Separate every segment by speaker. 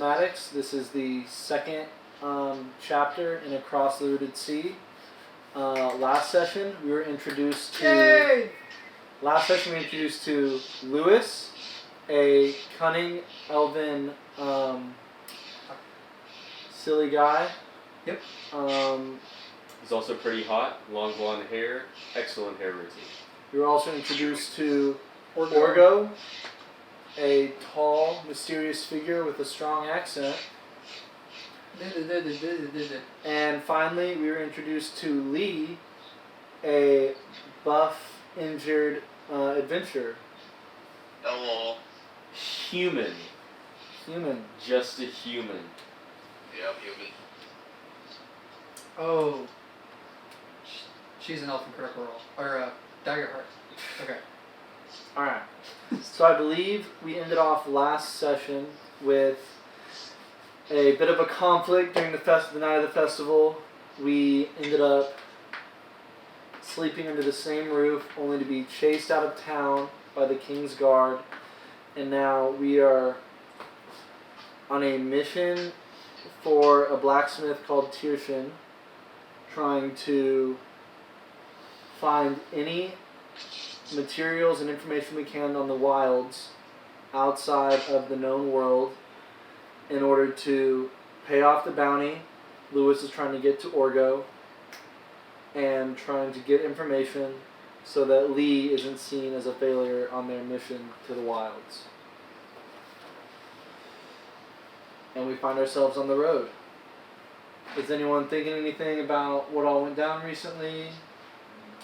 Speaker 1: Mathematics. This is the second chapter in Across the Rooted Sea. Last session we were introduced to.
Speaker 2: Yay!
Speaker 1: Last session we were introduced to Lewis, a cunning elven silly guy.
Speaker 2: Yep.
Speaker 3: He's also pretty hot, long blonde hair, excellent hair routine.
Speaker 1: We were also introduced to Orgo, a tall, mysterious figure with a strong accent. And finally, we were introduced to Lee, a buff, injured adventurer.
Speaker 4: Hello.
Speaker 3: Human. Just a human.
Speaker 4: Yep, human.
Speaker 2: Oh. She's an elfin critical roll. Or Daggerheart. Okay.
Speaker 1: Alright. So I believe we ended off last session with a bit of a conflict during the night of the festival. We ended up sleeping under the same roof, only to be chased out of town by the King's Guard. And now we are on a mission for a blacksmith called Tirshin, trying to find any materials and information we can on the wilds outside of the known world in order to pay off the bounty. Lewis is trying to get to Orgo and trying to get information so that Lee isn't seen as a failure on their mission to the wilds. And we find ourselves on the road. Is anyone thinking anything about what all went down recently?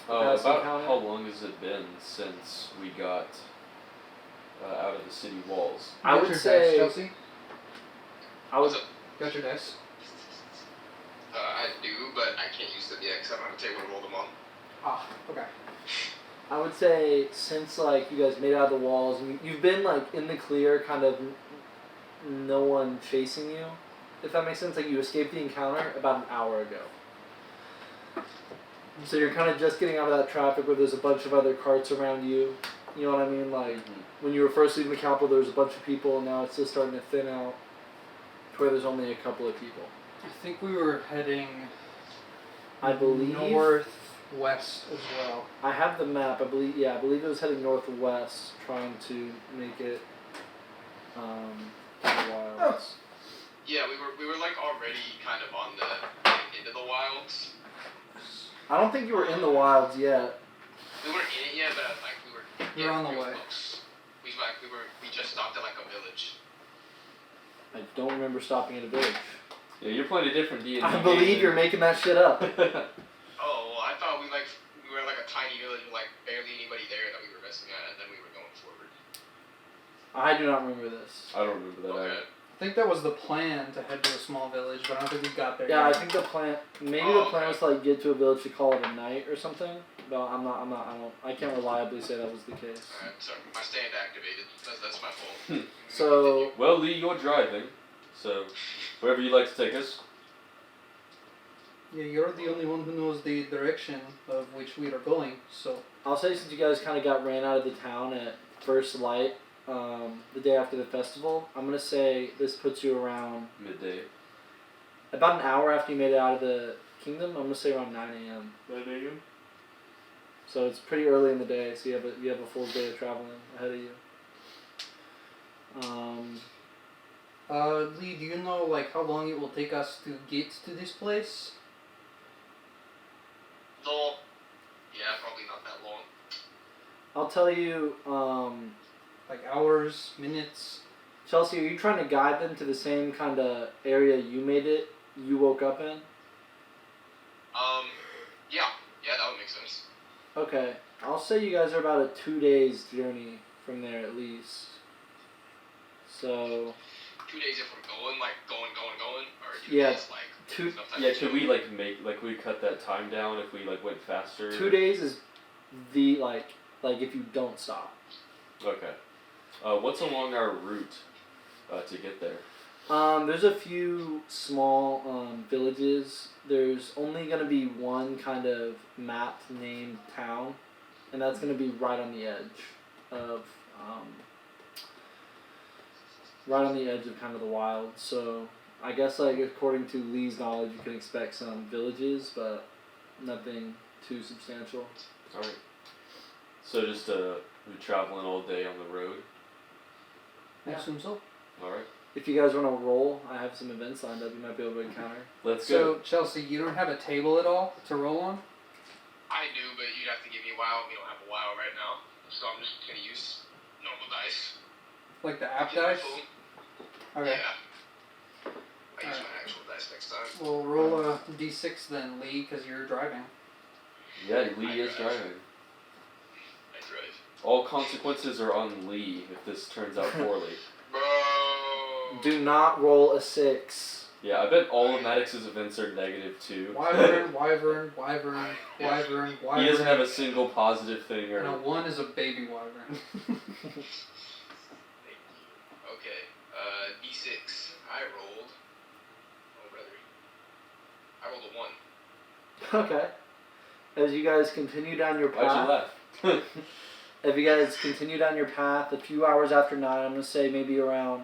Speaker 3: About how long has it been since we got out of the city walls?
Speaker 1: I would say...
Speaker 2: Chelsea?
Speaker 4: Got
Speaker 2: your dice?
Speaker 4: I do, but I can't use them yet because I don't have a table to roll them on.
Speaker 2: Ah, okay.
Speaker 1: I would say since like you guys made it out of the walls, and you've been like in the clear, kind of no one chasing you, if that makes sense. Like you escaped the encounter about an hour ago. So you're kind of just getting out of that traffic where there's a bunch of other carts around you. You know what I mean? Like when you were first leaving the capital, there was a bunch of people, and now it's just starting to thin out to where there's only a couple of people.
Speaker 2: I think we were heading...
Speaker 1: I believe...
Speaker 2: northwest as well.
Speaker 1: I have the map. I believe it was heading northwest, trying to make it to the wilds.
Speaker 4: Yeah, we were like already kind of on into the wilds.
Speaker 1: I don't think you were in the wilds yet.
Speaker 4: We weren't in it yet, but like we were.
Speaker 2: We were on the way.
Speaker 4: Close. We just stopped at like a village.
Speaker 1: I don't remember stopping at a village.
Speaker 3: Yeah, you're playing a different D&D.
Speaker 1: I believe you're making that shit up.
Speaker 4: Oh, well, I thought we were like a tiny village with like barely anybody there that we were messing at, and then we were going forward.
Speaker 1: I do not remember this.
Speaker 3: I don't remember that either.
Speaker 2: I think that was the plan, to head to a small village, but I don't think we got there
Speaker 1: Yeah,
Speaker 2: yet.
Speaker 1: I think the plan was to like get to a village to call it a night or something. But I can't reliably say that was the case.
Speaker 4: Alright, sorry, my stand activated. That's my fault.
Speaker 1: So...
Speaker 3: Well, Lee, you're driving, so wherever you'd like to take us.
Speaker 2: Yeah, you're the only one who knows the direction of which we are going, so...
Speaker 1: I'll say since you guys kind of got ran out of the town at first light, the day after the festival, I'm going to say this puts you around...
Speaker 3: Midday.
Speaker 1: About an hour after you made it out of the kingdom, I'm going to say around 9 a.m.
Speaker 3: 9 a.m.?
Speaker 1: So it's pretty early in the day, so you have a full day of traveling ahead of you.
Speaker 2: Lee, do you know, like, how long it will take us to get to this place?
Speaker 4: No. Yeah, probably not that long.
Speaker 1: I'll tell you,
Speaker 2: Like hours, minutes?
Speaker 1: Chelsea, are you trying to guide them to the same kind of area you woke up in?
Speaker 4: Yeah, that would make sense.
Speaker 1: Okay, I'll say you guys are about a 2 days journey from there at least. So...
Speaker 4: 2 days if we're going, or 2
Speaker 1: Yeah,
Speaker 4: days, like...
Speaker 3: Yeah, could we, we cut that time down if we, went faster?
Speaker 1: 2 days is the, like if you don't stop.
Speaker 3: Okay. What's along our route to get there?
Speaker 1: There's a few small villages. There's only going to be one kind of map-named town, and that's going to be right on the edge of right on the edge of kind of the wild. So I guess like according to Lee's knowledge, you can expect some villages, but nothing too substantial.
Speaker 3: All right. So just we're traveling all day on the road.
Speaker 2: I assume so.
Speaker 3: All right.
Speaker 1: If you guys want to roll, I have some events lined up you might be able to encounter.
Speaker 3: Let's
Speaker 2: So
Speaker 3: go.
Speaker 2: Chelsea, you don't have a table at all to roll on?
Speaker 4: I do, but you'd have to give me a WoW. We don't have a WoW right now, so I'm just gonna use normal dice.
Speaker 2: Like the app
Speaker 4: Get my
Speaker 2: dice?
Speaker 4: phone.
Speaker 2: Okay.
Speaker 4: Yeah. I use my actual dice next time.
Speaker 2: Well, roll a d6 then, Lee, because you're driving.
Speaker 3: Yeah, Lee is driving.
Speaker 4: I drive.
Speaker 3: All consequences are on Lee if this turns out poorly.
Speaker 4: Bro.
Speaker 1: Do not roll a 6.
Speaker 3: Yeah, I bet all of Maddox's events are negative too.
Speaker 2: Wyvern, wyvern, wyvern, wyvern, wyvern.
Speaker 3: He doesn't have a single positive thing.
Speaker 2: And a 1 is a baby wyvern.
Speaker 4: Thank you. Okay. D6. I rolled. Oh, brother. I rolled a 1.
Speaker 1: Okay. As you guys continue down your
Speaker 3: Why'd
Speaker 1: path,
Speaker 3: you laugh?
Speaker 1: if you guys continue down your path, a few hours after 9, I'm going to say maybe around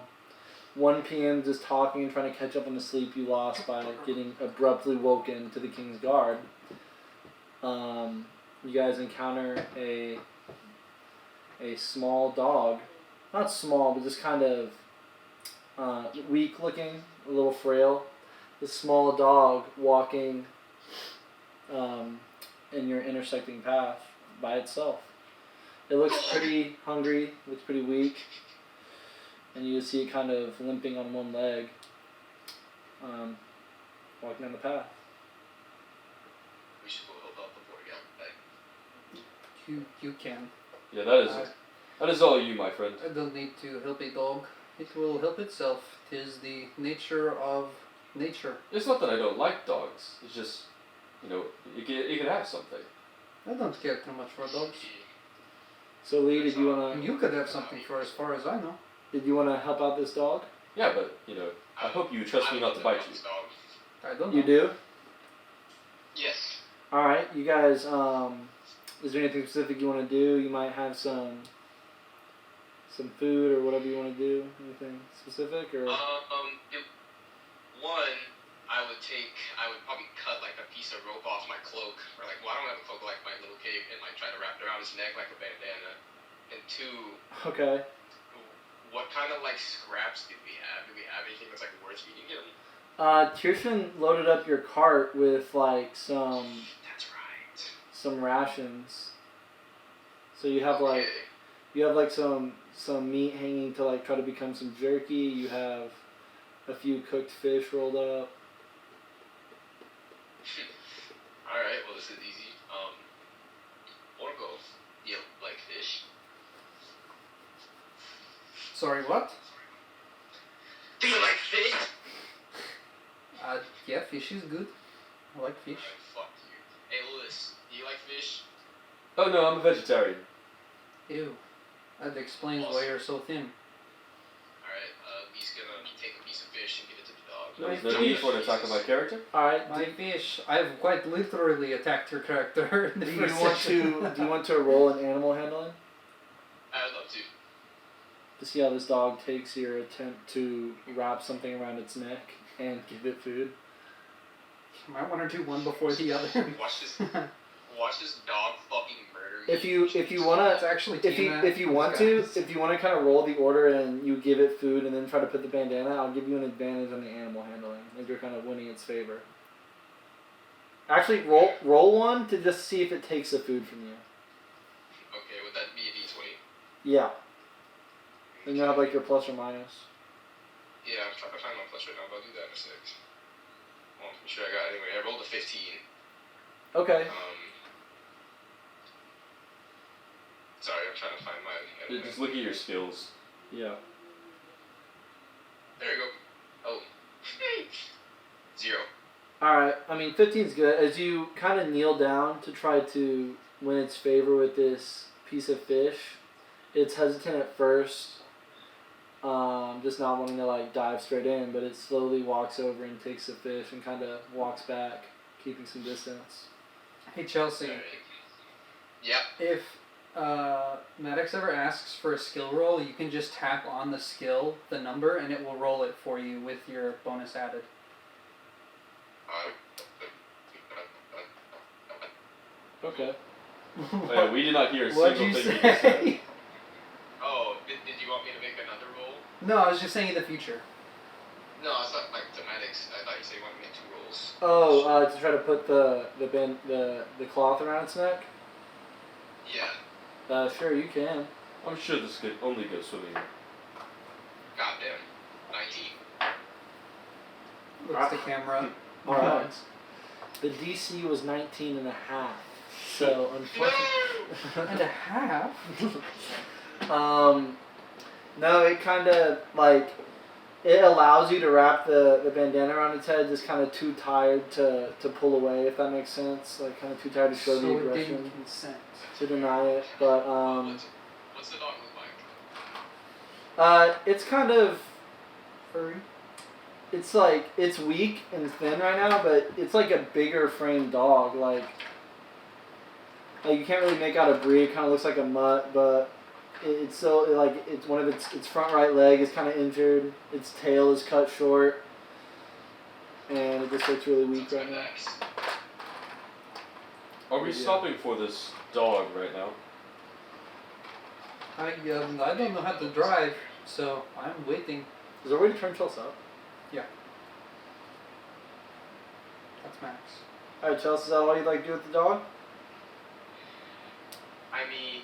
Speaker 1: 1 p.m. just talking and trying to catch up on the sleep you lost by getting abruptly woken to the King's Guard. You guys encounter a small dog. Not small, but just kind of weak looking, a little frail. This small dog walking in your intersecting path by itself. It looks pretty hungry, looks pretty weak. And you see it kind of limping on one leg, walking down the path.
Speaker 4: We should go help out before we get back.
Speaker 2: You can.
Speaker 3: Yeah, that is all you, my friend.
Speaker 2: I don't need to help a dog. It will help itself. 'Tis the nature of nature.
Speaker 3: It's not that I don't like dogs. It's just, it can have something.
Speaker 2: I don't care too much for dogs.
Speaker 1: So Lee, did you
Speaker 2: And
Speaker 1: wanna
Speaker 2: you could have something for as far as I know.
Speaker 1: help out this dog?
Speaker 3: Yeah, but I hope you trust me not to bite you.
Speaker 2: I don't know.
Speaker 1: You do?
Speaker 4: Yes.
Speaker 1: All right, you guys. Is there anything specific you want to do? You might have some food or whatever you want to do. Anything specific or?
Speaker 4: I would probably cut like a piece of rope off my cloak, or like, well, I don't have a cloak, like my little cape, and like try to wrap it around his neck like a bandana. And 2,
Speaker 1: Okay.
Speaker 4: what kind of like scraps did we have? Do we have anything that's like worth eating him?
Speaker 1: Tirsten loaded up your cart with like some
Speaker 4: That's right.
Speaker 1: some rations. So you have like some meat hanging to like try to become some jerky. You have a few cooked fish rolled up.
Speaker 4: Alright, well this is easy. Wanna go like fish?
Speaker 2: Sorry, what?
Speaker 4: Do you like fish?
Speaker 2: Yeah, fish is good. I like fish.
Speaker 4: Alright, fuck you. Hey Lewis, do you like fish?
Speaker 3: Oh no, I'm a vegetarian.
Speaker 2: Ew. That explains why you're so thin.
Speaker 4: Alright, he's gonna take a piece of fish and give it to the dog.
Speaker 3: There's no need for an attack on my character.
Speaker 1: All right.
Speaker 2: My fish. I've quite literally attacked your character. In the
Speaker 1: Do you
Speaker 2: first
Speaker 1: want
Speaker 2: session.
Speaker 1: to roll an animal handling
Speaker 4: I'd love to.
Speaker 1: to see how this dog takes your attempt to wrap something around its neck and give it food?
Speaker 2: Might want to do one before the other.
Speaker 4: Watch this dog fucking murder
Speaker 1: If you wanna
Speaker 2: It's actually
Speaker 1: if you want to kind of roll the order and you give it food and then try to put the bandana, I'll give you an advantage on the animal handling. Like you're kind of winning its favor. Actually, roll one to just see if it takes the food from you.
Speaker 4: Okay, would that be a D20?
Speaker 1: Yeah. And you'll have like your plus or minus.
Speaker 4: Yeah, I'm trying to find my plus right now, but I'll do that in a sec. Well, I'm sure I got it anyway. I rolled a 15.
Speaker 1: Okay.
Speaker 4: Sorry, I'm trying to find my...
Speaker 3: Just look at your skills.
Speaker 1: Yeah.
Speaker 4: There you go. Oh. 0.
Speaker 1: Alright, I mean 15's good. As you kind of kneel down to try to win its favor with this piece of fish, it's hesitant at first, just not wanting to like dive straight in, but it slowly walks over and takes the fish and kind of walks back, keeping some distance.
Speaker 2: Hey Chelsea,
Speaker 4: Yeah.
Speaker 2: if Maddox ever asks for a skill roll, you can just tap on the skill, the number, and it will roll it for you with your bonus added.
Speaker 3: Okay. Yeah, we did not hear a
Speaker 2: What'd
Speaker 3: single
Speaker 2: you
Speaker 3: thing you just said.
Speaker 2: say?
Speaker 4: Oh, did you want me to make another roll?
Speaker 2: No, I was just saying in the future.
Speaker 4: No, it's not like thematics. I thought you said you wanted to make 2 rolls.
Speaker 1: Oh, to try to put the cloth around its neck?
Speaker 4: Yeah.
Speaker 1: Sure, you can.
Speaker 3: I'm sure this could only go swimming.
Speaker 4: Goddamn. 19.
Speaker 2: Looks the camera.
Speaker 1: Alright. The DC was 19 and a half. So, unfortunately.
Speaker 2: And a half?
Speaker 1: No, it kind of, like, it allows you to wrap the bandana around its head, just kind of too tired to pull away, if that makes sense. Like, kind of too tired to show the
Speaker 2: So it
Speaker 1: aggression.
Speaker 2: didn't consent.
Speaker 1: To deny it. But,
Speaker 4: What's the dog look like?
Speaker 1: it's kind of,
Speaker 2: Furry?
Speaker 1: it's like, it's weak and thin right now, but it's like a bigger framed dog. Like you can't really make out a breed. It kind of looks like a mutt, but it's still, like, it's one of its front right leg is kind of injured. Its tail is cut short, and it just looks really weak right now.
Speaker 3: Are we stopping for this dog right now?
Speaker 2: I don't know how to drive, so I'm waiting.
Speaker 1: Is there a way to turn Chelsea up?
Speaker 2: That's Max.
Speaker 1: Alright, Chelsea, is that all you'd like to do with the dog?
Speaker 4: I mean,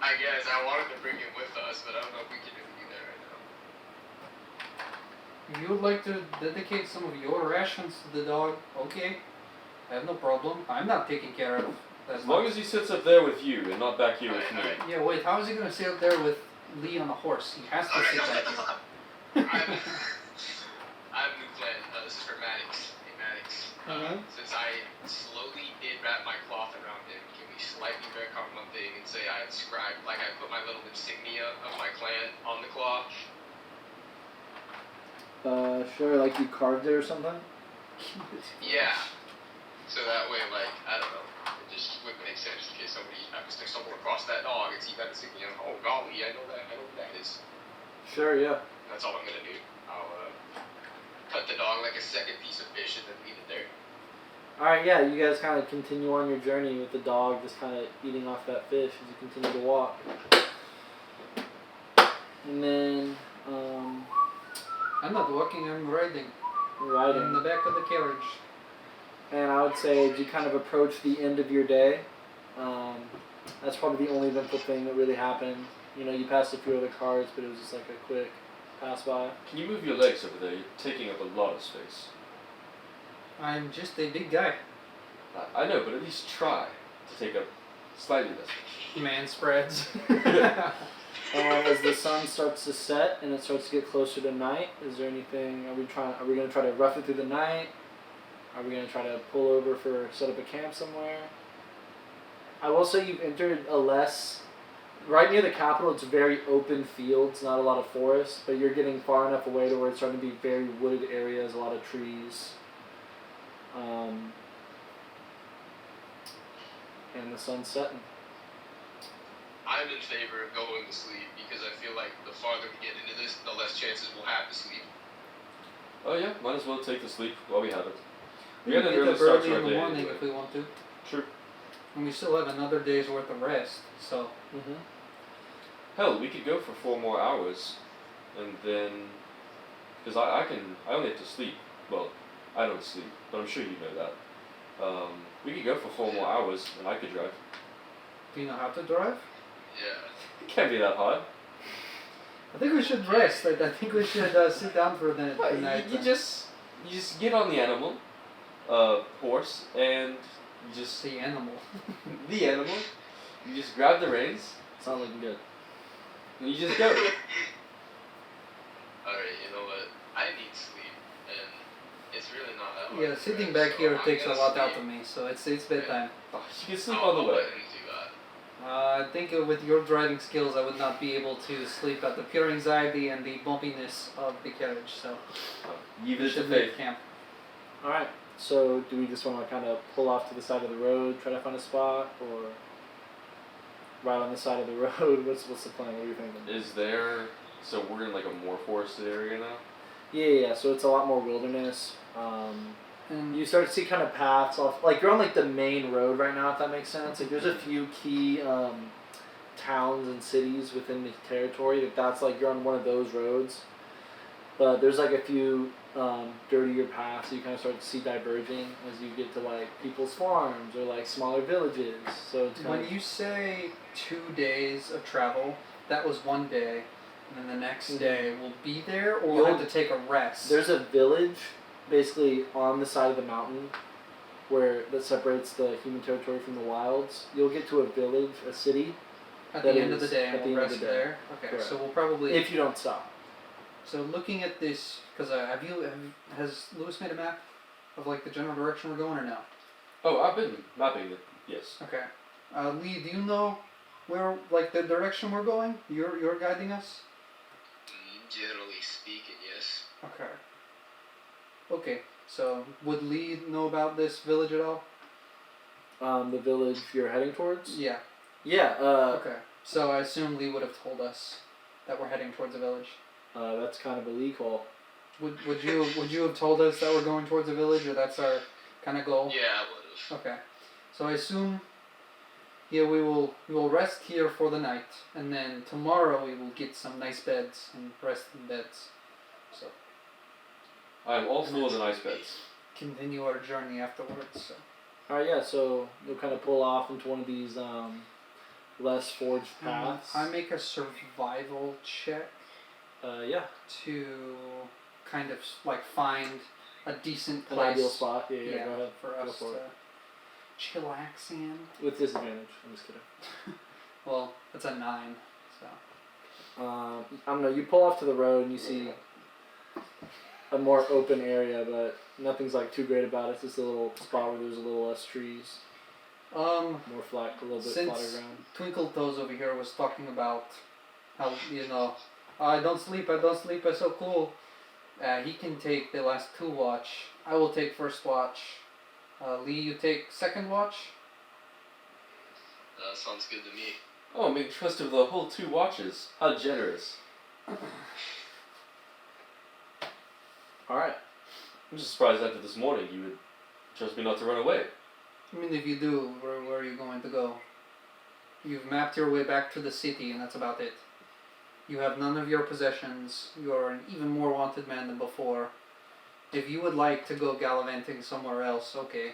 Speaker 4: I guess I wanted to bring him with us, but I don't know if we can really do that right now.
Speaker 2: If you would like to dedicate some of your rations to the dog, okay. I have no problem. I'm not taking care of that.
Speaker 3: As long as he sits up there with you and not back here with me.
Speaker 2: Yeah, wait, how is he going to sit up there with Lee on a horse? He has to sit back here.
Speaker 4: I have a new plan. This is for Maddox. Hey, Maddox. Since I slowly did wrap my cloth around him, can we slightly back on one thing and say I inscribed, like I put my little insignia of my clan on the cloth?
Speaker 1: Sure, like you carved it or something?
Speaker 4: Yeah. So that way, like, I don't know, it just would make sense in case somebody happens to stumble across that dog and see that insignia. Oh, golly, I know who that is.
Speaker 1: Sure, yeah.
Speaker 4: That's all I'm gonna do. I'll cut the dog like a second piece of fish and then leave it there.
Speaker 1: Alright, yeah, you guys kind of continue on your journey with the dog just kind of eating off that fish as you continue to walk. And then,
Speaker 2: I'm not walking, I'm riding.
Speaker 1: riding.
Speaker 2: In the back of the carriage.
Speaker 1: And I would say as you kind of approach the end of your day, that's probably the only eventful thing that really happened. You know, you passed a few other cars, but it was just like a quick pass by.
Speaker 3: Can you move your legs over there? You're taking up a lot of space.
Speaker 2: I'm just a big guy.
Speaker 3: I know, but at least try to take up slightly less space.
Speaker 2: Man spreads.
Speaker 1: And as the sun starts to set and it starts to get closer to night, is there anything, are we going to try to rough it through the night? Are we going to try to pull over set up a camp somewhere? I will say you've entered right near the capital, it's very open fields, not a lot of forest, but you're getting far enough away to where it's starting to be very wooded areas, a lot of trees. And the sun's setting.
Speaker 4: I'm in favor of going to sleep because I feel like the farther we get into this, the less chances we'll have to sleep.
Speaker 3: Oh yeah, might as well take the sleep while we have it.
Speaker 2: We
Speaker 3: had
Speaker 2: can
Speaker 3: an
Speaker 2: get up
Speaker 3: start to
Speaker 2: early
Speaker 3: our
Speaker 2: in the
Speaker 3: day
Speaker 2: morning
Speaker 3: anyway.
Speaker 2: if we want to.
Speaker 3: Sure.
Speaker 2: And we still have another day's worth of rest, so.
Speaker 3: Hell, we could go for 4 more hours, and then, because I only have to sleep. Well, I don't sleep, but I'm sure you know that. We could go for 4 more hours, and I could drive.
Speaker 2: Do you know how to drive?
Speaker 4: Yeah.
Speaker 3: It can't be that hard.
Speaker 2: I think we should rest. I think we should sit down for the night.
Speaker 3: You just get on the animal, horse, and you just
Speaker 2: The animal.
Speaker 3: the animal. You just grab the reins,
Speaker 1: It's not looking good.
Speaker 3: and you just go.
Speaker 4: Alright, you know what? I need sleep, and it's really not that hard.
Speaker 2: Yeah, sitting back here takes a lot out of me, so it's bedtime.
Speaker 3: Oh, you can sleep on the way.
Speaker 4: Let him do that.
Speaker 2: I think with your driving skills, I would not be able to sleep at the pure anxiety and the bumpiness of the carriage, so
Speaker 3: You
Speaker 2: we
Speaker 3: visit
Speaker 2: should
Speaker 3: the
Speaker 2: leave
Speaker 3: faith.
Speaker 2: camp.
Speaker 1: Alright, so do we just want to kind of pull off to the side of the road, try to find a spot, or... right on the side of the road. What's the plan? What are you thinking?
Speaker 3: Is there? So we're in like a more forested area now.
Speaker 1: Yeah. So it's a lot more wilderness.
Speaker 2: And
Speaker 1: You start to see kind of paths off. Like you're on like the main road right now, if that makes sense. Like there's a few key towns and cities within the territory that's like you're on one of those roads. But there's like a few dirtier paths you kind of start to see diverging as you get to like people's farms or like smaller villages. So it's kind
Speaker 2: when
Speaker 1: of,
Speaker 2: you say 2 days of travel, that was one day, and then the next day we'll be there, or we'll have to take a rest.
Speaker 1: There's a village basically on the side of the mountain where that separates the human territory from the wilds. You'll get to a village, a city.
Speaker 2: At the end of the day, and we'll rest there. Okay,
Speaker 1: Correct.
Speaker 2: so we'll probably.
Speaker 1: If you don't stop.
Speaker 2: So looking at this, because has Lewis made a map of like the general direction we're going, or no?
Speaker 3: Oh, I've been mapping it. Yes.
Speaker 2: Okay. Lee, do you know where like the direction we're going? You're guiding us.
Speaker 4: Generally speaking, yes.
Speaker 2: Okay. Okay. So would Lee know about this village at all?
Speaker 1: The village you're heading towards?
Speaker 2: Yeah.
Speaker 1: Yeah.
Speaker 2: Okay. So I assume Lee would have told us that we're heading towards a village.
Speaker 1: That's kind of a Lee call.
Speaker 2: Would you have told us that we're going towards a village, or that's our kind of goal?
Speaker 4: Yeah, I would have.
Speaker 2: Okay. So I assume. Yeah, we will rest here for the night, and then tomorrow we will get some nice beds and rest in beds. So.
Speaker 3: I'm all for the nice beds.
Speaker 2: Continue our journey afterwards. So.
Speaker 1: Alright, yeah, so you'll kind of pull off into one of these less forged paths.
Speaker 2: I make a survival check
Speaker 1: Yeah.
Speaker 2: to kind of like find a decent
Speaker 1: An
Speaker 2: place.
Speaker 1: ideal spot. Yeah, go ahead.
Speaker 2: For
Speaker 1: Go
Speaker 2: us
Speaker 1: for
Speaker 2: to
Speaker 1: it.
Speaker 2: chillax in.
Speaker 1: With disadvantage. I'm just kidding.
Speaker 2: Well, that's a 9, so.
Speaker 1: I don't know, you pull off to the road and you see a more open area, but nothing's like too great about it. It's just a little spot where there's a little less trees. More flat, a little bit flatter ground.
Speaker 2: Twinkle Toes over here was talking about how, I don't sleep, I'm so cool. He can take the last 2 watch. I will take first watch. Lee, you take second watch?
Speaker 4: Sounds good to me.
Speaker 3: Oh, make trust of the whole 2 watches. How generous.
Speaker 1: Alright.
Speaker 3: I'm just surprised after this morning you would trust me not to run away.
Speaker 2: I mean, if you do, where are you going to go? You've mapped your way back to the city, and that's about it. You have none of your possessions. You're an even more wanted man than before. If you would like to go gallivanting somewhere else, okay.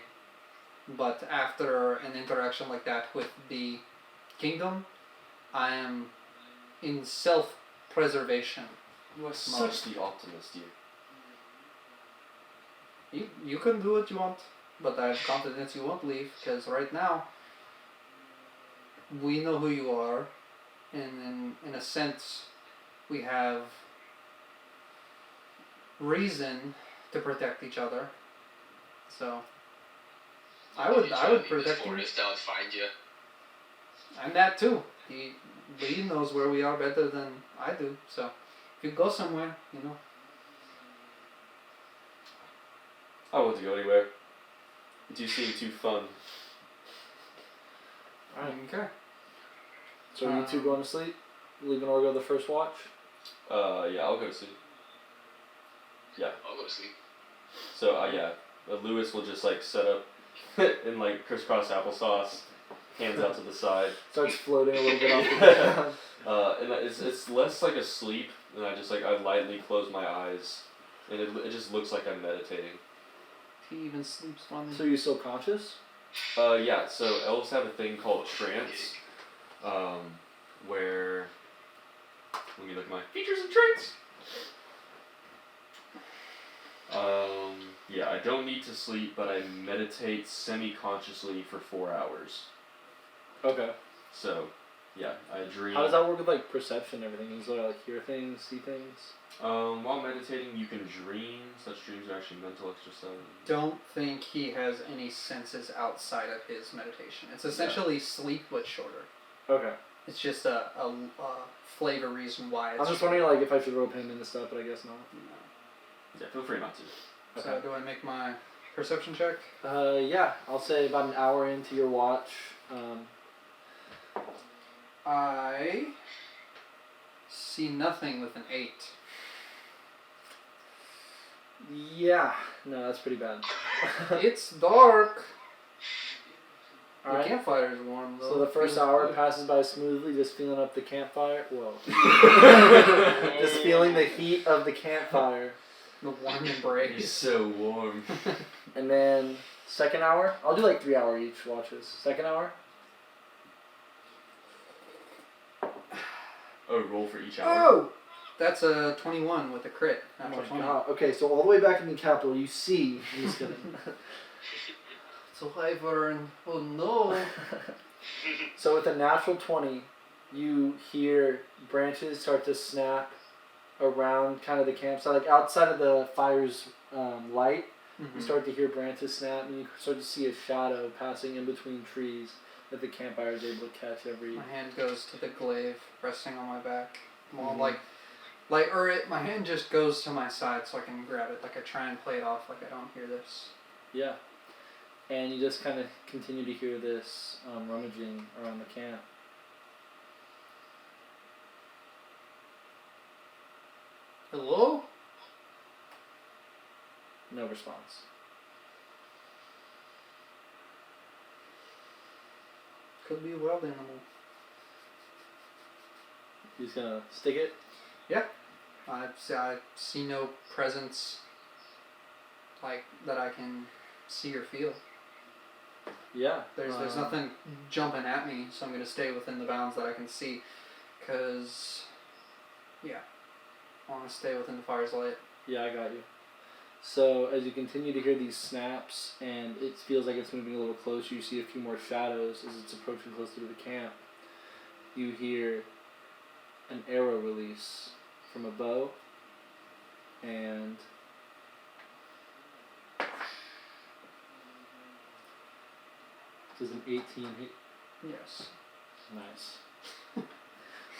Speaker 2: But after an interaction like that with the kingdom, I am in self-preservation.
Speaker 3: You are such the optimist, you.
Speaker 2: You can do what you want, but I have confidence you won't leave, because right now, we know who you are, and in a sense, we have reason to protect each other. So, I would protect you.
Speaker 4: Forest, I would find you.
Speaker 2: And that too. Lee knows where we are better than I do. So, if you go somewhere,
Speaker 3: I won't go anywhere. It do seem too fun.
Speaker 1: Alright.
Speaker 2: Okay.
Speaker 1: So you two going to sleep? Leaving Orgo the first watch?
Speaker 3: Yeah, I'll go to sleep. Yeah.
Speaker 4: I'll go to sleep.
Speaker 3: So, Lewis will just like set up in like crisscross applesauce, hands out to the side.
Speaker 1: Starts floating a little bit off the ground.
Speaker 3: And it's less like a sleep, and I lightly close my eyes, and it just looks like I'm meditating.
Speaker 2: He even sleeps funny.
Speaker 1: So you're still conscious?
Speaker 3: Yeah, so elves have a thing called trance, where, let me look at my features and traits. Yeah, I don't need to sleep, but I meditate semi-consciously for 4 hours.
Speaker 1: Okay.
Speaker 3: So, yeah, I dream.
Speaker 1: How does that work with like perception and everything? Is there like hear things, see things?
Speaker 3: While meditating, you can dream. Such dreams are actually mental exercise.
Speaker 2: Don't think he has any senses outside of his meditation. It's essentially sleep, but shorter.
Speaker 1: Okay.
Speaker 2: It's just a flavor reason why.
Speaker 1: I'm just wondering like if I should rope him into stuff, but I guess not.
Speaker 2: No.
Speaker 3: Yeah, feel free not to.
Speaker 1: Okay.
Speaker 2: So do I make my perception check?
Speaker 1: Yeah, I'll say about an hour into your watch.
Speaker 2: I see nothing with an 8.
Speaker 1: Yeah. No, that's pretty bad.
Speaker 2: It's dark. The
Speaker 1: Alright.
Speaker 2: campfire is warm though.
Speaker 1: So the first
Speaker 2: Feels
Speaker 1: hour
Speaker 2: good.
Speaker 1: passes by smoothly, just feeling up the campfire. Whoa. Just feeling the heat of the campfire.
Speaker 2: The warm
Speaker 3: It's
Speaker 2: embrace.
Speaker 3: so warm.
Speaker 1: And then, second hour? I'll do like 3 hour each watches. Second hour?
Speaker 3: Oh, roll for each hour.
Speaker 2: Oh! That's a 21 with a crit.
Speaker 1: Oh
Speaker 2: Natural
Speaker 1: my
Speaker 2: 20.
Speaker 1: god. Okay, so all the way back in the capital, you see. I'm just kidding.
Speaker 2: It's a wyvern. Oh no.
Speaker 1: So with a natural 20, you hear branches start to snap around kind of the campsite, like outside of the fire's light.
Speaker 2: Mm-hmm.
Speaker 1: You start to hear branches snap, and you start to see a shadow passing in between trees that the campfire is able to catch every.
Speaker 2: My hand goes to the glaive, resting on my back. Well,
Speaker 1: Mhm.
Speaker 2: my hand just goes to my side so I can grab it. Like I try and play it off like I don't hear this.
Speaker 1: Yeah. And you just kind of continue to hear this rummaging around the camp.
Speaker 2: Hello?
Speaker 1: No response.
Speaker 2: Could be a wild animal.
Speaker 1: He's gonna stick it.
Speaker 2: I see no presence like that I can see or feel.
Speaker 1: Yeah.
Speaker 2: There's nothing jumping at me, so I'm gonna stay within the bounds that I can see, cause I want to stay within the fire's light.
Speaker 1: Yeah, I got you. So as you continue to hear these snaps, and it feels like it's moving a little closer, you see a few more shadows as it's approaching closer to the camp. You hear an arrow release from a bow, and does an 18 hit?
Speaker 2: Yes.
Speaker 1: Nice.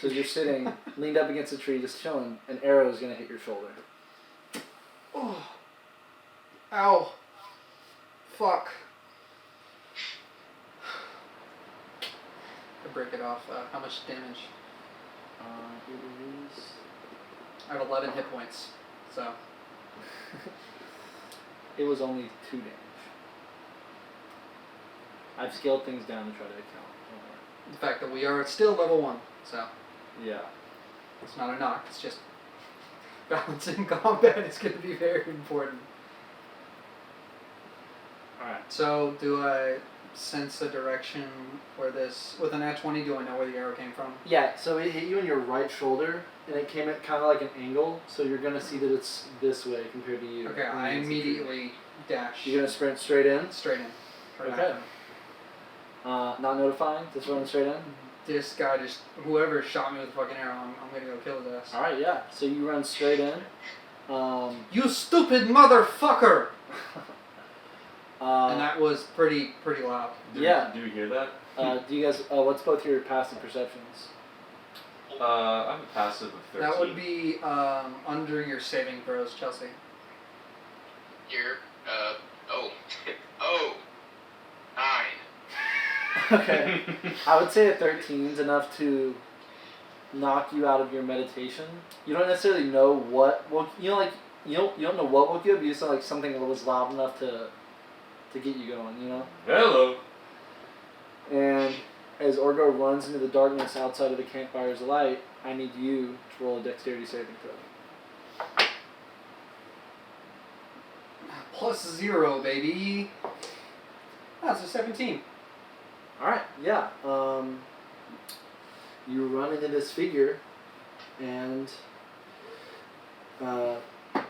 Speaker 1: So as you're sitting, leaned up against a tree, just chilling, an arrow is gonna hit your shoulder.
Speaker 2: Oh. Ow. Fuck. I break it off. How much damage?
Speaker 1: It is.
Speaker 2: I have 11 hit points, so.
Speaker 1: It was only 2 damage. I've scaled things down to try to account. Don't
Speaker 2: The fact that we are still level 1, so.
Speaker 1: worry. Yeah.
Speaker 2: It's not a knock, it's just balancing combat is going to be very important.
Speaker 1: Alright.
Speaker 2: So, do I sense a direction where this, with an nat 20, do I know where the arrow came from?
Speaker 1: Yeah, so it hit you in your right shoulder, and it came at kind of like an angle, so you're going to see that it's this way compared to you.
Speaker 2: Okay, I immediately dash
Speaker 1: You're going to sprint straight in?
Speaker 2: straight in. Right
Speaker 1: Okay.
Speaker 2: after him.
Speaker 1: Not notifying, just running straight in?
Speaker 2: This guy just, whoever shot me with a fucking arrow, I'm gonna go kill his ass.
Speaker 1: Alright, yeah. So you run straight in.
Speaker 2: You stupid motherfucker! And
Speaker 1: Uh,
Speaker 2: that was pretty loud.
Speaker 1: Yeah.
Speaker 3: Do you hear that?
Speaker 1: do you guys, what's both your passive perceptions?
Speaker 3: I have a passive of 13.
Speaker 2: That would be under your saving throws, Chelsea.
Speaker 4: Here, oh, 9.
Speaker 1: Okay. I would say a 13 is enough to knock you out of your meditation. You don't necessarily know what woke you know, like you don't know what woke you up, you just know like something that was loud enough to get you going, you know?
Speaker 3: Hello.
Speaker 1: And as Orgo runs into the darkness outside of the campfire's light, I need you to roll a dexterity saving throw.
Speaker 2: +0, baby. That's a 17.
Speaker 1: Alright, yeah. You run into this figure, and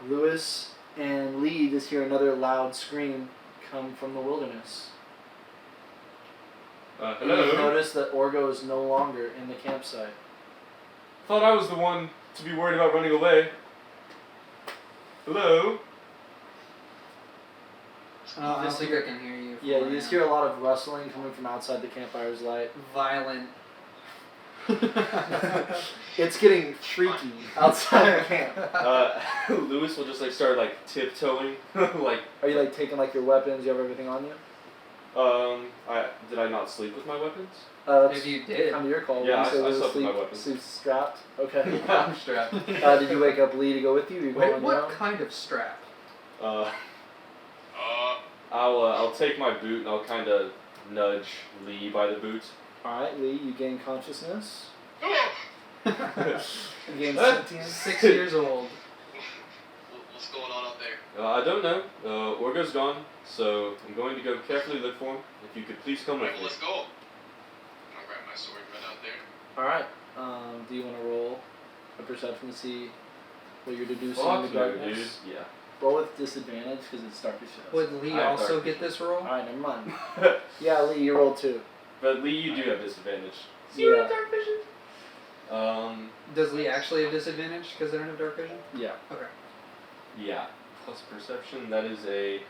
Speaker 1: Lewis and Lee just hear another loud scream come from the wilderness. And you
Speaker 3: Hello.
Speaker 1: notice that Orgo is no longer in the campsite.
Speaker 3: Thought I was the one to be worried about running away. Hello.
Speaker 2: I don't think I can hear you.
Speaker 1: Yeah, you just hear a lot of rustling coming from outside the campfire's light.
Speaker 2: Violent.
Speaker 1: It's getting freaky outside the camp.
Speaker 3: Lewis will just like start like tiptoeing, like
Speaker 1: Are you like taking like your weapons? You have everything on you?
Speaker 3: Did I not sleep with my weapons?
Speaker 1: That's
Speaker 2: If you did.
Speaker 1: kind of your call.
Speaker 3: Yeah,
Speaker 1: You said
Speaker 3: I
Speaker 1: you
Speaker 3: slept with my
Speaker 1: sleep-
Speaker 3: weapons.
Speaker 1: sleep strapped. Okay.
Speaker 3: Yeah, I'm strapped.
Speaker 1: Did you wake up Lee to go with you? Or you go
Speaker 2: Wait,
Speaker 1: on your
Speaker 2: what
Speaker 1: own?
Speaker 2: kind of strap?
Speaker 3: I'll take my boot and I'll kind of nudge Lee by the boot.
Speaker 1: All right, Lee. You gain consciousness.
Speaker 4: Oh!
Speaker 1: You gain sentience.
Speaker 2: 6 years old.
Speaker 4: What's going on up there?
Speaker 3: I don't know. Orgo's gone, so I'm going to go carefully look for him. If you could please come with
Speaker 4: Alright,
Speaker 3: me.
Speaker 4: well, let's go. I'll grab my sword right out there.
Speaker 1: All right. Do you want to roll a perception to see what you're deducing in the
Speaker 3: Fuck no,
Speaker 1: darkness?
Speaker 3: dude. Yeah.
Speaker 1: Roll with disadvantage because it's dark as shit.
Speaker 2: Would Lee
Speaker 3: I have
Speaker 2: also
Speaker 3: dark
Speaker 2: get this roll?
Speaker 1: All right, never mind. Yeah, Lee, you rolled 2.
Speaker 3: But Lee, you do have disadvantage.
Speaker 1: Yeah.
Speaker 3: dark vision?
Speaker 2: Does Lee actually have disadvantage because they don't have dark vision?
Speaker 1: Yeah.
Speaker 2: Okay.
Speaker 3: Yeah. Plus perception, that is a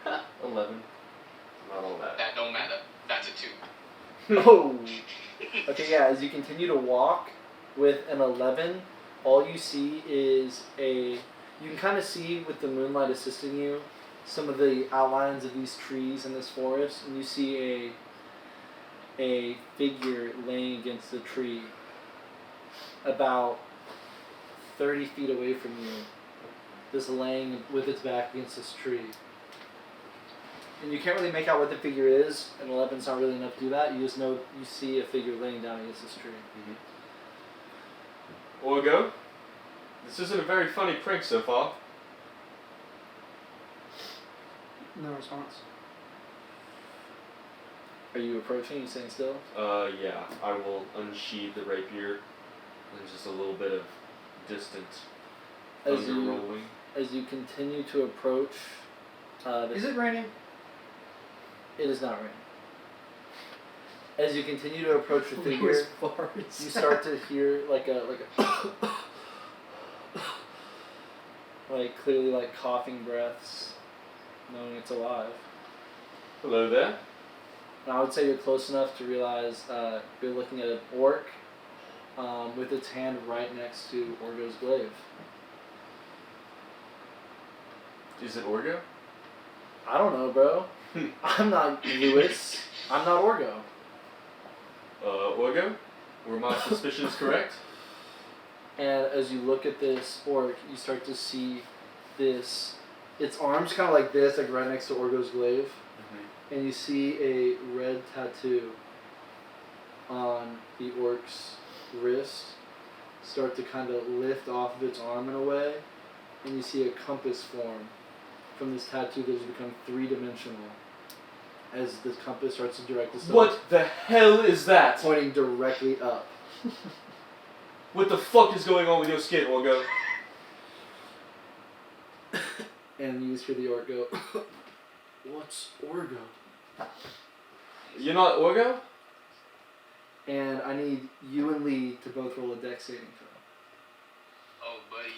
Speaker 3: 11. Not all that.
Speaker 4: That don't matter. That's a 2.
Speaker 1: Oh. Okay, yeah. As you continue to walk with an 11, all you see is you can kind of see with the moonlight assisting you some of the outlines of these trees in this forest, and you see a figure laying against a tree about 30 feet away from you, just laying with its back against this tree. And you can't really make out what the figure is, and 11's not really enough to do that. You just know you see a figure laying down against this tree.
Speaker 3: Orgo, this isn't a very funny prank so far.
Speaker 2: No response.
Speaker 1: Are you approaching? Are you staying still?
Speaker 3: Yeah. I will unsheathe the rapier. There's just a little bit of distant
Speaker 1: As
Speaker 3: thunder
Speaker 1: you
Speaker 3: rolling.
Speaker 1: as you continue to approach,
Speaker 2: Is it raining?
Speaker 1: it is not raining. As you continue to approach the figure,
Speaker 2: Lewis farts.
Speaker 1: you start to hear like a like clearly like coughing breaths, knowing it's alive.
Speaker 3: Hello there.
Speaker 1: And I would say you're close enough to realize you're looking at an orc with its hand right next to Orgo's glaive.
Speaker 3: Is it Orgo?
Speaker 1: I don't know, bro. I'm not Lewis. I'm not Orgo.
Speaker 3: Orgo? Were my suspicions correct?
Speaker 1: And as you look at this orc, you start to see its arms kind of like this, like right next to Orgo's glaive. And you see a red tattoo on the orc's wrist start to kind of lift off of its arm in a way, and you see a compass form from this tattoo that has become 3-dimensional as this compass starts to direct the stone.
Speaker 3: What the hell is that?
Speaker 1: Pointing directly up.
Speaker 3: What the fuck is going on with your skin, Orgo?
Speaker 1: And you just hear the orc go, "What's Orgo?"
Speaker 3: You're not Orgo?
Speaker 1: And I need you and Lee to both roll a dex saving throw.
Speaker 4: Oh, buddy.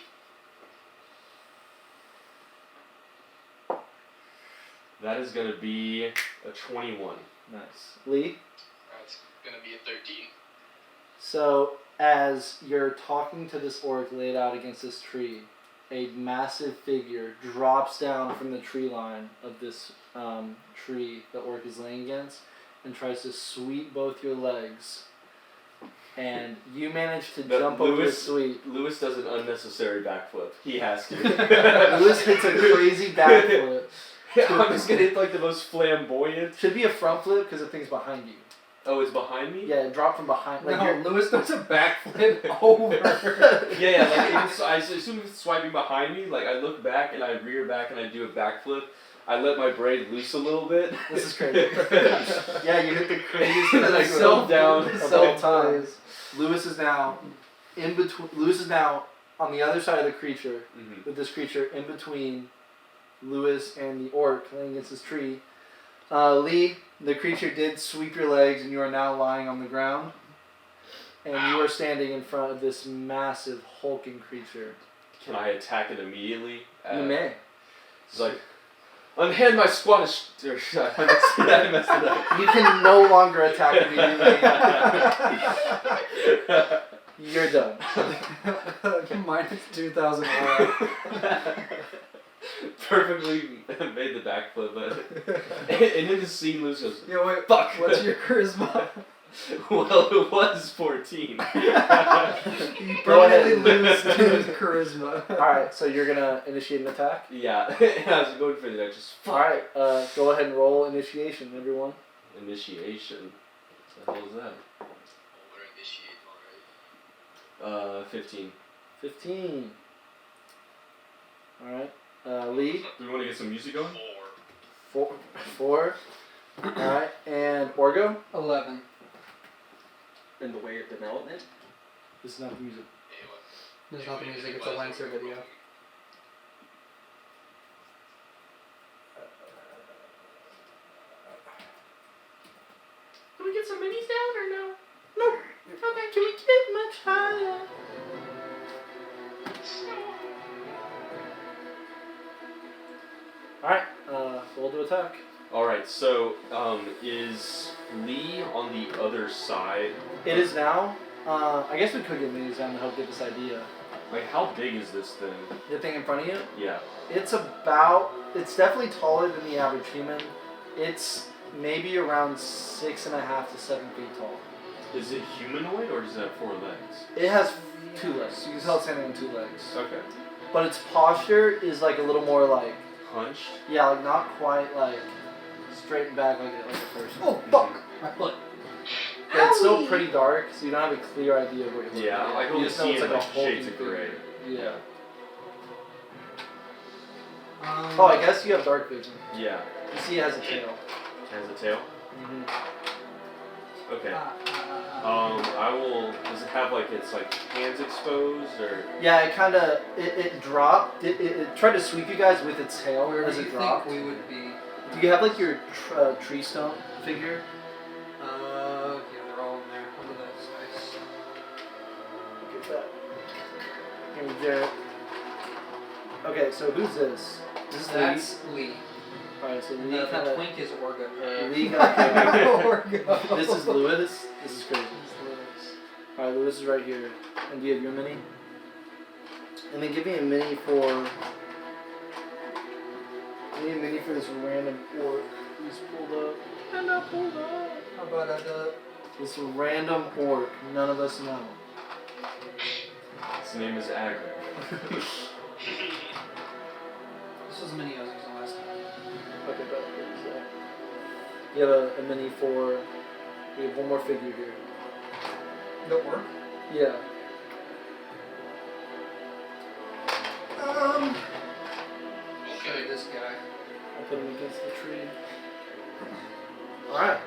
Speaker 3: That is gonna be a 21.
Speaker 1: Nice. Lee?
Speaker 4: That's gonna be a 13.
Speaker 1: So, as you're talking to this orc laid out against this tree, a massive figure drops down from the tree line of this tree the orc is laying against and tries to sweep both your legs. And you manage to jump over the sweep.
Speaker 3: Lewis does an unnecessary backflip. He has to.
Speaker 1: Lewis hits a crazy backflip.
Speaker 3: I'm just gonna hit like the most flamboyant.
Speaker 1: Should be a front flip because the thing's behind you.
Speaker 3: Oh, it's behind me?
Speaker 1: Yeah, it dropped from behind. Like
Speaker 2: No, Lewis does a backflip over.
Speaker 3: Yeah, like as soon as it's swiping behind me, like I look back and I rear back and I do a backflip. I let my braid loose a little bit.
Speaker 1: This is crazy. Yeah, you hit the craziest
Speaker 3: And then I fell down.
Speaker 1: of all time. Lewis is now in between. Lewis is now on the other side of the creature, with this creature in between Lewis and the orc laying against this tree. Lee, the creature did sweep your legs, and you are now lying on the ground. And you are standing in front of this massive hulking creature.
Speaker 3: Can I attack it immediately?
Speaker 1: You may.
Speaker 3: It's like, unhand my squattish. I messed it up.
Speaker 1: You can no longer attack immediately. You're done.
Speaker 2: Minus 2,000 aura.
Speaker 3: perfectly made the backflip, but and then the scene Luce goes,
Speaker 2: Yeah, wait.
Speaker 3: fuck.
Speaker 2: What's your charisma?
Speaker 3: Well, it was 14.
Speaker 2: You
Speaker 1: Go
Speaker 2: permanently
Speaker 1: ahead.
Speaker 2: lose to charisma.
Speaker 1: Alright, so you're gonna initiate an attack?
Speaker 3: Yeah, and I was going for the next. Just fuck.
Speaker 1: Alright, go ahead and roll initiation, everyone.
Speaker 3: Initiation. What the hell is that?
Speaker 4: We're initiating already.
Speaker 3: 15.
Speaker 1: 15. Alright, Lee?
Speaker 3: Do we want to get some music going?
Speaker 1: 4. Alright, and Orgo?
Speaker 2: 11.
Speaker 5: In the way of development?
Speaker 1: This is not the music.
Speaker 2: There's not the music, it's a Lancer video.
Speaker 3: Can we get some minis down or no?
Speaker 1: Nope. Okay, can we get much higher? Alright, roll to attack.
Speaker 3: Alright, so is Lee on the other side?
Speaker 1: It is now. I guess we could get minis down to help get this idea.
Speaker 3: Like, how big is this thing?
Speaker 1: The thing in front of you?
Speaker 3: Yeah.
Speaker 1: It's definitely taller than the average human. It's maybe around 6.5 to 7 feet tall.
Speaker 3: Is it humanoid or does it have 4 legs?
Speaker 1: It has 2 legs. You can tell it's standing on 2 legs.
Speaker 3: Okay.
Speaker 1: But its posture is like a little more like,
Speaker 3: Hunched?
Speaker 1: yeah, like not quite like straight and back like a person.
Speaker 2: Oh, fuck! My foot.
Speaker 1: But it's still pretty dark, so you don't have a clear idea of what you're looking
Speaker 3: Yeah,
Speaker 1: at.
Speaker 3: I can
Speaker 1: You
Speaker 3: only
Speaker 1: just know
Speaker 3: see
Speaker 1: it's
Speaker 3: in
Speaker 1: like
Speaker 3: like
Speaker 1: a
Speaker 3: shades of
Speaker 1: hulking
Speaker 3: gray.
Speaker 1: figure. Yeah.
Speaker 2: Um,
Speaker 1: Oh, I guess you have dark vision.
Speaker 3: Yeah.
Speaker 1: You see it has a tail.
Speaker 3: Has a tail?
Speaker 1: Mm-hmm.
Speaker 3: Okay.
Speaker 2: uh,
Speaker 3: I will. Does it have like its like hands exposed or?
Speaker 1: Yeah, it kind of it dropped. It tried to sweep you guys with its tail
Speaker 2: where
Speaker 1: as
Speaker 2: do
Speaker 1: it
Speaker 2: you
Speaker 1: dropped.
Speaker 2: think we would be?
Speaker 1: Do you have like your tree stump figure?
Speaker 2: Yeah, they're all in there. Look at that nice.
Speaker 1: Look at that. Here, Jarrett. Okay, so who's this? This is
Speaker 2: That's Lee.
Speaker 1: Alright, so Lee
Speaker 2: The
Speaker 1: kind of.
Speaker 2: twink is Orga.
Speaker 1: Lee got
Speaker 2: Orga.
Speaker 1: This is Lewis. This is crazy. Alright, Lewis is right here. And do you have your mini? And then give me a mini for. I need a mini for this random orc who's pulled up. And I pulled up.
Speaker 2: How about
Speaker 1: This random orc none of us know.
Speaker 3: His name is Agri.
Speaker 2: This was mini I was using last time.
Speaker 1: Okay, but you have a mini for. We have one more figure here.
Speaker 2: The orc?
Speaker 1: Yeah.
Speaker 2: Okay, this guy.
Speaker 1: I'll put him against the tree. Alright.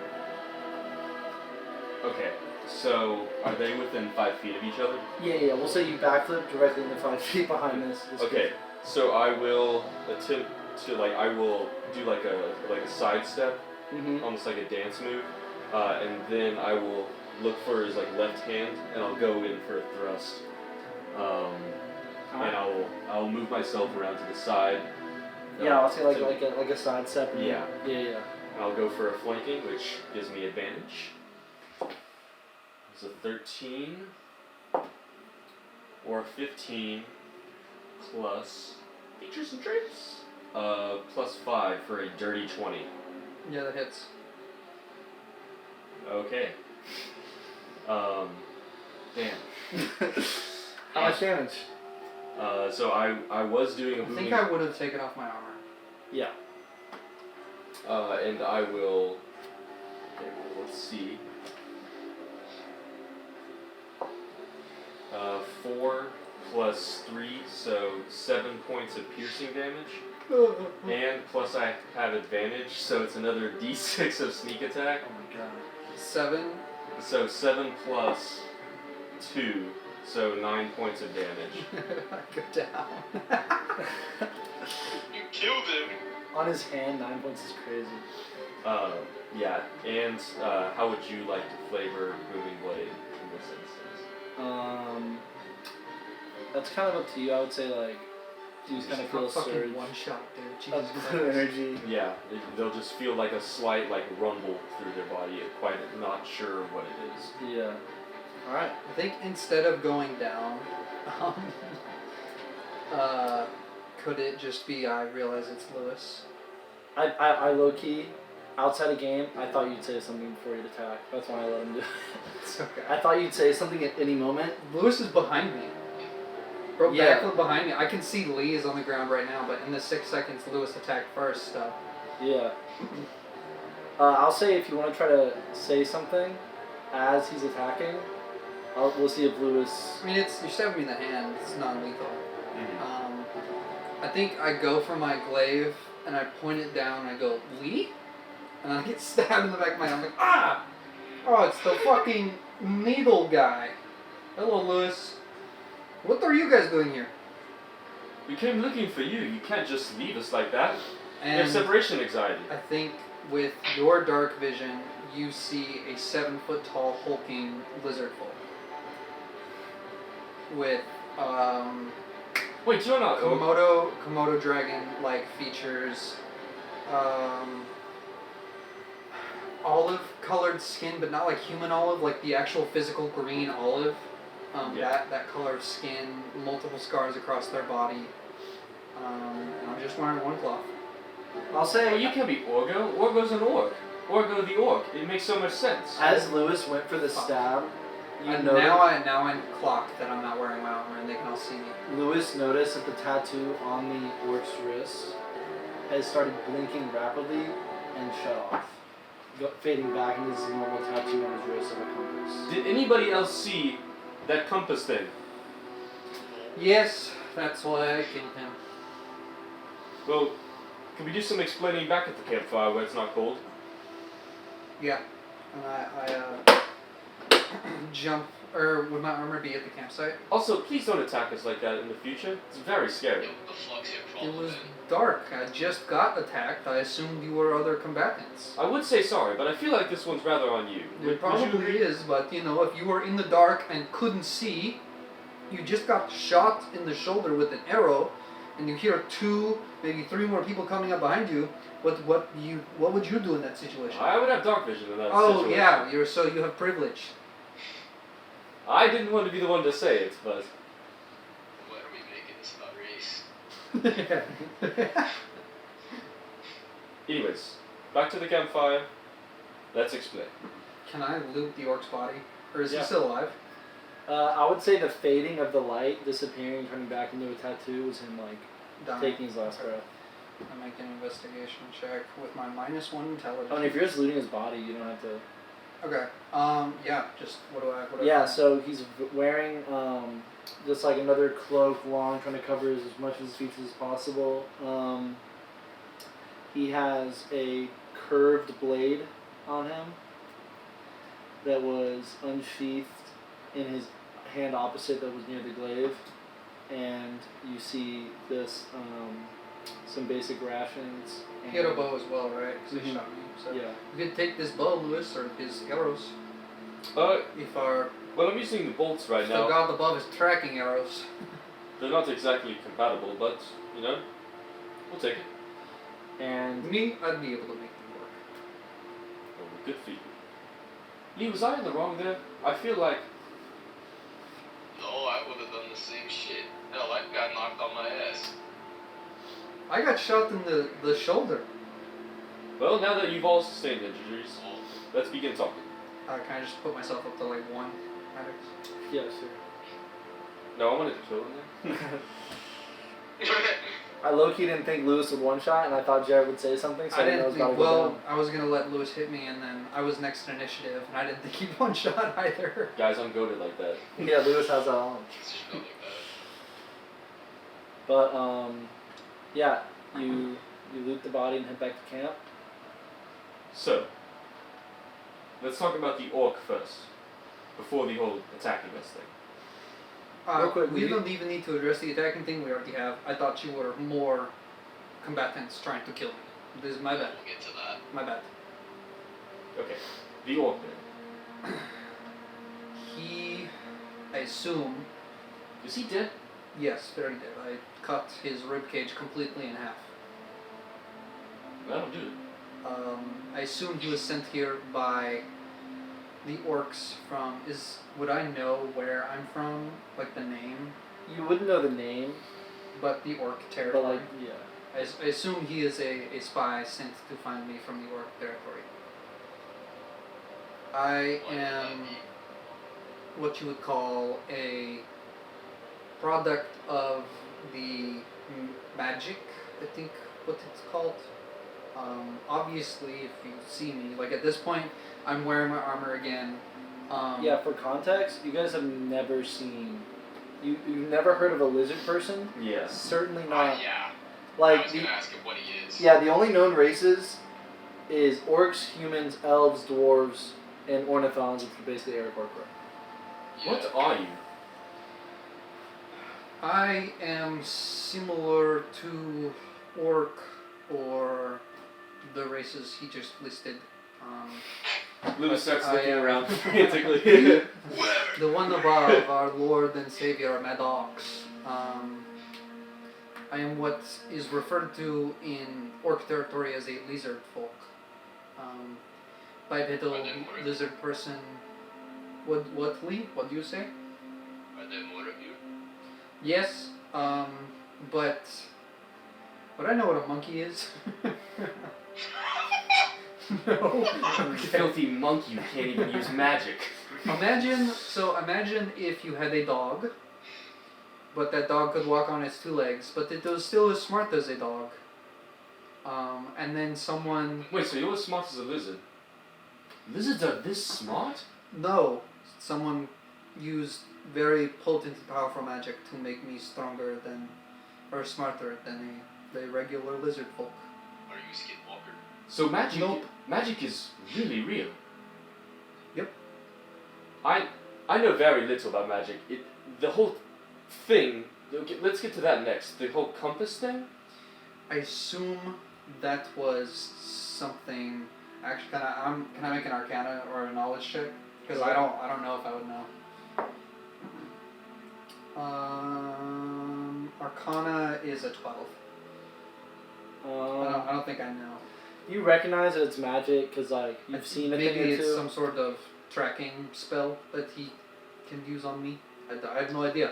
Speaker 3: Okay. So are they within 5 feet of each other?
Speaker 1: Yeah. We'll say you backflip directly into 5 feet behind this.
Speaker 3: Okay. So I will attempt to I will do like a sidestep,
Speaker 1: Mm-hmm.
Speaker 3: almost like a dance move, and then I will look for his like left hand, and I'll go in for a thrust. And I'll move myself around to the side.
Speaker 1: Yeah, I'll say like
Speaker 3: to-
Speaker 1: a side step. And
Speaker 3: Yeah.
Speaker 1: Yeah.
Speaker 3: And I'll go for a flanking, which gives me advantage. It's a 13 or a 15 plus features and traits. Plus 5 for a dirty 20.
Speaker 2: Yeah, that hits.
Speaker 3: Okay. Damn.
Speaker 1: How much damage?
Speaker 3: So I was doing a
Speaker 2: I
Speaker 3: booming.
Speaker 2: think I would have taken off my armor.
Speaker 1: Yeah.
Speaker 3: And I will. Okay, well, let's see. 4 plus 3, so 7 points of piercing damage. And plus I have advantage, so it's another d6 of sneak attack.
Speaker 2: Oh my god. 7.
Speaker 3: So 7 plus 2, so 9 points of damage.
Speaker 2: Go down.
Speaker 4: You killed him.
Speaker 1: On his hand, 9 points is crazy.
Speaker 3: Yeah, and how would you like to flavor Booming Blade in this instance?
Speaker 1: That's kind of up to you. I would say like, you just kind of feel a surge
Speaker 2: fucking one shot, dude. Jesus
Speaker 1: of
Speaker 2: Christ.
Speaker 1: energy.
Speaker 3: Yeah, they'll just feel like a slight like rumble through their body, quite not sure what it is.
Speaker 1: Yeah. All right.
Speaker 2: I think instead of going down, Could it just be I realize it's Lewis?
Speaker 1: I low key, outside of game, I thought you'd say something before you'd attack. That's why I let him do it.
Speaker 2: It's okay.
Speaker 1: I thought you'd say something at any moment.
Speaker 2: Lewis is behind me. Bro,
Speaker 1: Yeah.
Speaker 2: backflip behind me. I can see Lee is on the ground right now, but in the 6 seconds Lewis attacked first, so.
Speaker 1: Yeah. I'll say if you want to try to say something as he's attacking, we'll see if Lewis.
Speaker 2: I mean, you're stabbing me in the hand. It's non-lethal.
Speaker 3: Mhm.
Speaker 2: I think I go for my glaive and I point it down and I go, Lee? And I get stabbed in the back of my head. I'm like, ah! Oh, it's the fucking needle guy. Hello, Lewis. What are you guys doing here?
Speaker 3: We came looking for you. You can't just leave us like that. You have
Speaker 2: And
Speaker 3: separation anxiety.
Speaker 2: I think with your dark vision, you see a 7-foot tall hulking lizard folk. With
Speaker 3: Wait, you're not.
Speaker 2: Komodo dragon like features, olive colored skin, but not like human olive, like the actual physical green olive.
Speaker 3: Yeah.
Speaker 2: That color of skin, multiple scars across their body. And I'm just wearing one cloth.
Speaker 1: I'll say
Speaker 3: Well, you can't be Orgo. Orgo's an orc. Orgo the orc. It makes so much sense.
Speaker 1: as Lewis went for the stab, you
Speaker 2: And
Speaker 1: noticed.
Speaker 2: now I'm clocked that I'm not wearing my armor and they can all see me.
Speaker 1: Lewis noticed that the tattoo on the orc's wrist has started blinking rapidly and shut off, fading back into his normal tattoo on his wrist of a compass.
Speaker 3: Did anybody else see that compass thing?
Speaker 2: Yes, that's why I killed him.
Speaker 3: Well, can we do some explaining back at the campfire where it's not cold?
Speaker 2: Yeah, and I jump, or would my armor be at the campsite?
Speaker 3: Also, please don't attack us like that in the future. It's very
Speaker 4: Yeah,
Speaker 3: scary.
Speaker 4: what the fuck's your
Speaker 2: It
Speaker 4: problem?
Speaker 2: was
Speaker 4: then?
Speaker 2: dark. I just got attacked. I assumed you were other combatants.
Speaker 3: I would say sorry, but I feel like this one's rather on you.
Speaker 2: It
Speaker 3: Would you
Speaker 2: probably
Speaker 3: agree?
Speaker 2: is, but you know, if you were in the dark and couldn't see, you just got shot in the shoulder with an arrow, and you hear 2, maybe 3 more people coming up behind you. What would you do in that situation?
Speaker 3: I would have dark vision in that
Speaker 2: Oh
Speaker 3: situation.
Speaker 2: yeah, you have privilege.
Speaker 3: I didn't want to be the one to say it, but
Speaker 4: Why are we making this about race?
Speaker 3: anyways, back to the campfire. Let's explain.
Speaker 2: Can I loot the orc's body, or is
Speaker 1: Yeah.
Speaker 2: he still alive?
Speaker 1: I would say the fading of the light, disappearing, turning back into a tattoo was him like
Speaker 2: Dying.
Speaker 1: taking his last breath.
Speaker 2: I make an investigation check with my -1 intelligence.
Speaker 1: I mean, if you're just looting his body, you don't have to.
Speaker 2: Okay. Yeah. Just what do I?
Speaker 1: Yeah, so he's wearing just like another cloak, long, trying to cover as much of his features as possible. He has a curved blade on him that was unsheathed in his hand opposite that was near the glaive, and you see this some basic rations.
Speaker 2: He had a bow as well, right? Because he
Speaker 1: Mhm.
Speaker 2: shot me. So
Speaker 1: Yeah.
Speaker 2: you could take this bow, Lewis, or his arrows.
Speaker 3: Uh,
Speaker 2: If our
Speaker 3: well, I'm using the bolts right
Speaker 2: the
Speaker 3: now.
Speaker 2: god above is tracking arrows.
Speaker 3: They're not exactly compatible, but you know, we'll take it.
Speaker 1: And
Speaker 2: Me, I'd be able to make them work.
Speaker 3: Oh, good for you. Lee, was I in the wrong there? I feel like
Speaker 4: No, I would have done the same shit. Hell, I got knocked on my ass.
Speaker 2: I got shot in the shoulder.
Speaker 3: well, now that you've all sustained injuries,
Speaker 4: Oh,
Speaker 3: let's begin talking.
Speaker 2: Can I just put myself up to like 1?
Speaker 1: yeah, sure.
Speaker 3: No, I wanted to kill him there.
Speaker 1: I low-key didn't think Lewis would one-shot, and I thought Jared would say something, so I didn't know it was about to go down.
Speaker 2: I was gonna let Lewis hit me, and then I was next in initiative, and I didn't think he'd one shot either.
Speaker 3: Guys, I'm goated like that.
Speaker 1: Yeah, Lewis has that on.
Speaker 4: it's just not like that.
Speaker 1: But yeah, you loot the body and head back to camp.
Speaker 3: So, let's talk about the orc first, before the whole attacking us thing.
Speaker 1: Real quick,
Speaker 2: We
Speaker 1: we-
Speaker 2: don't even need to address the attacking thing. We already have. I thought you were more combatants trying to kill me. This is my bad.
Speaker 4: We'll get to that.
Speaker 2: My bad.
Speaker 3: Okay, the orc then.
Speaker 2: He, I assume,
Speaker 3: Is he dead?
Speaker 2: yes, very dead. I cut his ribcage completely in half.
Speaker 3: That'll do it.
Speaker 2: I assume he was sent here by the orcs from. Would I know where I'm from? Like the name?
Speaker 1: You wouldn't know the name,
Speaker 2: but the orc
Speaker 1: But
Speaker 2: territory.
Speaker 1: like, yeah.
Speaker 2: I assume he is a spy sent to find me from the orc territory. I
Speaker 4: Why would
Speaker 2: am
Speaker 4: that be?
Speaker 2: what you would call a product of the magic, I think what it's called. Obviously, if you see me, like at this point, I'm wearing my armor again.
Speaker 1: Yeah, for context, you guys have never seen... You've never heard of a lizard person?
Speaker 3: Yeah.
Speaker 1: Certainly not.
Speaker 4: Yeah. I
Speaker 1: Like,
Speaker 4: was gonna ask him what he is.
Speaker 1: yeah, the only known races is orcs, humans, elves, dwarves, and ornithons, which are basically Aragorn.
Speaker 4: Yeah.
Speaker 3: What are you?
Speaker 2: I am similar to orc or the races he just listed.
Speaker 3: Lewis starts
Speaker 2: I
Speaker 3: looking
Speaker 2: am-
Speaker 3: around frantically.
Speaker 4: Whatever.
Speaker 2: The one above, our Lord and Savior Maddox. I am what is referred to in orc territory as a lizard folk. Bipedal
Speaker 4: Are there more of you?
Speaker 2: lizard person. What Lee? What do you say?
Speaker 4: Are there more of you?
Speaker 2: Yes, but I know what a monkey is. No.
Speaker 3: You filthy monkey, you can't even use magic.
Speaker 2: Imagine if you had a dog, but that dog could walk on its two legs, but it was still as smart as a dog. And then someone...
Speaker 3: Wait, so you're as smart as a lizard? Lizards are this smart?
Speaker 2: No, someone used very potent and powerful magic to make me stronger than, or smarter than the regular lizard folk.
Speaker 4: Are you Skinwalker?
Speaker 3: So magic,
Speaker 2: Nope.
Speaker 3: magic is really real.
Speaker 2: Yep.
Speaker 3: I know very little about magic. The whole thing. Let's get to that next. The whole compass thing.
Speaker 2: I assume that was something. Actually, can I make an Arcana or a Knowledge check? Because I don't know if I would know. Arcana is a 12. I don't think I know.
Speaker 1: You recognize that it's magic because like you've seen a thing
Speaker 2: Maybe
Speaker 1: or
Speaker 2: it's
Speaker 1: two.
Speaker 2: some sort of tracking spell that he can use on me. I have no idea.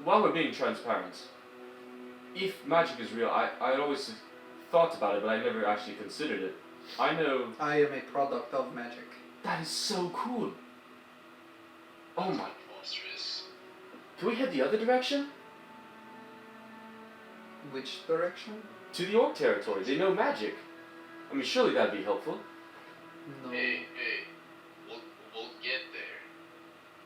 Speaker 3: While we're being transparent, if magic is real, I'd always thought about it, but I never actually considered it. I know
Speaker 2: I am a product of magic.
Speaker 3: that is so cool. Oh my!
Speaker 4: Monstrous.
Speaker 3: Can we head the other direction?
Speaker 2: Which direction?
Speaker 3: To the orc territory. They know magic. I mean, surely that'd be helpful.
Speaker 2: No.
Speaker 4: Hey, we'll get there.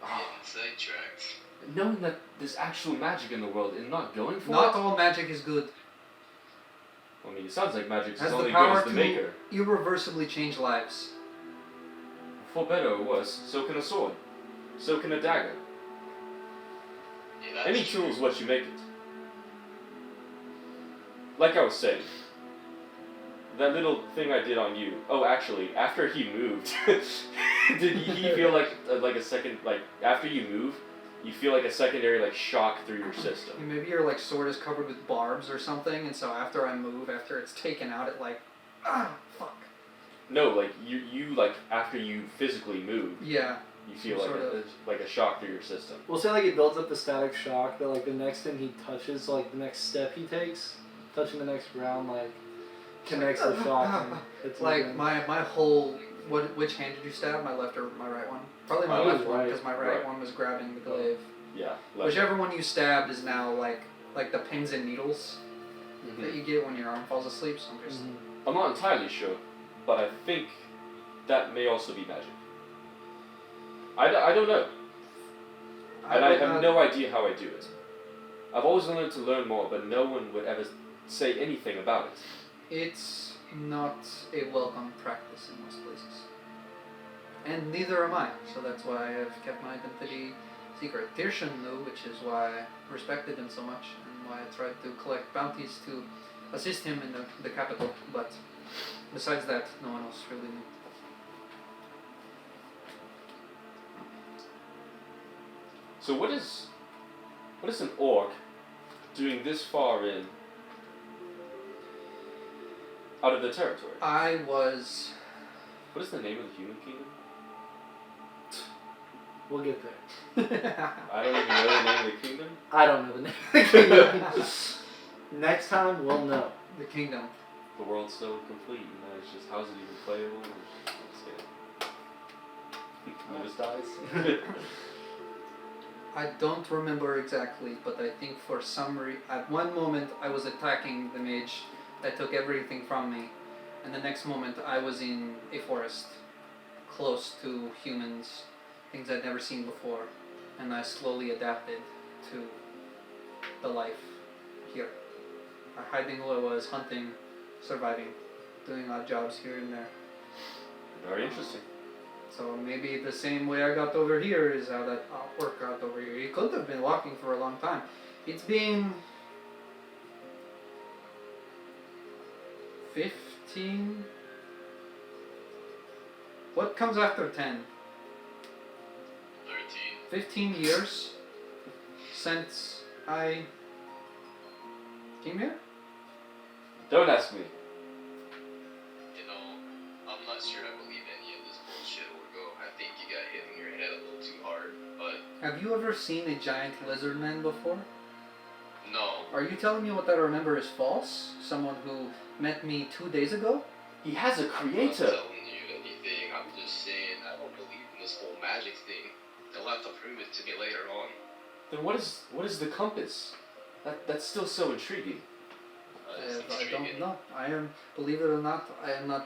Speaker 3: Ah,
Speaker 4: Getting sidetracked.
Speaker 3: knowing that there's actual magic in the world and not going for
Speaker 2: Not
Speaker 3: it.
Speaker 2: all magic is good.
Speaker 3: I mean, it sounds like magic is
Speaker 2: Has the
Speaker 3: only good
Speaker 2: power
Speaker 3: as the
Speaker 2: to
Speaker 3: maker.
Speaker 2: irreversibly change lives.
Speaker 3: For better or worse, so can a sword. So can a dagger.
Speaker 4: Yeah, that's
Speaker 3: Any
Speaker 4: true.
Speaker 3: tool is what you make it. Like I was saying, that little thing I did on you. Oh, actually, after he moved, did he feel like a second, like after you move, you feel like a secondary like shock through your system?
Speaker 2: Maybe your like sword is covered with barbs or something, and so after I move, after it's taken out, it like, fuck.
Speaker 3: No, like you like after you physically move,
Speaker 2: Yeah.
Speaker 3: you feel
Speaker 2: Some
Speaker 3: like
Speaker 2: sort
Speaker 3: like a shock through your system.
Speaker 1: We'll say like it builds up the static shock that like the next thing he touches, like the next step he takes, touching the next ground, like connects the shock. And it's
Speaker 2: Like my whole, which hand did you stab? My left or my right one? Probably my
Speaker 3: My
Speaker 2: left
Speaker 1: left.
Speaker 2: one, because my right
Speaker 3: Right.
Speaker 2: one was grabbing the glaive.
Speaker 3: Yeah. Like,
Speaker 2: Whichever one you stabbed is now like the pins and needles
Speaker 3: Mhm.
Speaker 2: that you get when your arm falls asleep. So I'm just
Speaker 3: I'm not entirely sure, but I think that may also be magic. I don't know, and I
Speaker 2: would
Speaker 3: have
Speaker 2: not-
Speaker 3: no idea how I do it. I've always wanted to learn more, but no one would ever say anything about it.
Speaker 2: It's not a welcome practice in most places. And neither am I, so that's why I've kept my identity secret. Tirschen knew, which is why I respected him so much, and why I tried to collect bounties to assist him in the capital, but besides that, no one else really knew.
Speaker 3: So what is an orc doing this far in out of the territory?
Speaker 2: I was...
Speaker 3: What is the name of the human kingdom?
Speaker 1: We'll get there.
Speaker 3: I don't even know the name of the kingdom.
Speaker 1: I don't know the name of the kingdom. Next time, we'll know.
Speaker 2: The kingdom.
Speaker 3: The world's so complete, it's just how's it even playable? Lewis dies.
Speaker 2: I don't remember exactly, but I think for some at one moment I was attacking the mage that took everything from me, and the next moment I was in a forest, close to humans, things I'd never seen before, and I slowly adapted to the life here. Hiding who I was, hunting, surviving, doing odd jobs here and there.
Speaker 3: Very interesting.
Speaker 2: So maybe the same way I got over here is how that orc got over here. He could have been walking for a long time. It's been 15. What comes after 10?
Speaker 4: 13.
Speaker 2: 15 years since I came here?
Speaker 3: Don't ask me.
Speaker 4: You know, I'm not sure I believe any of this bullshit, Orgo. I think you got hit in your head a little too hard, but
Speaker 2: Have you ever seen a giant lizard man before?
Speaker 4: no.
Speaker 2: Are you telling me what I remember is false? Someone who met me 2 days ago?
Speaker 3: He has a
Speaker 4: I'm not
Speaker 3: creator.
Speaker 4: telling you anything. I'm just saying I don't believe in this whole magic thing. They'll have to prove it to me later on.
Speaker 3: Then what is the compass? That's still so intriguing.
Speaker 4: It's
Speaker 2: I don't
Speaker 4: intriguing.
Speaker 2: know. I am, believe it or not, I am not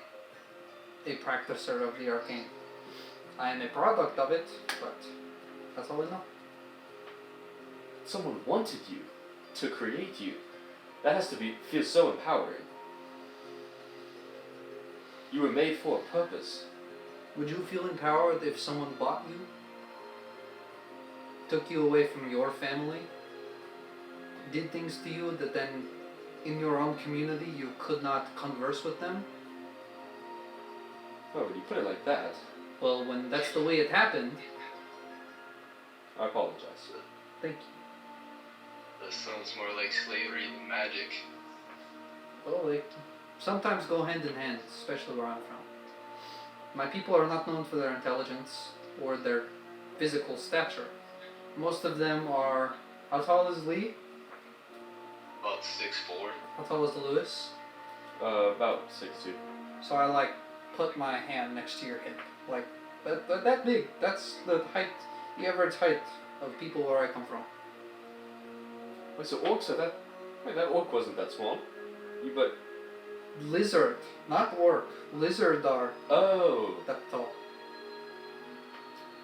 Speaker 2: a practicer of the arcane. I am a product of it, but that's all I know.
Speaker 3: Someone wanted you to create you. That has to feel so empowering. You were made for a purpose.
Speaker 2: Would you feel empowered if someone bought you? Took you away from your family? Did things to you that then in your own community you could not converse with them?
Speaker 3: Oh, when you put it like that,
Speaker 2: Well, when that's the way it happened,
Speaker 3: I apologize.
Speaker 2: thank you.
Speaker 4: That sounds more like slavery than magic.
Speaker 2: Well, they sometimes go hand in hand, especially where I'm from. My people are not known for their intelligence or their physical stature. Most of them are... How tall is Lee?
Speaker 4: About 6'4".
Speaker 2: How tall is Lewis?
Speaker 3: About 6'2".
Speaker 2: So I put my hand next to your hip. That big. That's the height, the average height of people where I come from.
Speaker 3: Wait, so orcs are that... Wait, that orc wasn't that small. But...
Speaker 2: Lizard, not orc. Lizard are
Speaker 3: Oh.
Speaker 2: that tall.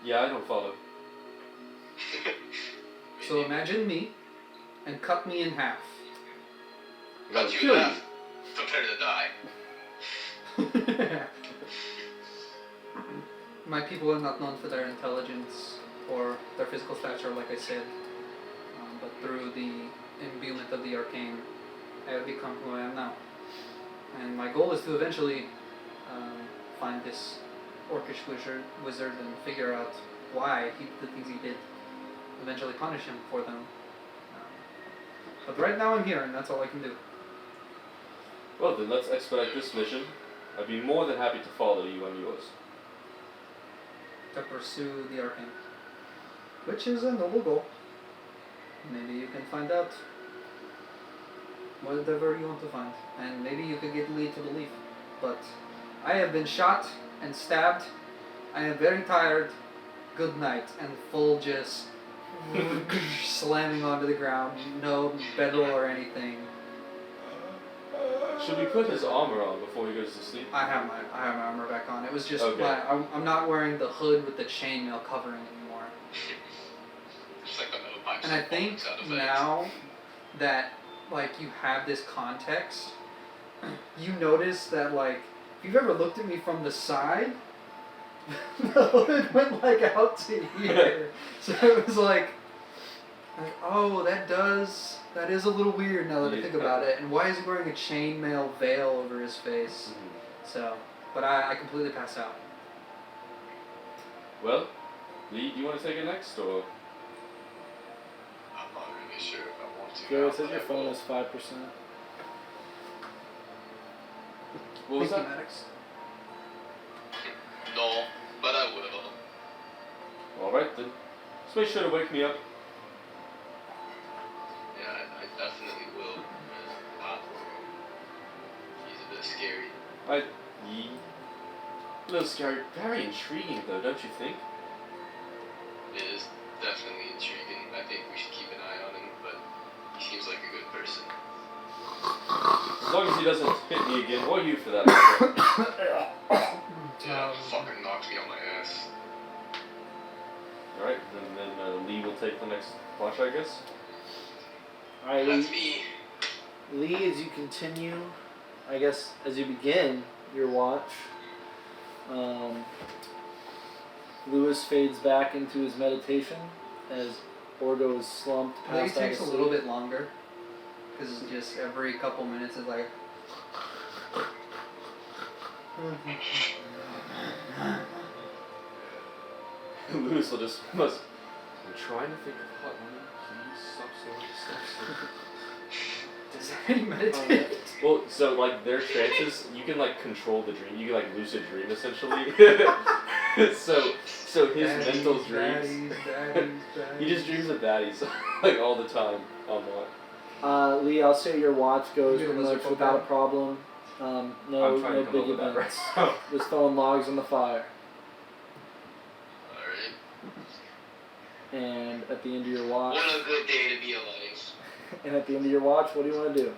Speaker 3: Yeah, I don't follow.
Speaker 2: So imagine me and cut me in half.
Speaker 3: I gotta
Speaker 4: Cut you
Speaker 3: kill
Speaker 4: in
Speaker 3: you.
Speaker 4: half. Prepare to die.
Speaker 2: My people are not known for their intelligence or their physical stature, like I said, but through the imbuement of the arcane, I have become who I am now. And my goal is to eventually find this orcish wizard and figure out why he did the things he did. Eventually punish him for them. But right now I'm here, and that's all I can do.
Speaker 3: Well, then let's expedite this mission. I'd be more than happy to follow you on yours.
Speaker 2: To pursue the arcane, which is a noble goal. Maybe you can find out whatever you want to find, and maybe you can get Lee to believe. But I have been shot and stabbed. I am very tired. Good night, and full just slamming onto the ground. No bedroll or anything.
Speaker 3: Should we put his armor on before he goes to sleep?
Speaker 2: I have my armor back on. It was just
Speaker 3: Okay.
Speaker 2: I'm not wearing the hood with the chainmail covering anymore.
Speaker 4: Just like the metal pipes.
Speaker 2: And I think
Speaker 4: sound effects.
Speaker 2: now that you have this context, you notice that if you've ever looked at me from the side, the hood went out to here. So it was oh, that is a little weird now that I think about it. And why is he wearing a chainmail veil over his face? So, but I completely pass out.
Speaker 3: Well, Lee, do you want to take it next, or...?
Speaker 4: I'm not really sure if I want to.
Speaker 1: Gary,
Speaker 4: now,
Speaker 1: it says
Speaker 4: but
Speaker 1: your
Speaker 4: I
Speaker 1: phone
Speaker 4: will.
Speaker 1: is 5%.
Speaker 3: What was
Speaker 2: Thank you,
Speaker 3: that?
Speaker 2: Maddox.
Speaker 4: No, but I will.
Speaker 3: Alright then. Just make sure to wake me up.
Speaker 4: Yeah, I definitely will. He's a bit scary.
Speaker 3: A little scary. Very intriguing, though, don't you think?
Speaker 4: It is definitely intriguing. I think we should keep an eye on him, but he seems like a good person.
Speaker 3: As long as he doesn't hit me again, or you for that matter.
Speaker 4: Yeah, fucking knocked me on my ass.
Speaker 3: Alright, and then Lee will take the next watch, I guess.
Speaker 1: Alright,
Speaker 4: That's me.
Speaker 1: Lee, as you continue, I guess, as you begin your watch, Lewis fades back into his meditation as Orgo is slumped
Speaker 2: I think
Speaker 1: past
Speaker 2: it takes a
Speaker 1: out of
Speaker 2: little
Speaker 1: sleep.
Speaker 2: bit longer. Because just every couple minutes is like...
Speaker 3: Lewis will just I'm trying to think of hot woman. Please stop snoring.
Speaker 2: Does that meditate?
Speaker 3: Well, so like their trances, you can like control the dream. You can like lucid dream essentially. so his mental dreams. He just dreams of baddies like all the time on watch.
Speaker 1: Lee, I'll say your watch goes
Speaker 2: You get a
Speaker 1: pretty much
Speaker 2: lizard
Speaker 1: without a
Speaker 2: poke
Speaker 1: problem. No
Speaker 3: I'm trying to come
Speaker 1: big
Speaker 3: up with that
Speaker 1: events.
Speaker 3: right now.
Speaker 1: Just throwing logs on the fire.
Speaker 4: Alright.
Speaker 1: And at the end of your watch,
Speaker 4: What a good day to be alive.
Speaker 1: and at the end of your watch, what do you want to do?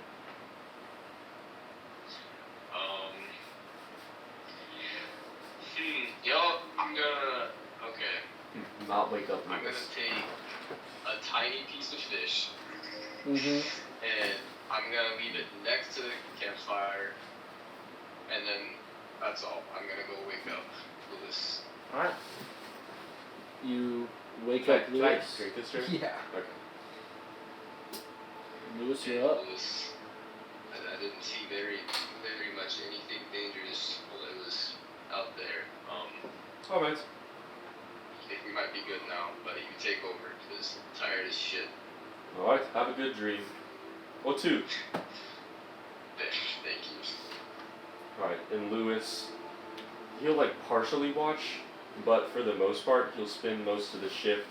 Speaker 4: I'm gonna. Okay.
Speaker 3: Not wake up.
Speaker 4: I'm gonna take a tiny piece of fish
Speaker 1: Mm-hmm.
Speaker 4: and I'm gonna leave it next to the campfire, and then that's all. I'm gonna go wake up Lewis.
Speaker 1: Alright. You wake
Speaker 3: Can
Speaker 1: up
Speaker 3: I
Speaker 1: Lewis.
Speaker 3: drink this drink?
Speaker 2: Yeah.
Speaker 3: Okay.
Speaker 1: Lewis,
Speaker 4: And
Speaker 1: you're up.
Speaker 4: Lewis, I didn't see very much anything dangerous while I was out there.
Speaker 3: Alright.
Speaker 4: I think we might be good now, buddy. You take over, because I'm tired as shit.
Speaker 3: Alright, have a good dream. Or two.
Speaker 4: Thank you.
Speaker 3: Alright, and Lewis, he'll like partially watch, but for the most part, he'll spend most of the shift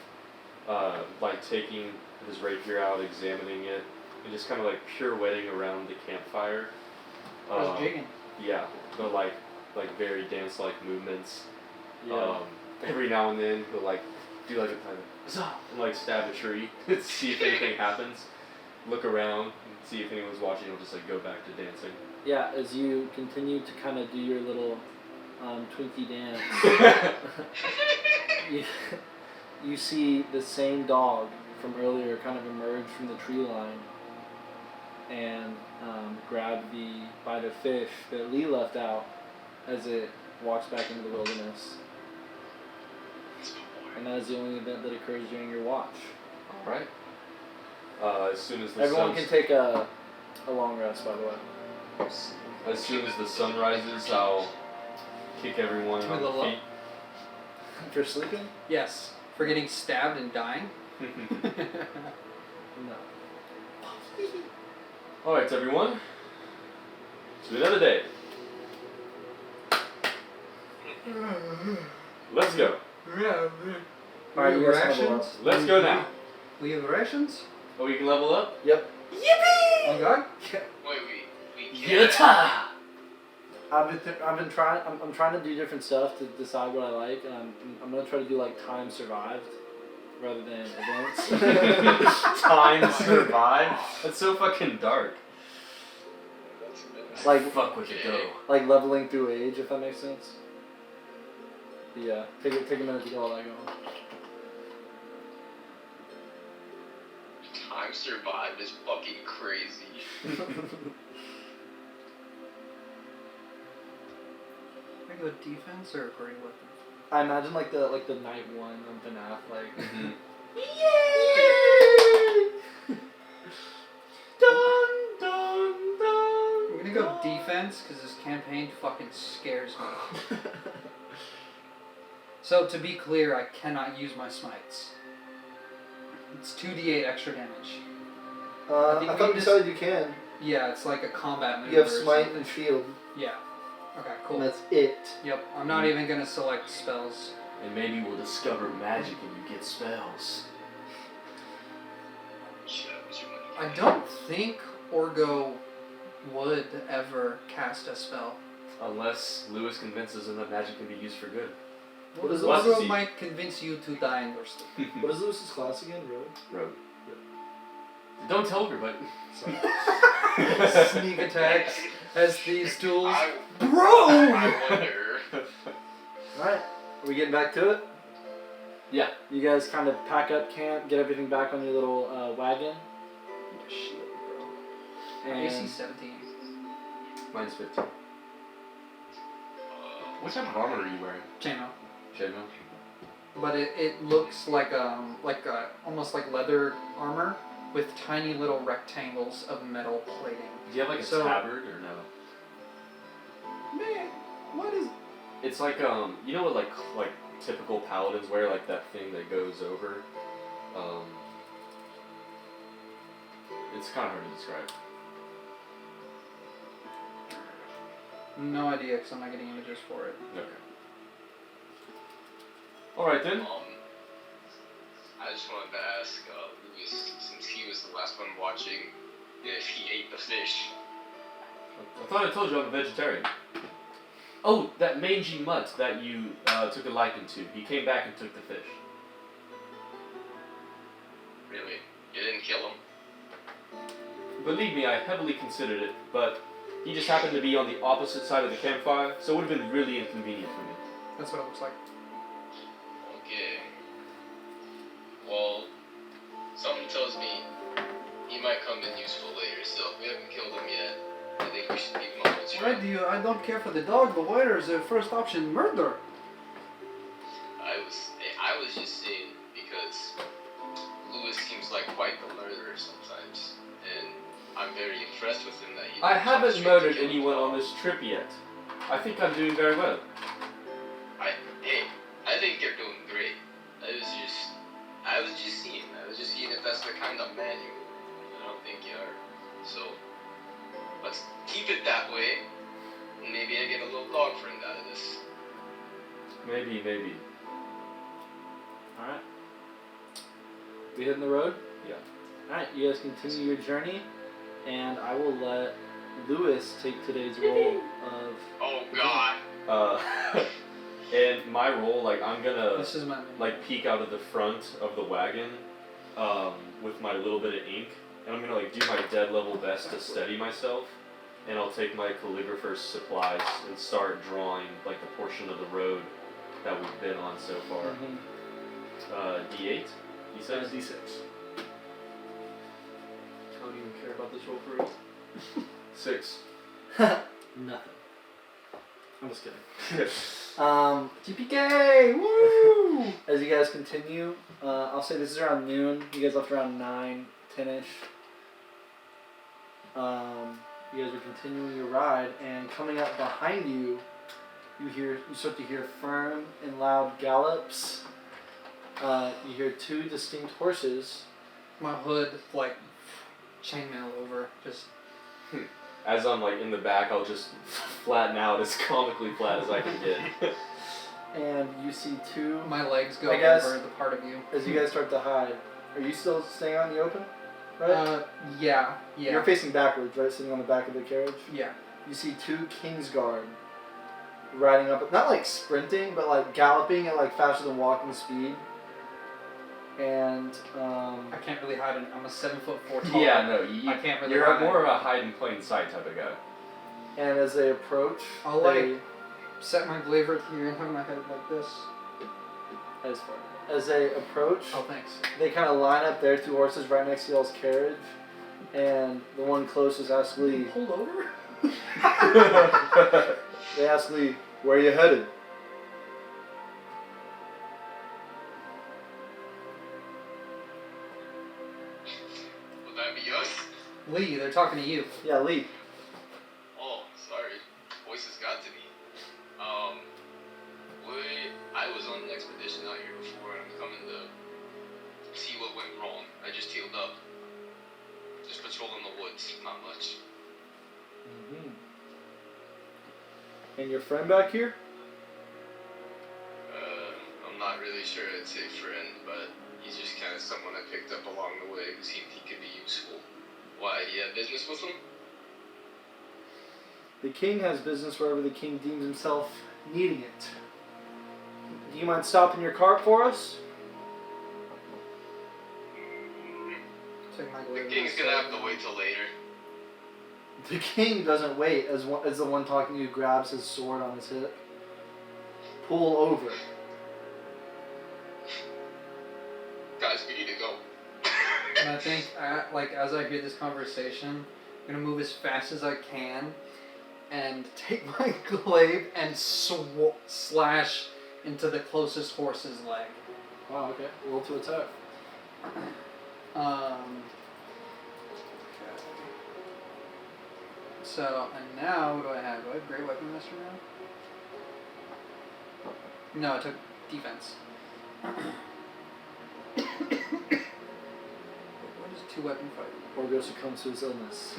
Speaker 3: like taking his rapier out, examining it, and just kind of like pirouetting around the campfire.
Speaker 2: Just jigging.
Speaker 3: Yeah, but like very dance-like movements.
Speaker 1: Yeah.
Speaker 3: Every now and then he'll like do like a kind of and like stab a tree to see if anything happens. Look around and see if anyone's watching. He'll just like go back to dancing.
Speaker 1: Yeah, as you continue to kind of do your little Twinkie dance, you see the same dog from earlier kind of emerge from the tree line and grab the bite of fish that Lee left out as it walks back into the wilderness. And that is the only event that occurs during your watch.
Speaker 3: Alright. As soon as the
Speaker 1: Everyone
Speaker 3: sun
Speaker 1: can take a long rest, by the way.
Speaker 3: as soon as the sun rises, I'll kick everyone
Speaker 2: Can we
Speaker 3: on the
Speaker 2: level up?
Speaker 3: feet.
Speaker 1: If you're sleeping?
Speaker 2: Yes. For getting stabbed and dying?
Speaker 1: No.
Speaker 3: Alright, everyone. To another day. Let's go.
Speaker 1: Alright,
Speaker 2: We
Speaker 1: you
Speaker 2: have
Speaker 1: guys level
Speaker 2: rations?
Speaker 3: Let's go now.
Speaker 2: We have rations?
Speaker 3: Oh, we can level up?
Speaker 1: Yep.
Speaker 2: Oh god?
Speaker 4: Wait, we can't.
Speaker 1: I've been trying. I'm trying to do different stuff to decide what I like, and I'm gonna try to do like time survived rather than events.
Speaker 3: Time survive? That's so fucking dark.
Speaker 1: Like
Speaker 3: Fuck with it, go.
Speaker 1: like leveling through age, if that makes sense. Yeah, take a minute to get all that going.
Speaker 4: Time survived is fucking crazy.
Speaker 2: I go defense or a great weapon?
Speaker 1: I imagine like the night one on FNAF, like.
Speaker 3: Mhm.
Speaker 1: Yay! Dun dun dun.
Speaker 2: I'm gonna go defense because this campaign fucking scares me. So to be clear, I cannot use my smites. It's 2d8 extra damage.
Speaker 1: I
Speaker 2: think we
Speaker 1: thought you
Speaker 2: just-
Speaker 1: said you can.
Speaker 2: Yeah, it's like a combat move.
Speaker 1: You have
Speaker 2: or
Speaker 1: smite
Speaker 2: something.
Speaker 1: and shield,
Speaker 2: Yeah. Okay, cool.
Speaker 1: and that's it.
Speaker 2: Yep. I'm not even gonna select spells.
Speaker 3: And maybe we'll discover magic and you get spells.
Speaker 2: I don't think Orgo would ever cast a spell.
Speaker 3: Unless Lewis convinces him that magic can be used for good.
Speaker 1: What is
Speaker 3: We'll have to
Speaker 2: Orgo
Speaker 3: see.
Speaker 2: might convince you to die in your sleep.
Speaker 1: What is Lewis's class again, Road?
Speaker 3: Road. Don't tell everybody.
Speaker 2: Sneak attacks as these tools.
Speaker 4: I wonder.
Speaker 1: Alright, are we getting back to it?
Speaker 3: Yeah.
Speaker 1: You guys kind of pack up camp, get everything back on your little wagon.
Speaker 2: Shit, bro.
Speaker 1: And
Speaker 2: AC 17.
Speaker 3: Mine's 15. What type of armor are you wearing?
Speaker 2: Chainmail.
Speaker 3: Chainmail?
Speaker 2: But it looks like almost like leather armor with tiny little rectangles of metal plating.
Speaker 3: Do you have like a tabard or no?
Speaker 2: Man, what is?
Speaker 3: It's like you know what like typical paladins wear, like that thing that goes over. It's kind of hard to describe.
Speaker 2: No idea, because I'm not getting images for it.
Speaker 3: Okay. All right then.
Speaker 4: I just wanted to ask Lucas, since he was the last one watching, if he ate the fish.
Speaker 3: I thought I told you I'm a vegetarian. Oh, that mangy mutt that you took a liking to. He came back and took the fish.
Speaker 4: Really? You didn't kill him?
Speaker 3: Believe me, I heavily considered it, but he just happened to be on the opposite side of the campfire, so it would have been really inconvenient for me.
Speaker 2: That's what it looks like.
Speaker 4: Okay. Well, something tells me he might come in useful later, so if we haven't killed him yet, I think we should keep him on his
Speaker 2: Why do you? I don't care for the dog, but where is the first option? Murder.
Speaker 4: I was just saying because Lewis seems like quite the murderer sometimes, and I'm very impressed with him that he.
Speaker 3: I
Speaker 4: didn't come
Speaker 3: haven't
Speaker 4: straight to
Speaker 3: murdered
Speaker 4: kill
Speaker 3: anyone
Speaker 4: him.
Speaker 3: on this trip yet. I think I'm doing very well.
Speaker 4: I think you're doing great. I was just seeing if that's the kind of man you. I don't think you are. So let's keep it that way. Maybe I get a little dog friend out of this.
Speaker 3: Maybe.
Speaker 1: Alright. We hitting the road?
Speaker 3: Yeah.
Speaker 1: Alright, you guys continue your journey, and I will let Lewis take today's role of...
Speaker 4: Oh God.
Speaker 3: And my role, like, I'm gonna,
Speaker 2: This is my.
Speaker 3: like, peek out of the front of the wagon, with my little bit of ink, and I'm gonna, like, do my dead level best to steady myself, and I'll take my calligrapher's supplies and start drawing, like, the portion of the road that we've been on so far.
Speaker 1: Mm-hmm.
Speaker 3: D8? D6?
Speaker 1: D6. I don't even care about this roll for real.
Speaker 3: 6.
Speaker 1: Nothing. I'm just kidding.
Speaker 2: TPK! Woo!
Speaker 1: As you guys continue, I'll say this is around noon. You guys left around 9, 10-ish. You guys are continuing your ride, and coming up behind you, you start to hear firm and loud gallops. You hear 2 distinct horses.
Speaker 2: My hood, like, chainmail over, just.
Speaker 3: As I'm, like, in the back, I'll just flatten out as comically flat as I can get.
Speaker 1: And you see 2.
Speaker 2: My legs go
Speaker 1: I guess-
Speaker 2: over the part of you.
Speaker 1: As you guys start to hide, are you still staying out in the open? Right?
Speaker 2: Yeah.
Speaker 1: You're facing backwards, right? Sitting on the back of the carriage.
Speaker 2: Yeah.
Speaker 1: You see 2 Kingsguard riding up, not like sprinting, but like galloping at like faster than walking speed. And
Speaker 2: I can't really hide it. I'm a 7'4" tall.
Speaker 3: Yeah, no,
Speaker 2: I can't really
Speaker 3: you're
Speaker 2: hide.
Speaker 3: more of a hide in plain sight type of guy.
Speaker 1: and as they approach,
Speaker 2: I'll,
Speaker 1: they,
Speaker 2: set my glaive right here and have my head like this.
Speaker 1: as they approach,
Speaker 2: Oh, thanks.
Speaker 1: they kind of line up their 2 horses right next to y'all's carriage, and the one closest asks Lee.
Speaker 2: Hold over?
Speaker 1: They ask Lee, "Where are you headed?"
Speaker 4: Would that be us?
Speaker 2: Lee, they're talking to you.
Speaker 1: Yeah, Lee.
Speaker 4: Oh, sorry. Voices got to me. I was on an expedition out here before, and I'm coming to see what went wrong. I just healed up. Just patrolling the woods, not much.
Speaker 1: Mm-hmm. And your friend back here?
Speaker 4: I'm really sure I'd say friend, but he's just kind of someone I picked up along the way who seemed he could be useful. Why, do you have business with him?
Speaker 1: The king has business wherever the king deems himself needing it. Do you mind stopping your cart for us?
Speaker 2: Take my
Speaker 4: The
Speaker 2: glaive
Speaker 4: king's
Speaker 2: and
Speaker 4: gonna
Speaker 2: I
Speaker 4: have
Speaker 2: say,
Speaker 4: to wait till later.
Speaker 1: The king doesn't wait as the one talking to you grabs his sword on his hip. Pull over.
Speaker 4: Guys, we need to go.
Speaker 2: And I think, as I hear this conversation, I'm gonna move as fast as I can, and take my glaive and slash into the closest horse's leg.
Speaker 1: Wow, okay. Roll to attack.
Speaker 2: So, and now, what do I have? Do I have Great Weapon Master now? No, I took defense. What is two weapon fighting?
Speaker 1: Orgo succumbs to his illness.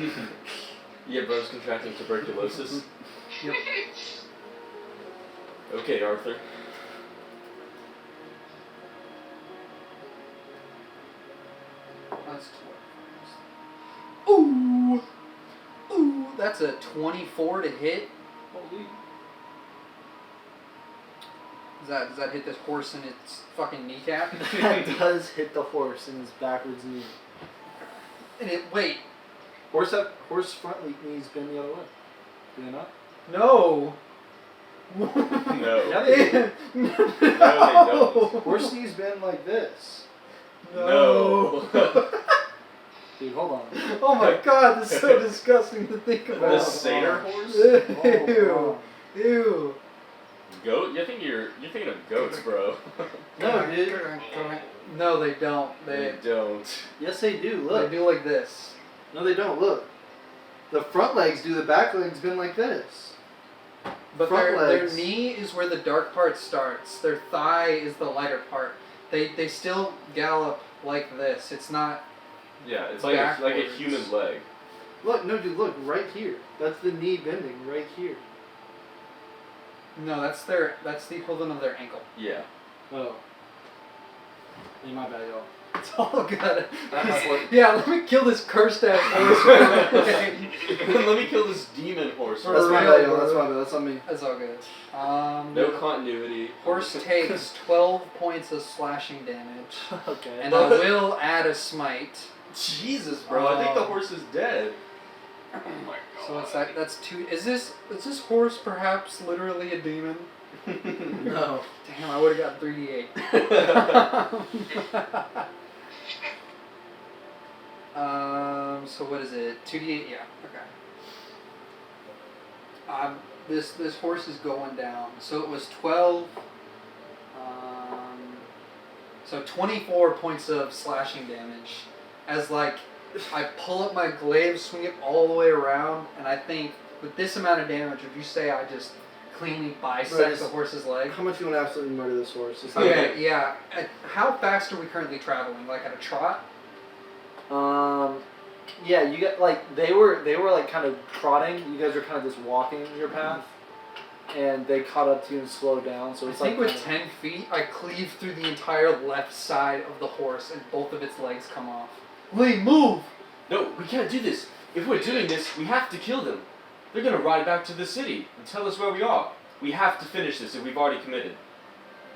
Speaker 3: Yeah, bro's contracting tuberculosis.
Speaker 2: Yep.
Speaker 3: Okay, Arthur.
Speaker 2: That's two. Ooh! Ooh! That's a 24 to hit.
Speaker 3: Holy.
Speaker 2: Does that hit this horse in its fucking kneecap?
Speaker 1: That does hit the horse in his backwards knee.
Speaker 2: And wait.
Speaker 1: Horse front knees bend the other way. Do they not?
Speaker 2: No!
Speaker 3: No.
Speaker 1: Yeah, they do.
Speaker 2: No!
Speaker 3: don't.
Speaker 1: Horse knees bend like this.
Speaker 3: No.
Speaker 1: Dude, hold on.
Speaker 2: Oh my god, this is so disgusting to think
Speaker 3: The
Speaker 2: about.
Speaker 3: satyr horse?
Speaker 2: Ew. Ew.
Speaker 3: Goat? I think you're thinking of goats, bro.
Speaker 1: No, dude.
Speaker 2: No, they don't.
Speaker 3: They don't.
Speaker 1: Yes, they do. Look.
Speaker 2: They do like this.
Speaker 1: No, they don't. Look. The front legs do. The back legs bend like this.
Speaker 2: But
Speaker 1: Front
Speaker 2: their
Speaker 1: legs.
Speaker 2: knee is where the dark part starts. Their thigh is the lighter part. They still gallop like this. It's not.
Speaker 3: Yeah, it's like a
Speaker 2: Backwards.
Speaker 3: human leg.
Speaker 1: Look, no, dude. Look right here. That's the knee bending right here.
Speaker 2: No, that's the equivalent of their ankle.
Speaker 3: Yeah.
Speaker 1: Oh. Hey, my bad, y'all.
Speaker 2: It's all good.
Speaker 1: That's what-
Speaker 2: Yeah, let me kill this cursed ass horse. real quick.
Speaker 3: Let me kill this demon horse.
Speaker 2: For
Speaker 1: That's my
Speaker 2: real,
Speaker 1: bad, y'all.
Speaker 2: bro.
Speaker 1: That's my bad. That's on me.
Speaker 2: That's all good.
Speaker 3: No continuity.
Speaker 2: Horse takes 12 points of slashing damage,
Speaker 1: Okay.
Speaker 2: and I will add a smite.
Speaker 3: Jesus, bro. I think the horse is dead.
Speaker 4: Oh my god.
Speaker 2: So it's that's two. Is this horse perhaps literally a demon?
Speaker 1: No.
Speaker 2: Damn, I would have got 3d8. So what is it? 2d8. Yeah. Okay. This horse is going down. So it was 12. So 24 points of slashing damage. As like, I pull up my glaive, swing it all the way around, and I think with this amount of damage, would you say I just cleanly bisect
Speaker 1: Right.
Speaker 2: the horse's leg?
Speaker 1: How much you want to absolutely murder this horse? It's not
Speaker 2: Okay, yeah. How fast are we currently traveling? Like at a trot?
Speaker 1: Yeah, you got like they were like kind of trotting. You guys are kind of just walking your path, and they caught up to you and slowed down. So
Speaker 2: I
Speaker 1: it's
Speaker 2: think
Speaker 1: like
Speaker 2: with 10 feet, I cleave through the entire left side of the horse, and both of its legs come off. Lee, move!
Speaker 3: No, we can't do this. If we're doing this, we have to kill them. They're gonna ride back to the city and tell us where we are. We have to finish this if we've already committed.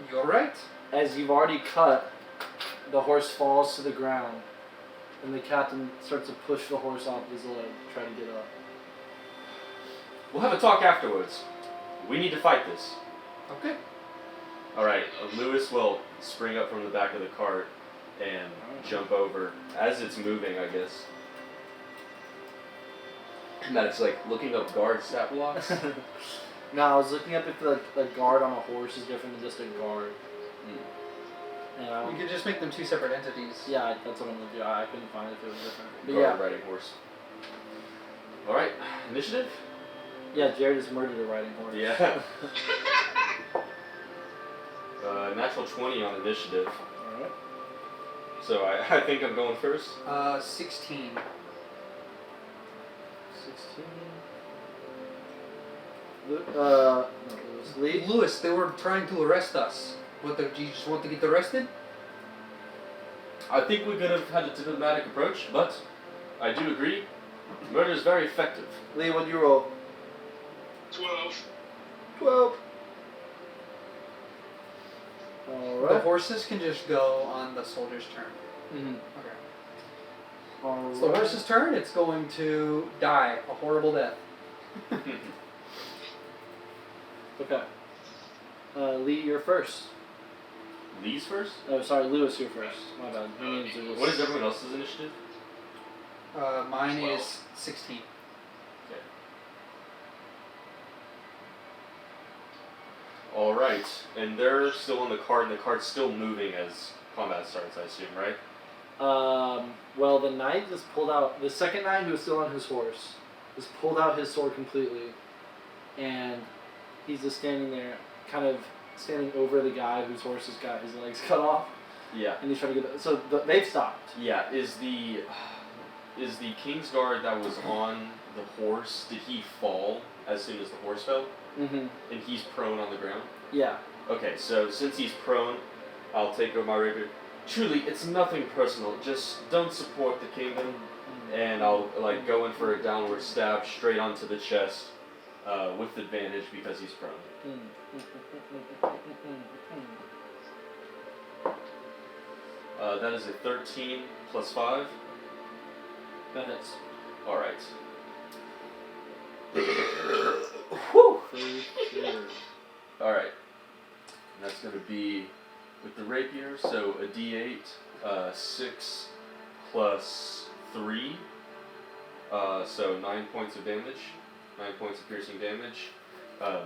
Speaker 2: You're right.
Speaker 1: as you've already cut, the horse falls to the ground, and the captain starts to push the horse off his leg, try to get up.
Speaker 3: We'll have a talk afterwards. We need to fight this.
Speaker 2: Okay.
Speaker 3: Alright, Lewis will spring up from the back of the cart and jump over as it's moving, I guess. That's like looking up guard stat blocks.
Speaker 1: No, I was looking up if the guard on a horse is different than just a guard. And I
Speaker 2: We
Speaker 1: don't,
Speaker 2: could just make them two separate entities.
Speaker 1: yeah, that's what I'm looking at. I couldn't find it if it was different. But
Speaker 3: Guard
Speaker 1: yeah,
Speaker 3: riding horse. Alright, initiative?
Speaker 1: yeah, Jared just murdered a riding horse.
Speaker 3: Yeah. Natural 20 on initiative.
Speaker 1: Alright.
Speaker 3: So I think I'm going first.
Speaker 2: 16.
Speaker 1: 16. No, Lewis. Lee?
Speaker 2: Lewis, they were trying to arrest us. What, do you just want to get arrested?
Speaker 3: I think we could have had a diplomatic approach, but I do agree. Murder is very effective.
Speaker 1: Lee, what'd you roll?
Speaker 4: 12.
Speaker 1: 12.
Speaker 2: The
Speaker 1: Alright.
Speaker 2: horses can just go on the soldier's turn.
Speaker 1: Mm-hmm.
Speaker 2: Okay.
Speaker 1: Alright.
Speaker 2: It's the horse's turn. It's going to die a horrible death.
Speaker 1: Okay. Lee, you're first.
Speaker 3: Lee's first?
Speaker 1: Oh, sorry, Lewis, you're first. My bad. My name's
Speaker 4: What
Speaker 1: Lewis.
Speaker 3: What is everyone else's initiative?
Speaker 2: Mine
Speaker 4: 12.
Speaker 2: is 16.
Speaker 3: Okay. Alright, and they're still in the cart, and the cart's still moving as combat starts, I assume, right?
Speaker 1: Well, the knight just pulled out, the second knight who was still on his horse, just pulled out his sword completely, and he's just standing there, kind of standing over the guy whose horse has got his legs cut off,
Speaker 3: Yeah.
Speaker 1: and he's trying to get, so they've stopped.
Speaker 3: Yeah, is the Kingsguard that was on the horse, did he fall as soon as the horse fell?
Speaker 1: Mm-hmm.
Speaker 3: And he's prone on the ground?
Speaker 1: Yeah.
Speaker 3: Okay, so since he's prone, I'll take over my rapier. Truly, it's nothing personal. Just don't support the kingdom, and I'll like go in for a downward stab straight onto the chest, with advantage because he's prone. That is a 13 plus 5.
Speaker 1: That hits.
Speaker 3: All right.
Speaker 1: Whew! For sure.
Speaker 3: All right. And that's going to be with the rapier, so a d8, 6 plus 3, so 9 points of damage, 9 points of piercing damage,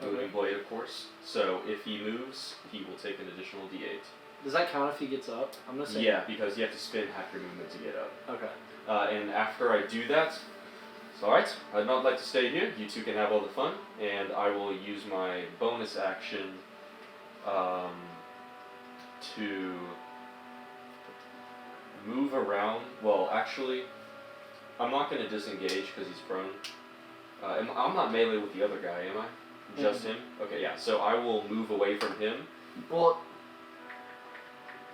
Speaker 3: booming blade, of course. So if he moves, he will take an additional d8.
Speaker 1: Does that count if he gets up? I'm gonna say.
Speaker 3: Yeah, because you have to spend half your movement to get up.
Speaker 1: Okay.
Speaker 3: And after I do that, it's alright, I'd not like to stay here, you two can have all the fun, and I will use my bonus action to move around. Well, actually, I'm not going to disengage because he's prone. I'm not melee with the other guy, am I? Just him? Okay, yeah, so I will move away from him.
Speaker 1: Well.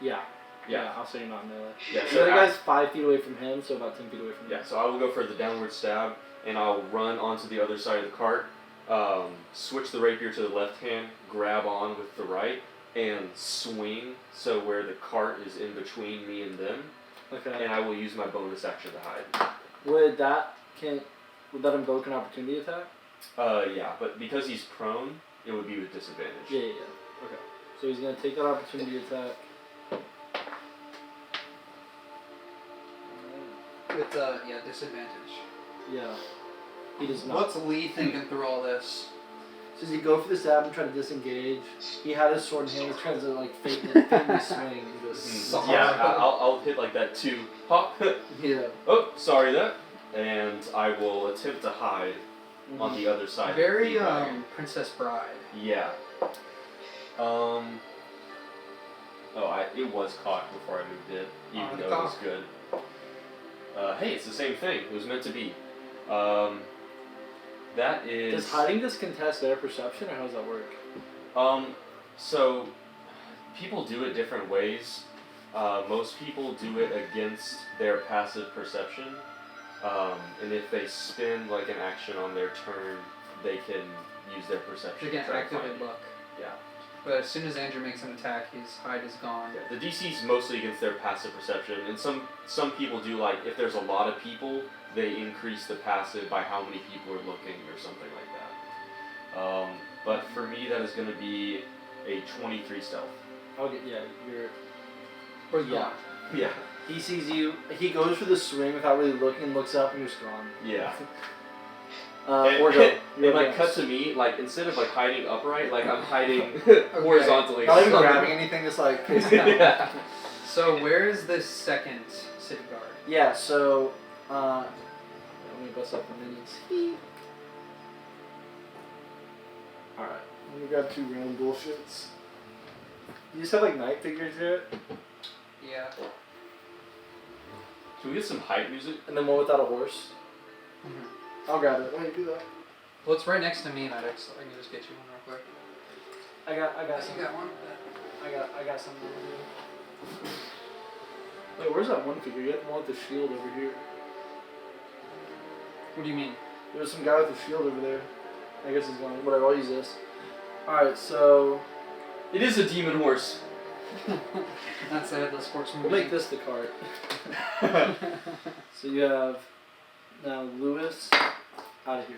Speaker 1: Yeah.
Speaker 3: Yeah.
Speaker 1: I'll say you're not melee.
Speaker 3: Yeah,
Speaker 1: The
Speaker 3: so
Speaker 1: other guy's 5 feet away from him, so about 10 feet away from him.
Speaker 3: yeah, so I will go for the downward stab, and I'll run onto the other side of the cart, switch the rapier to the left hand, grab on with the right, and swing so where the cart is in between me and them,
Speaker 1: Okay.
Speaker 3: and I will use my bonus action to hide.
Speaker 1: Would that invoke an opportunity attack?
Speaker 3: Yeah, but because he's prone, it would be with disadvantage.
Speaker 1: Yeah. Okay. So he's gonna take that opportunity attack.
Speaker 2: With, disadvantage.
Speaker 1: Yeah. He does not.
Speaker 2: What's Lee thinking through all this?
Speaker 1: So does he go for the stab and try to disengage? He had his sword in hand. He's trying to like faintly swing. And just
Speaker 3: Yeah, I'll hit like that too. Hop.
Speaker 1: Yeah.
Speaker 3: Oh, sorry that. And I will attempt to hide on the other side.
Speaker 2: Very
Speaker 3: of the wagon.
Speaker 2: Princess Bride.
Speaker 3: Yeah. It was cocked before I moved it, even though it was good. Hey, it's the same thing. It was meant to be. That is.
Speaker 1: Does hiding just contest their perception, or how does that work?
Speaker 3: So people do it different ways. Most people do it against their passive perception, and if they spend like an action on their turn, they can use their perception.
Speaker 2: They can
Speaker 3: to try to
Speaker 2: activate
Speaker 3: find you.
Speaker 2: luck.
Speaker 3: Yeah.
Speaker 2: But as soon as Andrew makes an attack, his hide is gone.
Speaker 3: Yeah, the DC's mostly against their passive perception, and some people do, like, if there's a lot of people, they increase the passive by how many people are looking or something like that. But for me, that is going to be a 23 stealth.
Speaker 1: Okay, yeah, you're.
Speaker 2: Or he's
Speaker 1: Yeah.
Speaker 2: gone.
Speaker 3: Yeah.
Speaker 1: He sees you. He goes for the swing without really looking, looks up, and you're just gone.
Speaker 3: Yeah.
Speaker 1: Or go.
Speaker 3: It like cut to me, like instead of like hiding upright, like I'm hiding horizontally.
Speaker 1: Not even grabbing anything, just like face down.
Speaker 3: Yeah.
Speaker 2: So where is this second city guard?
Speaker 1: Yeah, so, let me bust up the minis. Alright, let me grab 2 random bullshits. You just have like night figures here,
Speaker 2: Yeah.
Speaker 3: Can we get some hype music?
Speaker 1: and then one without a horse.
Speaker 2: Mm-hmm.
Speaker 1: I'll grab it. Let me do that.
Speaker 2: Well, it's right next to me, Maddox. So I can just get you one real quick.
Speaker 1: I got
Speaker 2: You got one? I got something over here.
Speaker 1: Wait, where's that one figure? You have the one with the shield over here.
Speaker 2: What do you mean?
Speaker 1: There's some guy with a shield over there. I guess he's going. Whatever, I'll use this. Alright, so
Speaker 3: It is a demon horse.
Speaker 2: That's the headless horseman.
Speaker 1: we'll make this the cart. So you have now Lewis out of here.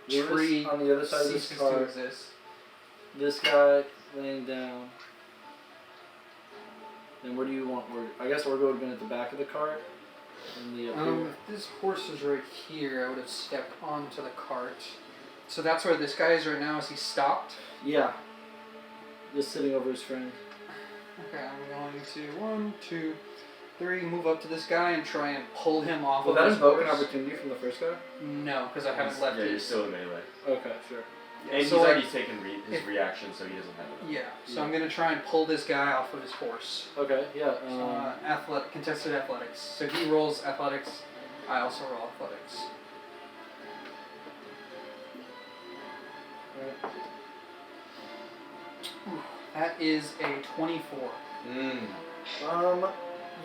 Speaker 1: Lewis
Speaker 2: Tree
Speaker 1: on the other side of this
Speaker 2: ceases to
Speaker 1: cart.
Speaker 2: exist.
Speaker 1: This guy laying down. Then where do you want Orgo? I guess Orgo would have been at the back of the cart. And the up here.
Speaker 2: If this horse was right here, I would have stepped onto the cart. So that's where this guy is right now. Is he stopped?
Speaker 1: Yeah. Just sitting over his friend.
Speaker 2: Okay, I'm going to 1, 2, 3, move up to this guy and try and pull him off
Speaker 1: Will
Speaker 2: of
Speaker 1: that
Speaker 2: his
Speaker 1: invoke an
Speaker 2: horse.
Speaker 1: opportunity from the first guy?
Speaker 2: No, because I haven't left
Speaker 3: Yeah,
Speaker 2: it.
Speaker 3: you're still in melee.
Speaker 1: Okay, sure.
Speaker 3: And he's
Speaker 2: So, like,
Speaker 3: already taken his
Speaker 2: if-
Speaker 3: reaction, so he doesn't have it.
Speaker 2: Yeah, so
Speaker 1: Yeah.
Speaker 2: I'm gonna try and pull this guy off of his horse.
Speaker 1: Okay, yeah.
Speaker 2: Contested athletics. So he rolls athletics. I also roll athletics. That is a 24.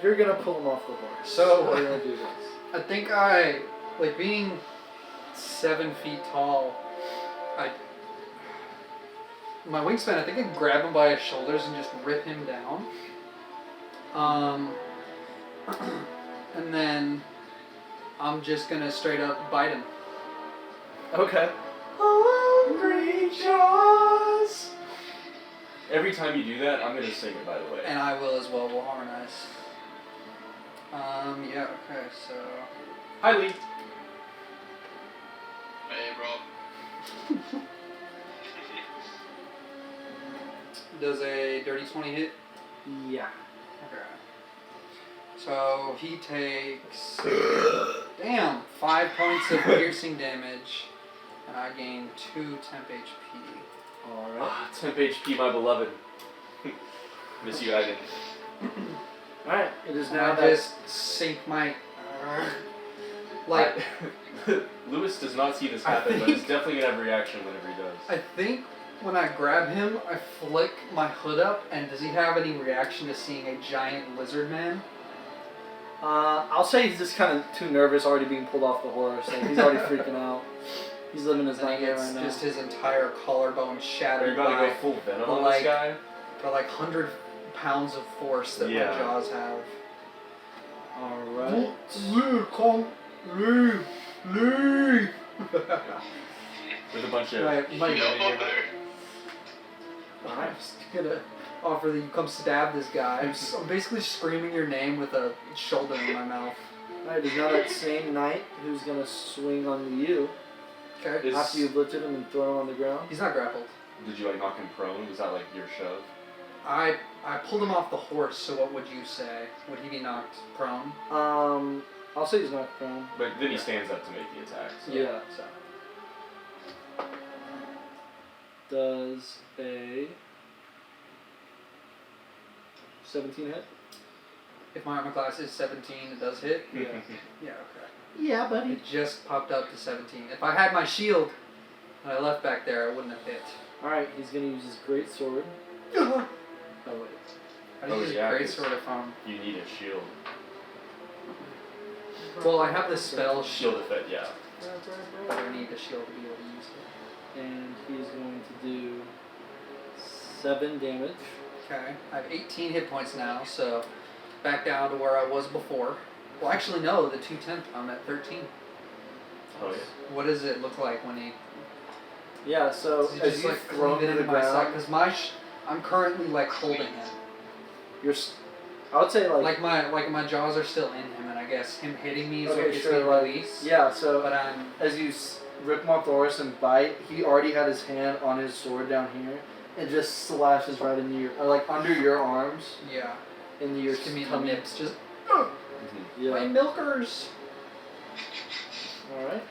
Speaker 1: You're gonna pull him off the horse.
Speaker 2: So-
Speaker 1: we're gonna do this.
Speaker 2: I think being 7 feet tall, my wingspan, I think I can grab him by his shoulders and just rip him down. And then I'm just gonna straight up bite him.
Speaker 1: Okay.
Speaker 3: Hungry jaws. Every time you do that, I'm gonna sing it. By the way.
Speaker 2: And I will as well, we'll harmonize. Yeah, okay, so...
Speaker 3: Hi, Lee.
Speaker 4: Hey, bro.
Speaker 2: Does a dirty 20 hit?
Speaker 1: Yeah.
Speaker 2: Okay. So he takes... damn! 5 points of piercing damage. And I gain 2 temp HP.
Speaker 1: Alright.
Speaker 3: Temp HP, my beloved. Miss you, Ivan.
Speaker 1: Alright, it is
Speaker 2: And
Speaker 1: now
Speaker 2: I
Speaker 1: that...
Speaker 2: just sink my... like...
Speaker 3: Lewis does not see this
Speaker 2: I
Speaker 3: happen, but
Speaker 2: think-
Speaker 3: he's definitely gonna have a reaction whenever he does.
Speaker 2: I think when I grab him, I flick my hood up, and does he have any reaction to seeing a giant lizard man?
Speaker 1: I'll say he's just kind of too nervous already being pulled off the horse. Like, he's already freaking out. He's living his
Speaker 2: And he
Speaker 1: nightmare
Speaker 2: gets
Speaker 1: right now.
Speaker 2: just his entire collarbone
Speaker 3: Are you
Speaker 2: shattered
Speaker 3: about to
Speaker 2: by
Speaker 3: go full venom
Speaker 2: the,
Speaker 3: on
Speaker 2: like,
Speaker 3: this guy?
Speaker 2: the 100 pounds of force that
Speaker 3: Yeah.
Speaker 2: my jaws have.
Speaker 1: Alright.
Speaker 2: Leave.
Speaker 3: With a bunch of...
Speaker 2: Right, my,
Speaker 4: No, mother.
Speaker 1: Alright.
Speaker 2: I'm just gonna offer that you come stab this guy. I'm basically screaming your name with a shoulder in my mouth.
Speaker 1: Alright, is now that same knight who's gonna swing on you
Speaker 2: Okay.
Speaker 3: Is-
Speaker 1: after you've lifted him and thrown him on the ground.
Speaker 2: He's not grappled.
Speaker 3: Did you like knock him prone? Was that like your shove?
Speaker 2: I pulled him off the horse, so what would you say? Would he be knocked prone?
Speaker 1: I'll say he's not prone.
Speaker 3: But then he stands up to make the attack. So.
Speaker 1: Yeah.
Speaker 2: So.
Speaker 1: Does a 17 hit?
Speaker 2: If my armor class is 17, it does hit?
Speaker 1: Yeah.
Speaker 2: Yeah, okay.
Speaker 1: Yeah, buddy.
Speaker 2: It just popped up to 17. If I had my shield that I left back there, it wouldn't have hit.
Speaker 1: Alright, he's gonna use his great sword. Oh wait.
Speaker 2: I didn't
Speaker 3: Oh,
Speaker 2: use
Speaker 3: yeah,
Speaker 2: a great
Speaker 3: 'cause-
Speaker 2: sword if
Speaker 3: You need a shield.
Speaker 2: Well, I have the spell
Speaker 3: Shield
Speaker 2: shield,
Speaker 3: effect, yeah.
Speaker 2: but I need the shield to be able to use it.
Speaker 1: And he's going to do 7 damage.
Speaker 2: Okay, I have 18 hit points now, so back down to where I was before. Well, actually, no, the 210, I'm at 13.
Speaker 3: Oh, yeah.
Speaker 2: What does it look like when he...
Speaker 1: Yeah, so
Speaker 2: Does he
Speaker 1: as
Speaker 2: just
Speaker 1: you
Speaker 2: like
Speaker 1: throw
Speaker 2: cleave
Speaker 1: him
Speaker 2: it
Speaker 1: to the
Speaker 2: into my side?
Speaker 1: ground,
Speaker 2: Because I'm currently like holding him.
Speaker 1: you're I would say
Speaker 2: Like my jaws are still in him, and I guess him hitting me is what
Speaker 1: okay,
Speaker 2: gets
Speaker 1: sure,
Speaker 2: me
Speaker 1: like,
Speaker 2: release.
Speaker 1: yeah, so
Speaker 2: But I'm...
Speaker 1: as you rip him off the horse and bite, he already had his hand on his sword down here and just slashes right into your, or like under your arms,
Speaker 2: Yeah.
Speaker 1: into your
Speaker 2: Just give me the
Speaker 1: tummy.
Speaker 2: nips. Just...
Speaker 3: Mm-hmm.
Speaker 1: Yeah.
Speaker 2: My milkers!
Speaker 1: Alright.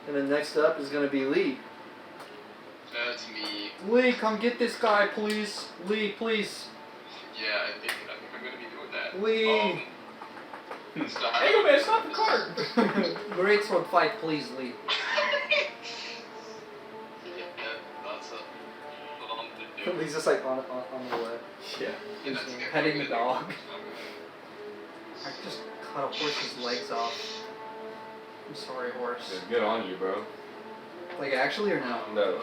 Speaker 1: And then next up is going to be Lee.
Speaker 4: That's me.
Speaker 2: Lee, come get this guy, please. Lee, please.
Speaker 4: Yeah, I think I'm gonna be doing that.
Speaker 2: Lee.
Speaker 4: Stop.
Speaker 3: Hey, man, stop the cart!
Speaker 2: Great sword fight, please, Lee.
Speaker 4: Yeah, that's a long to do.
Speaker 1: Lee's just like on the way.
Speaker 3: Yeah.
Speaker 4: Yeah, that's good.
Speaker 2: Petting the
Speaker 4: I'm
Speaker 2: dog.
Speaker 4: good.
Speaker 2: I just cut a horse's legs off. I'm sorry, horse.
Speaker 3: Good on you, bro.
Speaker 2: Like, actually or no?
Speaker 3: No.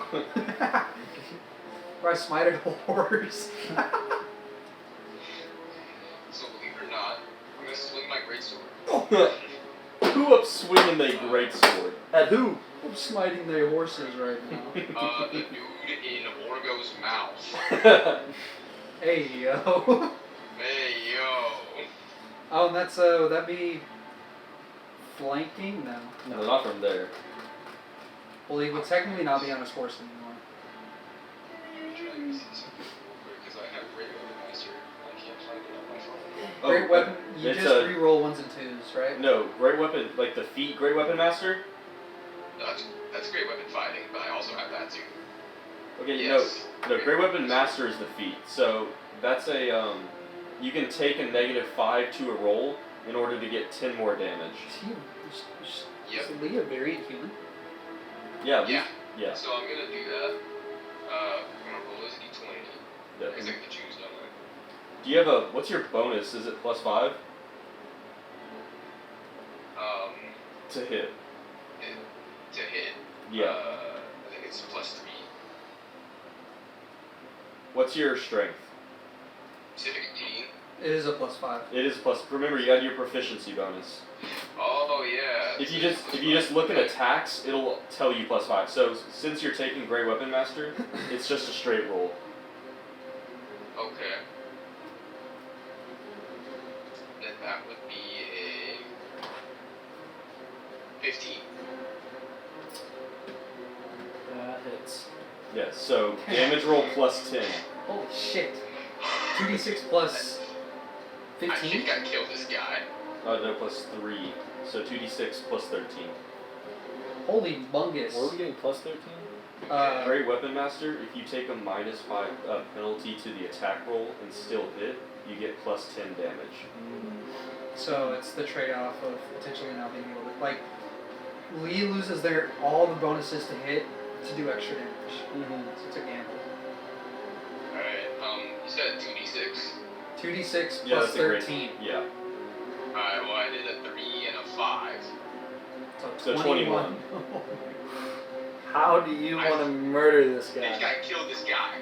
Speaker 2: Or I smited a horse.
Speaker 4: So believe it or not, I'm gonna swing my greatsword.
Speaker 3: Who up swinging the great sword?
Speaker 1: At who?
Speaker 2: I'm smiting their horses right now.
Speaker 4: The dude in Orgo's mouth.
Speaker 2: Hey, yo.
Speaker 4: Hey, yo.
Speaker 2: Oh, and that's, that'd be flanking? No.
Speaker 3: No, not from there.
Speaker 2: Well, he would technically not be on his horse anymore.
Speaker 4: Because I have Great Weapon Master. I can't find it on my phone.
Speaker 2: Great weapon, you
Speaker 3: it's
Speaker 2: just re-roll 1s and 2s, right?
Speaker 3: No, great weapon, like the feat great weapon master?
Speaker 4: No, that's Great Weapon Fighting, but I also have that too.
Speaker 3: Okay,
Speaker 4: Yes.
Speaker 3: no, great weapon master is the feat. So that's a, you can take a -5 to a roll in order to get 10 more damage.
Speaker 4: Yep.
Speaker 2: Is Lee a varied human?
Speaker 3: Yeah,
Speaker 4: Yeah.
Speaker 3: yeah.
Speaker 4: So I'm gonna do that. I'm gonna roll this d20.
Speaker 3: Yeah.
Speaker 4: I guess I get to choose, don't I?
Speaker 3: Do you have a, what's your bonus? Is it +5? To hit.
Speaker 4: To hit.
Speaker 3: Yeah.
Speaker 4: I think it's +3.
Speaker 3: What's your strength?
Speaker 4: 15.
Speaker 2: It is a +5.
Speaker 3: It is plus, remember you got your proficiency bonus.
Speaker 4: Oh yeah.
Speaker 3: If you just look at attacks, it'll tell you +5. So since you're taking Great Weapon Master, it's just a straight roll.
Speaker 4: Okay. Then that would be a 15.
Speaker 1: That hits.
Speaker 3: Yes. So damage roll +10.
Speaker 2: Holy shit. 2d6 plus
Speaker 4: I
Speaker 2: 15?
Speaker 4: think I killed this guy.
Speaker 3: No, +3. So 2d6 +13.
Speaker 2: Holy bungus.
Speaker 1: What are we getting, +13?
Speaker 3: Great Weapon Master, if you take a -5 penalty to the attack roll and still hit, you get +10 damage.
Speaker 2: So it's the trade-off of potentially not being able to, like, Lee loses all the bonuses to hit to do extra damage.
Speaker 1: Mm-hmm.
Speaker 2: So it's a gamble.
Speaker 4: Alright, you said 2d6.
Speaker 2: 2d6
Speaker 3: Yeah,
Speaker 2: plus
Speaker 3: that's a great-
Speaker 2: 13.
Speaker 3: Yeah.
Speaker 4: Alright, well I did a 3 and a 5.
Speaker 3: So 21.
Speaker 1: How do you want to murder this
Speaker 4: I think
Speaker 1: guy?
Speaker 4: I killed this guy.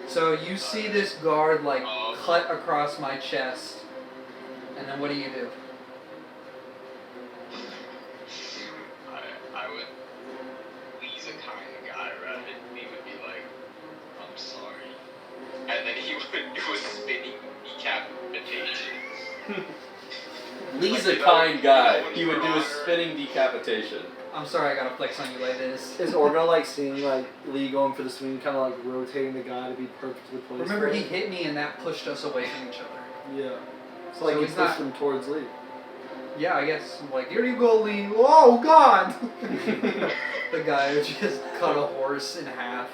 Speaker 2: So you see this guard, like,
Speaker 4: Oh.
Speaker 2: cut across my chest, and then what do you do?
Speaker 4: I would. He's a kind of guy, right? He would be like, I'm sorry. And then he would do a spinning decapitation.
Speaker 3: Lee's
Speaker 4: Like,
Speaker 3: a
Speaker 4: you
Speaker 3: kind
Speaker 4: know,
Speaker 3: guy.
Speaker 4: you know,
Speaker 3: He would do a
Speaker 4: honor.
Speaker 3: spinning decapitation.
Speaker 2: I'm sorry, I gotta flex on you like this.
Speaker 1: Is Orgo like seeing like Lee going for the swing, kind of like rotating the guy to be perfectly placed?
Speaker 2: Remember,
Speaker 1: for
Speaker 2: he
Speaker 1: it?
Speaker 2: hit me and that pushed us away from each other.
Speaker 1: Yeah. So like
Speaker 2: So
Speaker 1: he
Speaker 2: he's
Speaker 1: pushed
Speaker 2: not-
Speaker 1: him towards Lee.
Speaker 2: Yeah, I guess. I'm like, here you go, Lee. Oh, God! The guy who just cut a horse in half.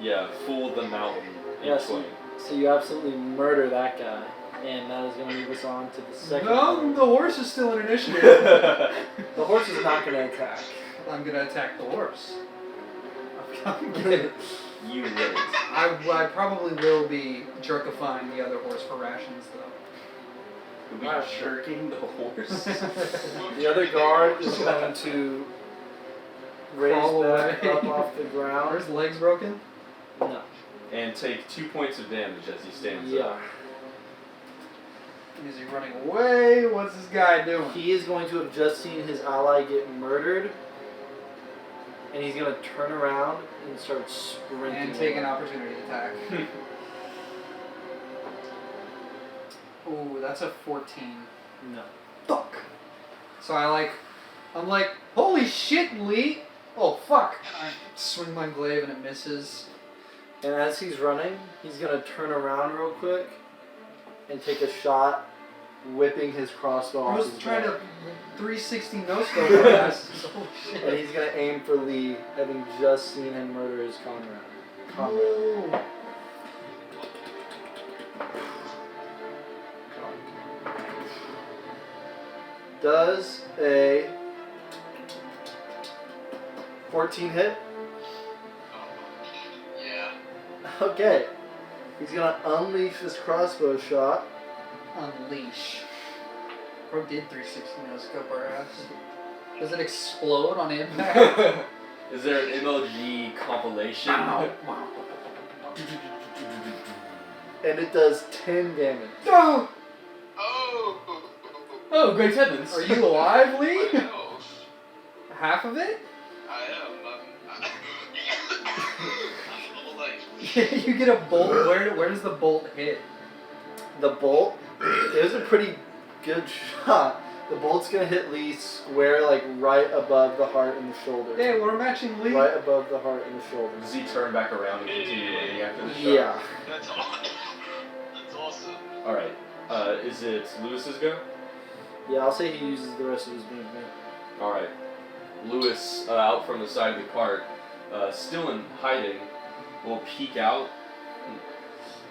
Speaker 3: Yeah, fool the mountain in
Speaker 1: Yes.
Speaker 3: twain.
Speaker 1: So you absolutely murder that guy, and that is going to move us on to the second.
Speaker 2: No,
Speaker 1: round.
Speaker 2: the horse is still an initiative.
Speaker 1: The horse is not going to attack.
Speaker 2: I'm gonna attack the horse. I'm kidding.
Speaker 3: You win.
Speaker 2: I probably will be jerkifying the other horse for rations, though.
Speaker 3: Are we
Speaker 1: Alright.
Speaker 3: jerking the horse?
Speaker 1: The other guard is going to raise
Speaker 2: Crawl
Speaker 1: back
Speaker 2: away.
Speaker 1: up off the
Speaker 2: Are
Speaker 1: ground.
Speaker 2: his legs broken?
Speaker 1: No.
Speaker 3: And take 2 points of damage as he stands
Speaker 1: Yeah.
Speaker 3: up.
Speaker 2: Is he running away? What's this guy doing?
Speaker 1: He is going to have just seen his ally get murdered, and he's going to turn around and start sprinting.
Speaker 2: And take an
Speaker 1: away.
Speaker 2: opportunity attack. Ooh, that's a 14.
Speaker 1: No.
Speaker 2: Fuck. So I'm like, holy shit, Lee! Oh, fuck. And I swing my glaive and it misses.
Speaker 1: And as he's running, he's going to turn around real quick and take a shot, whipping his crossbow
Speaker 2: I
Speaker 1: off
Speaker 2: was
Speaker 1: his
Speaker 2: trying
Speaker 1: back.
Speaker 2: to 360 no-scope my ass. Oh, shit.
Speaker 1: And he's going to aim for Lee, having just seen him murder his comrade.
Speaker 2: Ooh.
Speaker 1: Does a 14 hit?
Speaker 4: Yeah.
Speaker 1: Okay. He's gonna unleash this crossbow shot.
Speaker 2: Unleash. Bro did 360 no scope our ass. Does it explode on impact?
Speaker 3: Is there an MLG compilation?
Speaker 1: And it does 10 damage.
Speaker 2: No!
Speaker 4: Oh!
Speaker 3: Oh, great heavens!
Speaker 2: Are you alive, Lee?
Speaker 4: I know.
Speaker 2: Half of it?
Speaker 4: I am. I'm all like,
Speaker 2: You get a bolt. Where does the bolt hit?
Speaker 1: The bolt, it was a pretty good shot. The bolt's gonna hit Lee square, like right above the heart and the shoulder.
Speaker 2: Hey, we're matching Lee.
Speaker 1: Right above the heart and the shoulder.
Speaker 3: Does he turn back around and continue aiming after the shot?
Speaker 1: Yeah.
Speaker 4: that's awesome. That's awesome.
Speaker 3: Alright. Is it Lewis's go?
Speaker 1: Yeah, I'll say he uses the rest of his movement.
Speaker 3: Alright. Lewis, out from the side of the cart, still in hiding, will peek out.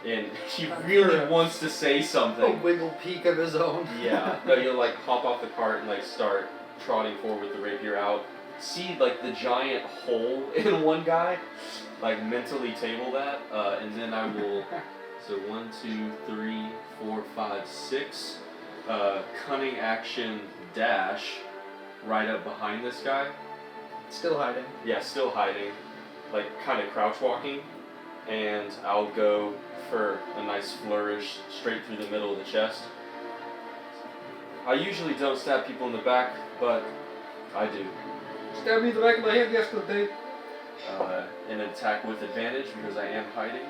Speaker 3: And he really wants to say
Speaker 2: A
Speaker 3: something.
Speaker 2: wiggle peek of his own.
Speaker 3: Yeah. No, you'll like hop off the cart and like start trotting forward with the rapier out. See like the giant hole in one guy. Like mentally table that. And then I will. So 1, 2, 3, 4, 5, 6. Cunning action dash right up behind this guy.
Speaker 2: Still hiding.
Speaker 3: Yeah, still hiding. Like kind of crouch walking. And I'll go for a nice flourish straight through the middle of the chest. I usually don't stab people in the back, but I do.
Speaker 2: Stabbed me in the back of my head yesterday.
Speaker 3: An attack with advantage because I am hiding.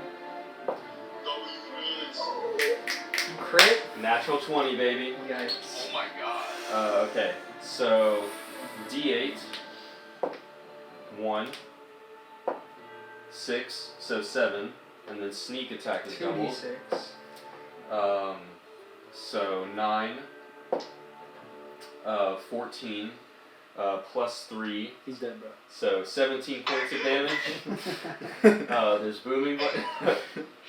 Speaker 2: Crit?
Speaker 3: Natural 20, baby.
Speaker 2: Yikes.
Speaker 4: Oh my god.
Speaker 3: Okay, so D8, 1, 6, so 7, and then sneak attack is doubled.
Speaker 2: 2d6.
Speaker 3: So 9, 14, plus 3,
Speaker 1: He's dead, bro.
Speaker 3: so 17 points of damage. There's booming, but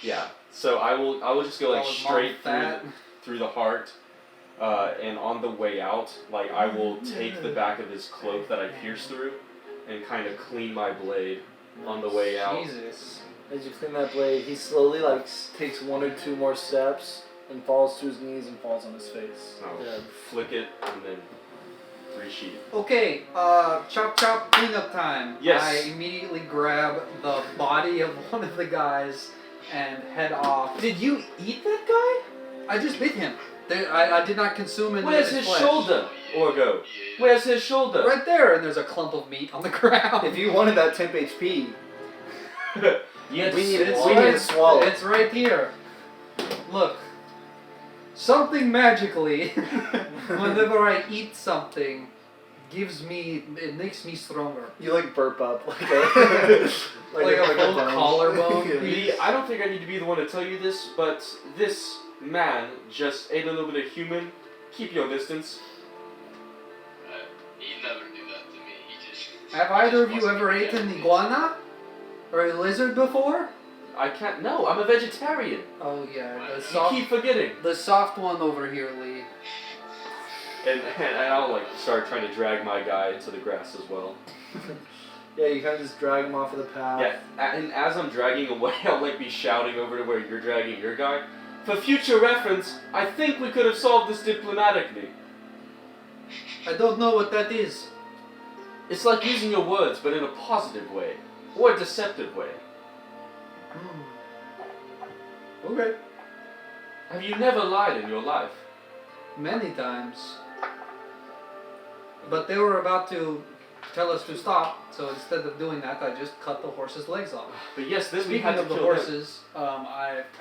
Speaker 3: yeah. So I will just go like straight through the heart, and on the way out, like I will take the back of his cloak that I pierced through, and kind of clean my blade on the way out.
Speaker 2: Jesus.
Speaker 1: As you clean that blade, he slowly like takes 1 or 2 more steps and falls to his knees and falls on his face.
Speaker 3: I'll
Speaker 1: Dead.
Speaker 3: flick it and then resheath.
Speaker 2: Okay, chop chop cleanup time.
Speaker 3: Yes.
Speaker 2: I immediately grab the body of one of the guys and head off. Did you eat that guy? I just bit him. I did not consume any
Speaker 3: Where's
Speaker 2: of
Speaker 3: his
Speaker 2: flesh.
Speaker 3: shoulder, Orgo? Where's his shoulder?
Speaker 2: Right there, and there's a clump of meat on the ground.
Speaker 1: If you wanted that temp HP,
Speaker 3: You had to
Speaker 1: we need
Speaker 3: sit-
Speaker 1: it. We need to swallow.
Speaker 2: It's right here. Look. Something magically, whenever I eat something, it makes me stronger.
Speaker 1: You like burp up like a
Speaker 2: Like a full
Speaker 1: bone.
Speaker 2: collarbone.
Speaker 1: Yeah.
Speaker 3: Lee, I don't think I need to be the one to tell you this, but this man just ate a little bit of human. Keep your distance.
Speaker 4: He'd never do that to me. He just.
Speaker 2: Have either of you ever eaten iguana? Or a lizard before?
Speaker 3: I can't. No, I'm a vegetarian.
Speaker 2: Oh yeah, the
Speaker 3: You
Speaker 2: soft,
Speaker 3: keep forgetting.
Speaker 2: the soft one over here, Lee.
Speaker 3: And I'll like start trying to drag my guy into the grass as well.
Speaker 1: Yeah, you kind of just drag him off of the path.
Speaker 3: Yeah, and as I'm dragging away, I'll like be shouting over to where you're dragging your guy. For future reference, I think we could have solved this diplomatically.
Speaker 2: I don't know what that is.
Speaker 3: It's like using your words, but in a positive way. Or a deceptive way.
Speaker 2: Okay.
Speaker 3: Have you never lied in your life?
Speaker 2: Many times. But they were about to tell us to stop, so instead of doing that, I just cut the horse's legs off.
Speaker 3: But yes, this we
Speaker 2: Speaking
Speaker 3: had to
Speaker 2: of the
Speaker 3: kill him.
Speaker 2: horses,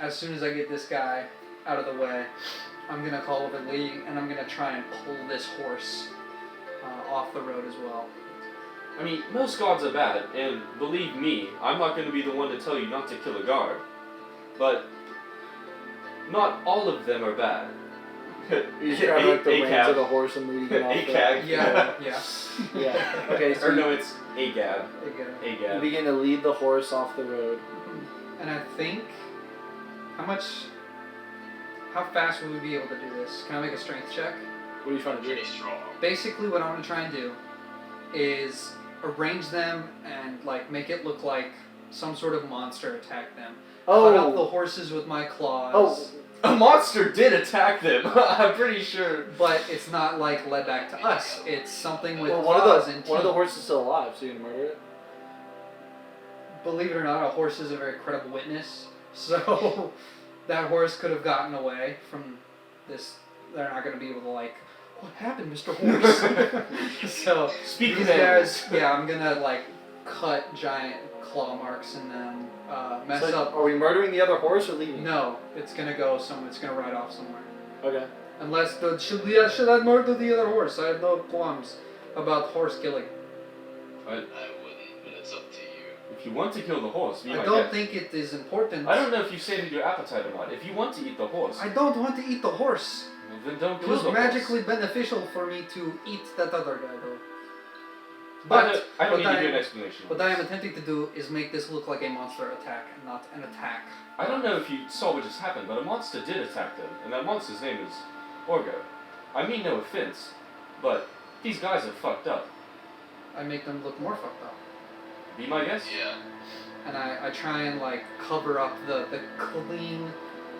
Speaker 2: as soon as I get this guy out of the way, I'm gonna call over Lee and I'm gonna try and pull this horse off the road as well.
Speaker 3: I mean, most guards are bad, and believe me, I'm not going to be the one to tell you not to kill a guard. But not all of them are bad.
Speaker 1: You just grab like the reins of the horse and lead him off.
Speaker 3: ACAG.
Speaker 2: Yeah.
Speaker 1: Yeah. Okay, so
Speaker 3: Or no, it's AGAB.
Speaker 2: Okay.
Speaker 1: you
Speaker 3: AGAB.
Speaker 1: begin to lead the horse off the road.
Speaker 2: And I think, how fast will we be able to do this? Can I make a strength check?
Speaker 1: What are you trying to do?
Speaker 4: Pretty strong.
Speaker 2: Basically what I'm going to try and do is arrange them and like make it look like some sort of monster attacked them. cut up the horses with my claws.
Speaker 1: Oh.
Speaker 3: A monster did attack them. I'm pretty sure.
Speaker 2: But it's not like led back to us. It's something with
Speaker 1: Well,
Speaker 2: claws and teeth.
Speaker 1: one of the horses is still alive, so you can murder it.
Speaker 2: Believe it or not, a horse is a very credible witness. So that horse could have gotten away from this. They're not going to be able to like, what happened, Mr. Horse? So
Speaker 3: Speak
Speaker 2: these
Speaker 3: of
Speaker 2: guys, yeah, I'm gonna like cut giant claw marks in them, mess
Speaker 1: So,
Speaker 2: up.
Speaker 1: are we murdering the other horse or leaving?
Speaker 2: No, it's gonna go somewhere. It's gonna ride off somewhere.
Speaker 1: Okay.
Speaker 2: Unless should I murder the other horse? I have no qualms about horse killing.
Speaker 4: I wouldn't, but it's up to you.
Speaker 3: If you want to kill the horse, be
Speaker 2: I
Speaker 3: my
Speaker 2: don't
Speaker 3: guest.
Speaker 2: think it is important.
Speaker 3: I don't know if you sated your appetite or not. If you want to eat the horse,
Speaker 2: I don't want to eat the horse.
Speaker 3: well, then don't
Speaker 2: It
Speaker 3: kill
Speaker 2: was
Speaker 3: the
Speaker 2: magically
Speaker 3: horse.
Speaker 2: beneficial for me to eat that other guy, though.
Speaker 3: I don't need to
Speaker 2: what
Speaker 3: give you an explanation.
Speaker 2: What I am attempting to do is make this look like a monster attack, and not an attack.
Speaker 3: I don't know if you saw what just happened, but a monster did attack them, and that monster's name is Orgo. I mean no offense, but these guys are fucked up.
Speaker 2: I make them look more fucked up.
Speaker 3: Be my guest?
Speaker 4: Yeah.
Speaker 2: And I try and like cover up the clean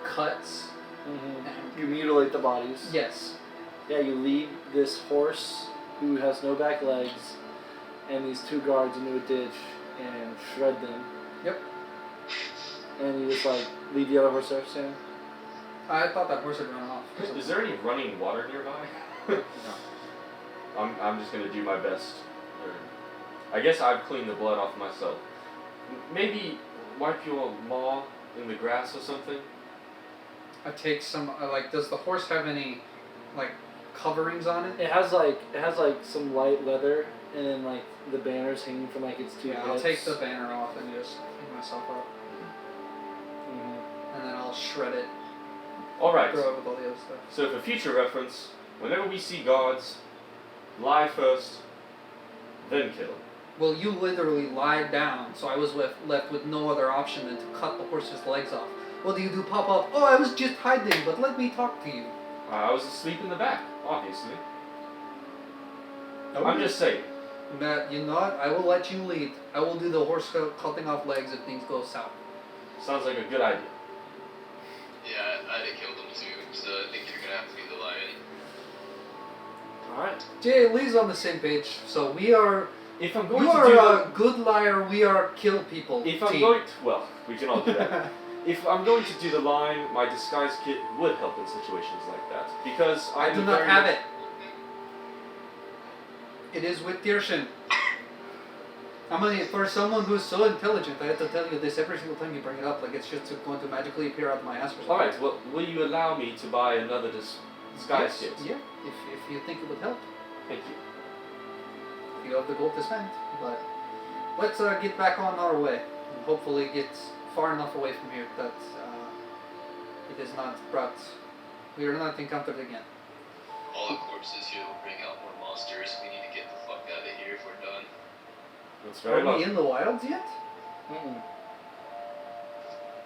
Speaker 2: cuts.
Speaker 1: Mm-hmm.
Speaker 2: And
Speaker 1: You mutilate the bodies.
Speaker 2: yes.
Speaker 1: Yeah, you lead this horse who has no back legs and these two guards into a ditch and shred them.
Speaker 2: Yep.
Speaker 1: And you just like leave the other horse there, Sam?
Speaker 2: I thought that horse had run off.
Speaker 3: Is there any running water nearby?
Speaker 2: No.
Speaker 3: I'm just gonna do my best. I guess I've cleaned the blood off myself. Maybe wipe your maw in the grass or something?
Speaker 2: I take some. Does the horse have any, like, coverings on it?
Speaker 1: It has like some light leather and then like the banners hanging from like its two
Speaker 2: Yeah,
Speaker 1: hips.
Speaker 2: I'll take the banner off and just clean myself up,
Speaker 1: Mhm.
Speaker 2: and then I'll shred it,
Speaker 3: Alright,
Speaker 2: throw it with all the other stuff.
Speaker 3: so for future reference, whenever we see guards, lie first, then kill.
Speaker 2: Well, you literally lied down, so I was left with no other option than to cut the horse's legs off. What do you do? Pop up? Oh, I was just hiding, but let me talk to you.
Speaker 3: I was asleep in the back, obviously. I'm just saying.
Speaker 2: Matt, you know what? I will let you lead. I will do the horse cutting off legs if things go south.
Speaker 3: Sounds like a good idea.
Speaker 4: Yeah, I'd have killed him too, so I think you're gonna have to be the lion.
Speaker 1: Alright.
Speaker 2: Jay, Lee's on the same page, so we are.
Speaker 3: If I'm going
Speaker 2: You
Speaker 3: to
Speaker 2: are
Speaker 3: do
Speaker 2: a good liar. We are kill people.
Speaker 3: If I'm
Speaker 2: team.
Speaker 3: going to, well, we can all do that. If I'm going to do the line, my disguise kit would help in situations like that. Because
Speaker 2: I do not have it. It is with Tirshin. For someone who's so intelligent, I have to tell you this every single time you bring it up, like it's just going to magically appear out of my ass or something.
Speaker 3: Alright, well, will you allow me to buy another disguise kit?
Speaker 2: Yeah, if you think it would help.
Speaker 3: Thank you.
Speaker 2: You have the gold to spend, but let's get back on our way and hopefully get far enough away from here that it is not brought. We are not encountered again.
Speaker 4: All the corpses here will bring out more monsters. We need to get the fuck out of here if we're done.
Speaker 3: That's very
Speaker 2: Are we
Speaker 3: much.
Speaker 2: in the wilds yet?
Speaker 1: Mm-mm.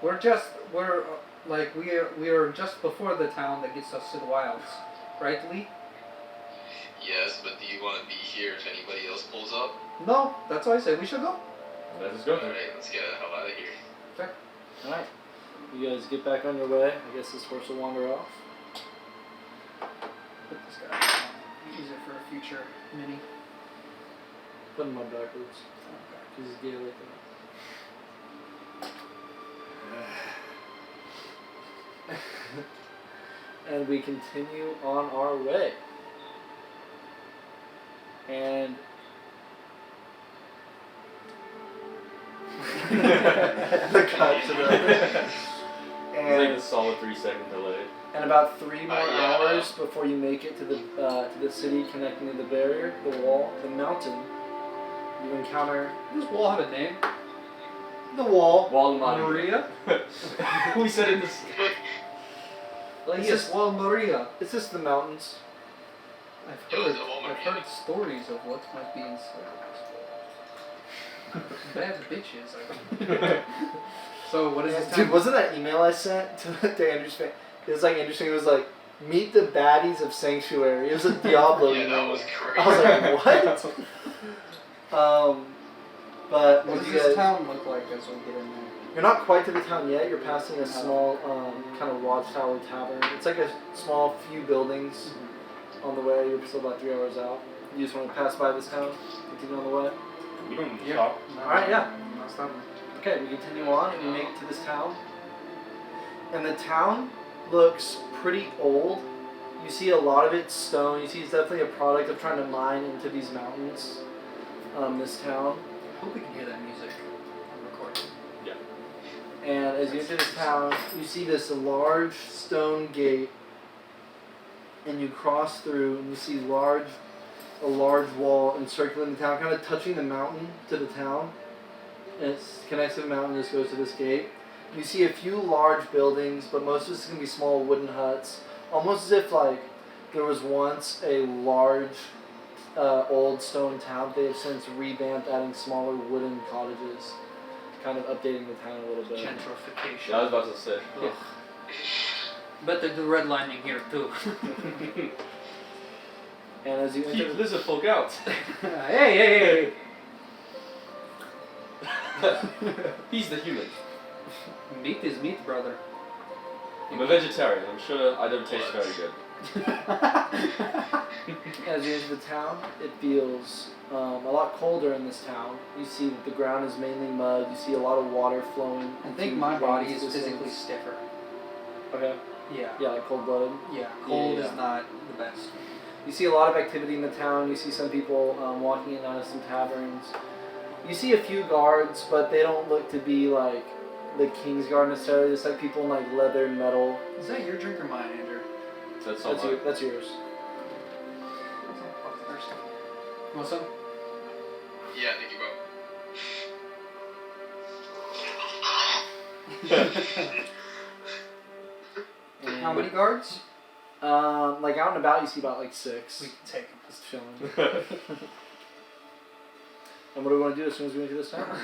Speaker 2: We are just before the town that gets us to the wilds, right, Lee?
Speaker 4: Yes, but do you want to be here if anybody else pulls up?
Speaker 2: No, that's why I say we should go.
Speaker 3: Let us go.
Speaker 4: Alright, let's get the hell out of here.
Speaker 1: Alright. You guys get back on your way. I guess this horse will wander off.
Speaker 2: Put this guy on. Use it for a future mini.
Speaker 1: Put him on backwards. Because he's gay like that. And we continue on our way. And the cut to the
Speaker 3: It's like a solid 3-second delay.
Speaker 1: and about 3 more
Speaker 4: yeah.
Speaker 1: hours before you make it to the city connecting to the barrier, the wall, the mountain, you encounter
Speaker 2: Does this wall have a name?
Speaker 1: the wall.
Speaker 3: Wall
Speaker 2: Maria?
Speaker 3: We said it this.
Speaker 2: Like,
Speaker 1: It's
Speaker 2: yes,
Speaker 1: just-
Speaker 2: Wall Maria.
Speaker 1: It's just the mountains.
Speaker 2: I've heard stories of what might be inside. Bad bitches. So what is this
Speaker 1: Dude,
Speaker 2: town?
Speaker 1: wasn't that email I sent to Andrew's fan? It was like interesting. It was like, meet the baddies of Sanctuary. It was a Diablo
Speaker 4: Yeah,
Speaker 1: email.
Speaker 4: that was great.
Speaker 1: I was like, what? But
Speaker 2: What
Speaker 1: would
Speaker 2: does
Speaker 1: you
Speaker 2: this
Speaker 1: guys?
Speaker 2: town look like as we get in there?
Speaker 1: You're not quite to the town yet. You're passing a small kind of watchtower tavern. It's like a small few buildings on the way. You're still about 3 hours out. You just want to pass by this town, continue on the way.
Speaker 3: We don't need to
Speaker 2: Yeah.
Speaker 3: shop.
Speaker 1: Alright, yeah.
Speaker 2: Not stopping.
Speaker 1: Okay, we continue on and we make it to this town. And the town looks pretty old. You see a lot of it's stone. You see it's definitely a product of trying to mine into these mountains. This town.
Speaker 2: I hope we can hear that music on recording.
Speaker 1: And as you enter this town, you see this large stone gate. And you cross through and you see a large wall encircling the town, kind of touching the mountain to the town. And it connects to the mountain and just goes to this gate. You see a few large buildings, but most of it's going to be small wooden huts. Almost as if like there was once a large old stone town. They have since revamped, adding smaller wooden cottages, kind of updating the town a little bit.
Speaker 2: Gentrification.
Speaker 3: Yeah, I was about to say.
Speaker 2: Ugh. Bet they do redlining here too.
Speaker 1: And as you
Speaker 3: Keep
Speaker 1: enter,
Speaker 3: lizard folk out.
Speaker 2: Hey!
Speaker 3: He's the human.
Speaker 2: Meat is meat, brother.
Speaker 3: I'm a vegetarian. I'm sure I don't taste very good.
Speaker 1: as you enter the town, it feels a lot colder in this town. You see that the ground is mainly mud. You see a lot of water flowing.
Speaker 2: I think
Speaker 1: into
Speaker 2: my body
Speaker 1: drains,
Speaker 2: is physically
Speaker 1: systems.
Speaker 2: stiffer.
Speaker 1: Okay.
Speaker 2: Yeah.
Speaker 1: Yeah, like cold-blooded.
Speaker 2: Yeah. Cold
Speaker 1: Yeah.
Speaker 2: is not the best.
Speaker 1: You see a lot of activity in the town. You see some people walking in and out of some taverns. You see a few guards, but they don't look to be like the King's Guard necessarily. Just like people in like leather and metal.
Speaker 2: Is that your drink or mine, Andrew?
Speaker 3: That's all mine.
Speaker 1: That's yours.
Speaker 2: Want some?
Speaker 4: Yeah, thank you, bro.
Speaker 1: And,
Speaker 2: How many guards?
Speaker 1: Like out and about, you see about like 6.
Speaker 2: We can take them.
Speaker 1: Just chilling. And what do we want to do as soon as we enter this town?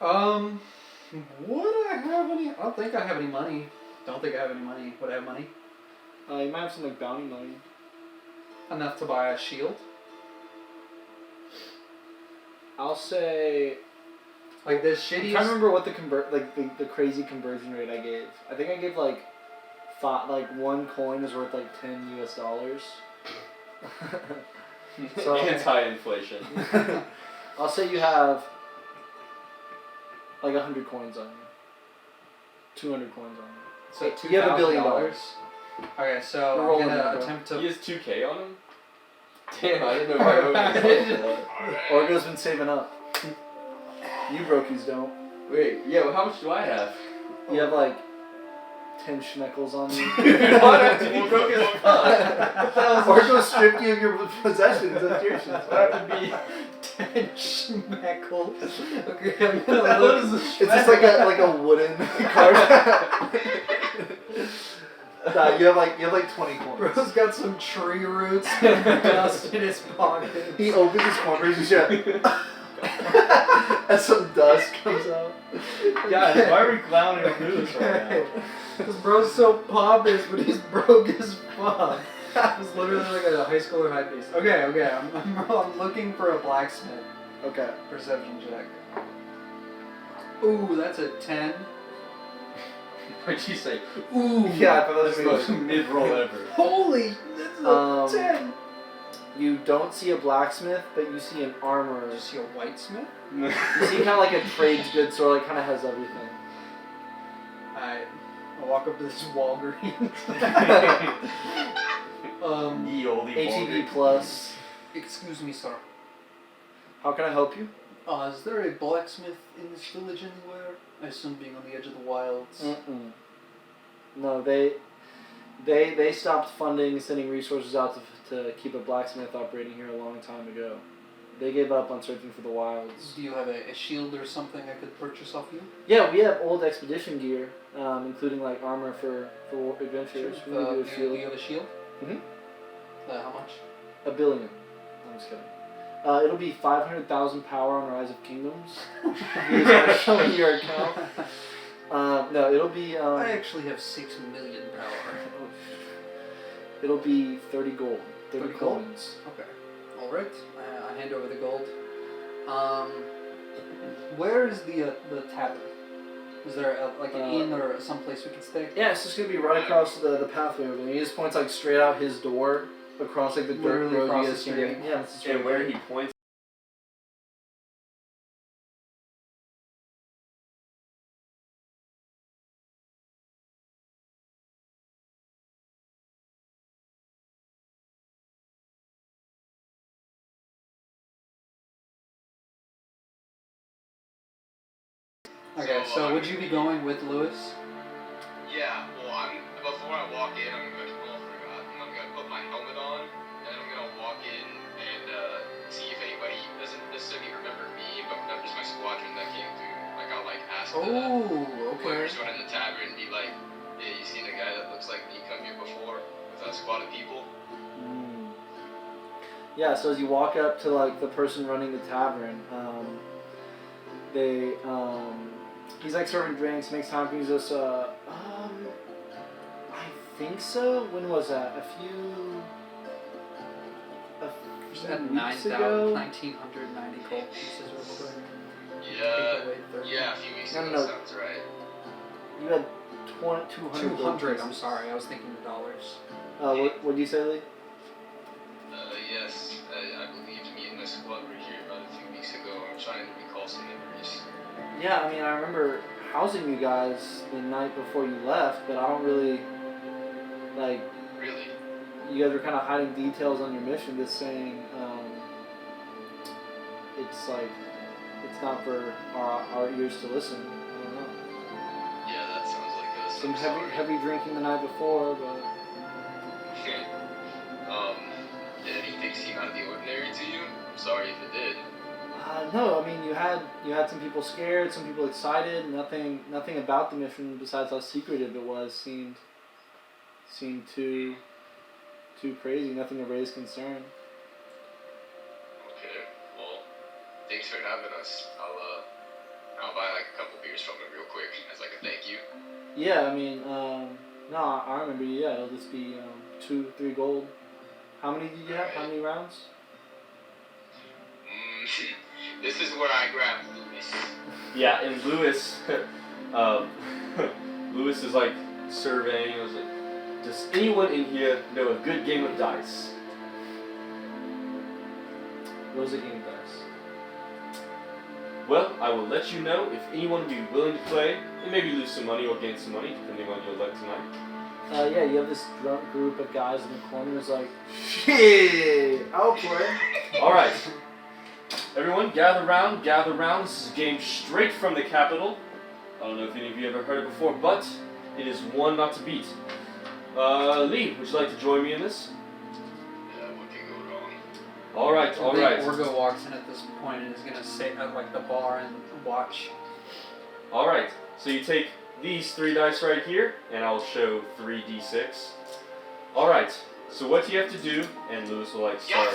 Speaker 2: Would I have any? I don't think I have any money. Don't think I have any money. Would I have money?
Speaker 1: You might have some like bounty money.
Speaker 2: Enough to buy a shield?
Speaker 1: I'll say.
Speaker 2: Like this
Speaker 1: I
Speaker 2: shitty.
Speaker 1: can't remember what the crazy conversion rate I gave. I think I gave like 1 coin is worth like $10 US. So
Speaker 3: Anti-inflation.
Speaker 1: I'll say you have like 100 coins on you. 200 coins on you.
Speaker 2: So
Speaker 1: You have $1 billion.
Speaker 2: $2,000. Okay, so
Speaker 1: We're
Speaker 2: I'm
Speaker 1: rolling
Speaker 2: gonna
Speaker 1: it, bro.
Speaker 2: attempt to.
Speaker 3: He has 2K on him? Damn, I didn't know if I owed you.
Speaker 1: Orgo's been saving up. You brokies don't.
Speaker 3: Wait, yeah, well, how much do I have?
Speaker 1: You have like 10 schmeckles on you.
Speaker 3: Why do I have to be broke as fuck?
Speaker 1: Orgo stripped you of your possessions. That's your shit.
Speaker 3: I have to be...
Speaker 2: 10 schmeckles. Okay, I'm gonna
Speaker 3: What
Speaker 2: look.
Speaker 3: is a
Speaker 1: It's just like a wooden card. Nah, you have like 20 coins.
Speaker 2: Bro's got some tree roots and dust in his pocket.
Speaker 1: He opens his corners and shit. And some dust comes out.
Speaker 3: Guys, why are we clowning on this right now?
Speaker 2: Because bro's so pompous, but he's broke as fuck. It's literally like a high schooler hype beast. Okay, I'm looking for a blacksmith.
Speaker 1: Okay.
Speaker 2: Perception check. Ooh, that's a 10.
Speaker 3: What'd you say?
Speaker 2: Ooh.
Speaker 1: Yeah, I thought that
Speaker 3: That's
Speaker 1: was
Speaker 3: the most
Speaker 1: good.
Speaker 3: mid-roll ever.
Speaker 2: Holy, that's a 10.
Speaker 1: You don't see a blacksmith, but you see an armorer.
Speaker 2: Did you see a whitesmith?
Speaker 1: You see kind of like a trades goods store, like kind of has everything.
Speaker 2: Alright, I'll walk up to this Walgreens.
Speaker 3: Ye olde
Speaker 1: ATV plus.
Speaker 2: Excuse me, sir.
Speaker 1: How can I help you?
Speaker 2: Is there a blacksmith in this village anywhere? I assume being on the edge of the wilds.
Speaker 1: Mm-mm. No, they stopped funding, sending resources out to keep a blacksmith operating here a long time ago. They gave up on searching for the wilds.
Speaker 2: Do you have a shield or something I could purchase off you?
Speaker 1: Yeah, we have old expedition gear, including like armor for adventurers. We can do a
Speaker 2: Do
Speaker 1: shield.
Speaker 2: you have a shield?
Speaker 1: Mhm.
Speaker 2: How much?
Speaker 1: $1 billion. I'm just kidding. It'll be 500,000 power on Rise of Kingdoms. You start showing your account. No, it'll be.
Speaker 2: I actually have 6 million power.
Speaker 1: It'll be 30 gold.
Speaker 2: 30 gold?
Speaker 1: coins.
Speaker 2: Okay. Alright. I hand over the gold. Where is the tavern? Is there like an inn or someplace we can stay?
Speaker 1: Yeah, it's just gonna be right across the pathway over there. He just points like straight out his door across like the dirt
Speaker 2: Literally
Speaker 1: road
Speaker 2: across
Speaker 1: you
Speaker 2: the
Speaker 1: guys
Speaker 2: street.
Speaker 1: came in. Yeah, that's the street.
Speaker 3: And where he points.
Speaker 2: Okay, so would you be going with Lewis?
Speaker 4: Yeah, well, before I walk in, I'm gonna put my helmet on, and I'm gonna walk in and see if anybody doesn't necessarily remember me, but remembers my squadron that came through. Like, I'll ask whoever's running the tavern and be like, hey, you seen a guy that looks like me come here before with a squad of people?
Speaker 1: Yeah, so as you walk up to like the person running the tavern, he's like serving drinks, makes time for you. Just I think so. When was that? A few
Speaker 2: At
Speaker 1: weeks ago.
Speaker 2: 1990 gold pieces real quick.
Speaker 4: Yeah, a few weeks
Speaker 1: No,
Speaker 4: ago.
Speaker 1: no.
Speaker 4: Sounds right.
Speaker 1: You had 200.
Speaker 2: 200. I'm sorry, I was thinking the dollars.
Speaker 1: What did you say, Lee?
Speaker 4: Yes, I believe me and my squad were here about a few weeks ago. I'm trying to recall some memories.
Speaker 1: Yeah, I mean, I remember housing you guys the night before you left, but I don't really, like,
Speaker 4: Really?
Speaker 1: you guys were kind of hiding details on your mission, just saying, it's like, it's not for our ears to listen. I don't know.
Speaker 4: Yeah, that sounds like us.
Speaker 1: Some
Speaker 4: I'm sorry.
Speaker 1: heavy drinking the night before, but...
Speaker 4: Did anything seem out of the ordinary to you? I'm sorry if it did.
Speaker 1: No, I mean, you had some people scared, some people excited. Nothing about the mission, besides how secretive it was, seemed too crazy. Nothing to raise concern.
Speaker 4: Okay, well, thanks for having us. I'll buy like a couple beers from it real quick as like a thank you.
Speaker 1: Yeah, I mean, no, I remember. Yeah, it'll just be 2-3 gold. How many did you have? How many rounds?
Speaker 4: This is where I grab Lewis.
Speaker 3: Yeah, and Lewis, Lewis is like surveying. I was like, does anyone in here know a good game of dice?
Speaker 1: What was the game of dice?
Speaker 3: Well, I will let you know if anyone would be willing to play, and maybe lose some money or gain some money, depending on your luck tonight.
Speaker 1: Yeah, you have this drunk group of guys in the corner who's like, shit, I'll play.
Speaker 3: Alright. Everyone, gather round. This is a game straight from the capital. I don't know if any of you ever heard it before, but it is one not to beat. Lee, would you like to join me in this?
Speaker 4: Yeah, what can go wrong?
Speaker 3: Alright.
Speaker 2: Orgo walks in at this point and is gonna sit at like the bar and watch.
Speaker 3: Alright, so you take these 3 dice right here, and I'll show 3d6. Alright, so what you have to do, and Lewis will like start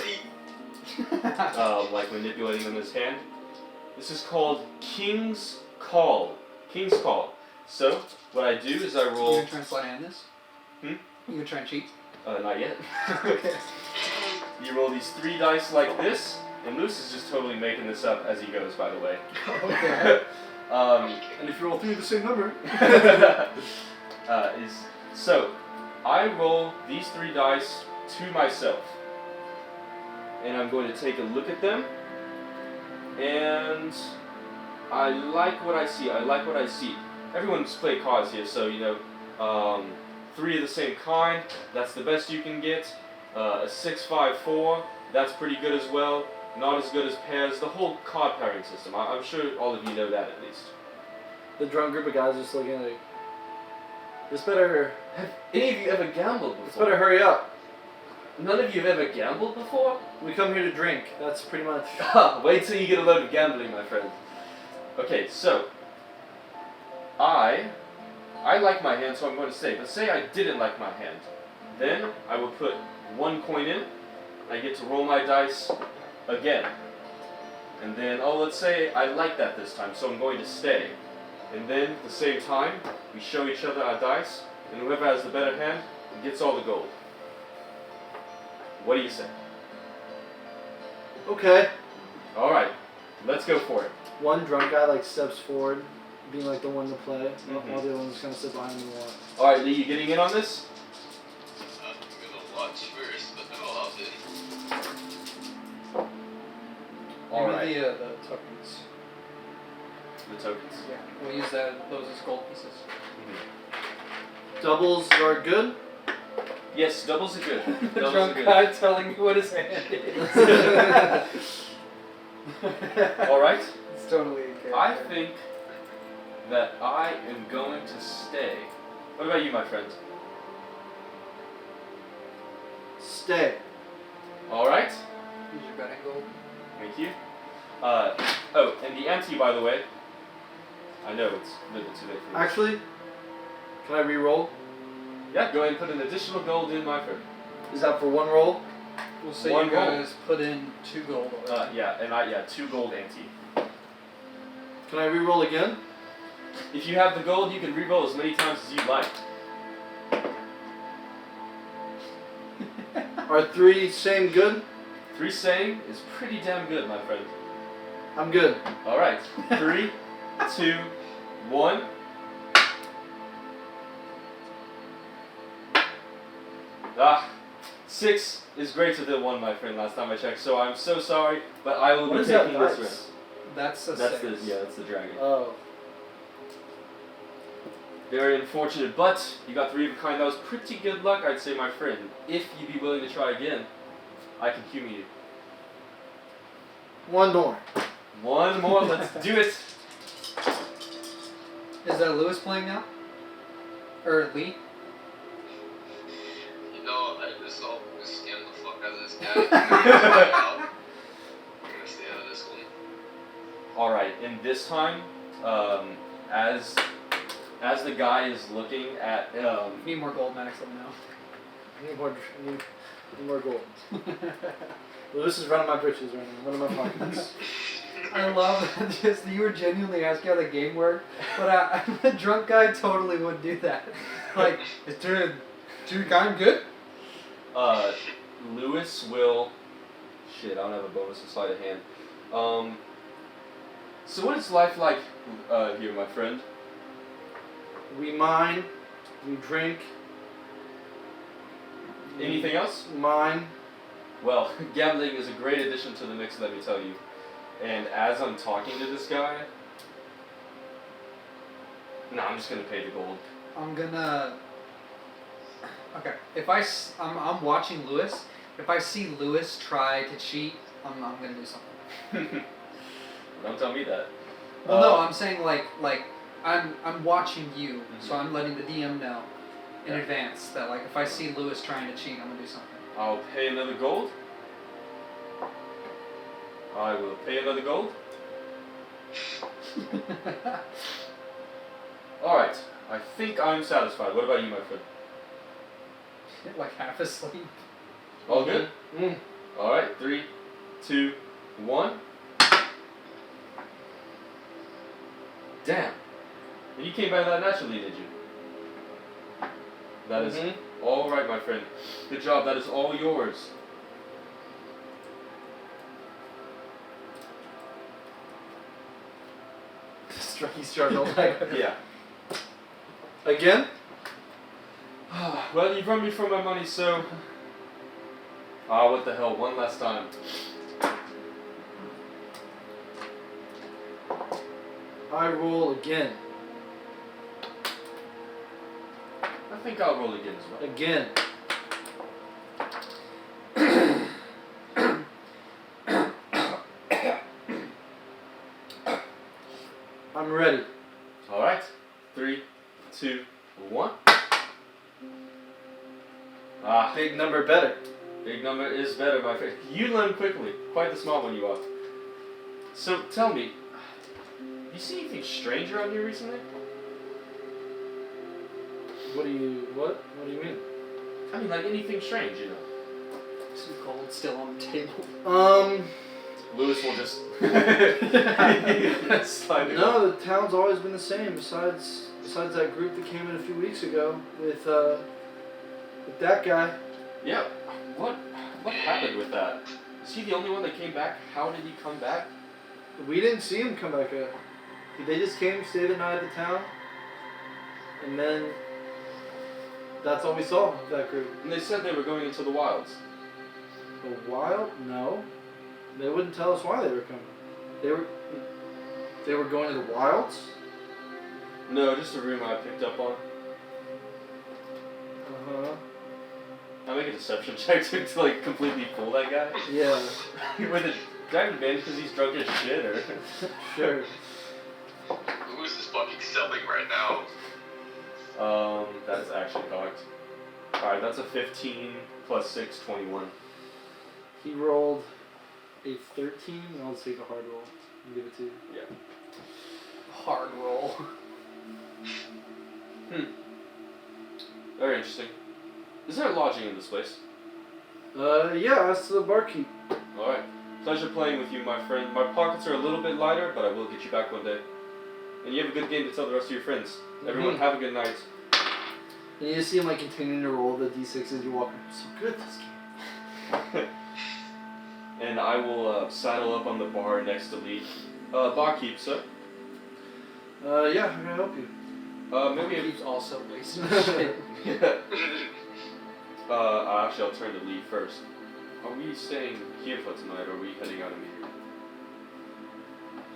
Speaker 3: like manipulating them in his hand. This is called King's Call. King's Call. So, what I do is I
Speaker 2: You
Speaker 3: roll...
Speaker 2: gonna try and slide hand this? You gonna try and cheat?
Speaker 3: Not yet.
Speaker 2: Okay.
Speaker 3: You roll these 3 dice like this, and Lewis is just totally making this up as he goes, by the way.
Speaker 2: Okay.
Speaker 1: And if you roll 3 the same number.
Speaker 3: So, I roll these 3 dice to myself. And I'm going to take a look at them. And I like what I see. Everyone's played cards here, so 3 of the same kind, that's the best you can get. A 6-5-4, that's pretty good as well. Not as good as pairs. The whole card pairing system. I'm sure all of you know that at least.
Speaker 1: The drunk group of guys just looking like, this better...
Speaker 3: Have any of you ever gambled
Speaker 1: This
Speaker 3: before?
Speaker 1: better hurry up.
Speaker 3: None of you have ever gambled before?
Speaker 1: We come here to drink. That's pretty much...
Speaker 3: Wait till you get a load of gambling, my friend. Okay, so I like my hand, so I'm going to stay. But say I didn't like my hand. Then I would put 1 coin in. I get to roll my dice again. And then, let's say I like that this time, so I'm going to stay. And then, at the same time, we show each other our dice, and whoever has the better hand gets all the gold. What do you say?
Speaker 1: Okay.
Speaker 3: Alright, let's go for it.
Speaker 1: One drunk guy like steps forward, being like the one to play,
Speaker 3: Mhm.
Speaker 1: while the other one's kind of sit behind the wall.
Speaker 3: All right, Lee, you getting in on this?
Speaker 4: I'm gonna watch first, but no, I'll do.
Speaker 3: All
Speaker 2: Give
Speaker 3: right.
Speaker 2: me the tokens.
Speaker 3: The tokens.
Speaker 2: Yeah, we'll use those as gold pieces.
Speaker 1: Doubles are good.
Speaker 3: Yes, doubles are good.
Speaker 2: The
Speaker 3: Doubles are
Speaker 2: drunk
Speaker 3: good.
Speaker 2: guy telling me what his hand is.
Speaker 3: All right.
Speaker 2: It's totally a character.
Speaker 3: I think that I am going to stay. What about you, my friend?
Speaker 1: Stay.
Speaker 3: All right.
Speaker 2: Use your betting gold.
Speaker 3: Thank you. Oh, and the ante, by the way. I know it's a little bit too late for this.
Speaker 1: Actually, can I re-roll?
Speaker 3: Yeah, go ahead and put an additional gold in, my friend.
Speaker 1: Is that for one roll?
Speaker 2: We'll say
Speaker 3: One
Speaker 2: you guys put in 2 gold.
Speaker 3: Yeah, and 2 gold ante.
Speaker 1: Can I re-roll again?
Speaker 3: If you have the gold, you can re-roll as many times as you like.
Speaker 1: Are 3 same good?
Speaker 3: 3 saying is pretty damn good, my friend.
Speaker 1: I'm good.
Speaker 3: All right, 3, 2, 1. Ah, 6 is greater than 1, my friend. Last time I checked, so I'm so sorry, but I will
Speaker 1: What
Speaker 3: be
Speaker 1: is that
Speaker 3: taking this
Speaker 1: dice?
Speaker 3: risk.
Speaker 2: That's a
Speaker 3: That's
Speaker 2: 6.
Speaker 3: that's the dragon.
Speaker 1: Oh.
Speaker 3: Very unfortunate, but you got 3 of a kind. That was pretty good luck, I'd say, my friend. If you'd be willing to try again, I can humor you.
Speaker 1: One more.
Speaker 3: One more, let's do it.
Speaker 2: Is that Lewis playing now? Or Lee?
Speaker 4: You know, I just hope we scam the fuck out of this guy. I'm gonna stay out of this one.
Speaker 3: All right, and this time, as the guy is looking at,
Speaker 2: Need more gold, Max, let me know.
Speaker 1: Need more gold. Lewis is running my britches right now. One of my pockets.
Speaker 2: I love that just you were genuinely asking how the game worked, but a drunk guy totally would do that. Like, dude, I'm good?
Speaker 3: Lewis will. Shit, I don't have a bonus in sleight of hand. So what is life like here, my friend?
Speaker 1: We mine. We drink.
Speaker 3: Anything else?
Speaker 1: Mine.
Speaker 3: Well, gambling is a great addition to the mix, let me tell you. And as I'm talking to this guy, I'm just gonna pay the gold.
Speaker 2: I'm gonna. Okay, if I'm watching Lewis. If I see Lewis try to cheat, I'm gonna do something.
Speaker 3: Don't tell me that.
Speaker 2: Well, no, I'm saying like I'm watching you, so I'm letting the DM know in advance that like if I see Lewis trying to cheat, I'm gonna do something.
Speaker 3: I'll pay another gold. I will pay another gold. Alright, I think I'm satisfied. What about you, my friend?
Speaker 2: Like half asleep.
Speaker 3: All good?
Speaker 1: Mm.
Speaker 3: Alright, 3, 2, 1. Damn. And you came by that naturally, did you? That is all right, my friend. Good job. That is all yours.
Speaker 1: He struggled.
Speaker 3: Yeah.
Speaker 1: Again?
Speaker 3: Well, you've run me for my money, so... what the hell. One last time.
Speaker 1: I roll again.
Speaker 3: I think I'll roll again as well.
Speaker 1: Again. I'm ready.
Speaker 3: Alright. 3, 2, 1.
Speaker 1: Big number better.
Speaker 3: Big number is better, my friend. You learn quickly. Quite the smart one you are. So, tell me, you see anything strange around here recently?
Speaker 1: What do you mean?
Speaker 3: I mean, like anything strange, you know?
Speaker 2: Some gold still on the table.
Speaker 3: Lewis will just slide it.
Speaker 1: No, the town's always been the same. Besides that group that came in a few weeks ago with that guy.
Speaker 3: Yeah. What happened with that? Is he the only one that came back? How did he come back?
Speaker 1: We didn't see him come back. They just came, stayed the night at the town, and then that's all we saw of that group.
Speaker 3: And they said they were going into the wilds.
Speaker 1: The wild? No. They wouldn't tell us why they were coming. They were going to the wilds?
Speaker 3: No, just a rumor I picked up on.
Speaker 1: Uh-huh.
Speaker 3: I make a deception check to like completely fool that guy.
Speaker 1: Yeah.
Speaker 3: With a dragon advantage because he's drunk as shit, or
Speaker 1: Sure.
Speaker 4: Who is this fucking selling right now?
Speaker 3: That's actually cocked. Alright, that's a 15 plus 6, 21.
Speaker 1: He rolled a 13, and I'll just take a hard roll and give it to you.
Speaker 3: Yeah.
Speaker 2: Hard roll.
Speaker 3: Very interesting. Is there lodging in this place?
Speaker 1: Yeah, that's the barkeep.
Speaker 3: Alright. Pleasure playing with you, my friend. My pockets are a little bit lighter, but I will get you back one day. And you have a good game to tell the rest of your friends. Everyone, have a good night.
Speaker 1: And you just see him like continuing to roll the d6 as you walk. I'm so good at this game.
Speaker 3: And I will saddle up on the bar next to Lee. Barkeep, sir.
Speaker 1: Yeah, I'm gonna help you.
Speaker 3: Maybe if
Speaker 2: He's also wasting shit.
Speaker 3: actually, I'll turn to Lee first. Are we staying here for tonight, or are we heading out immediately?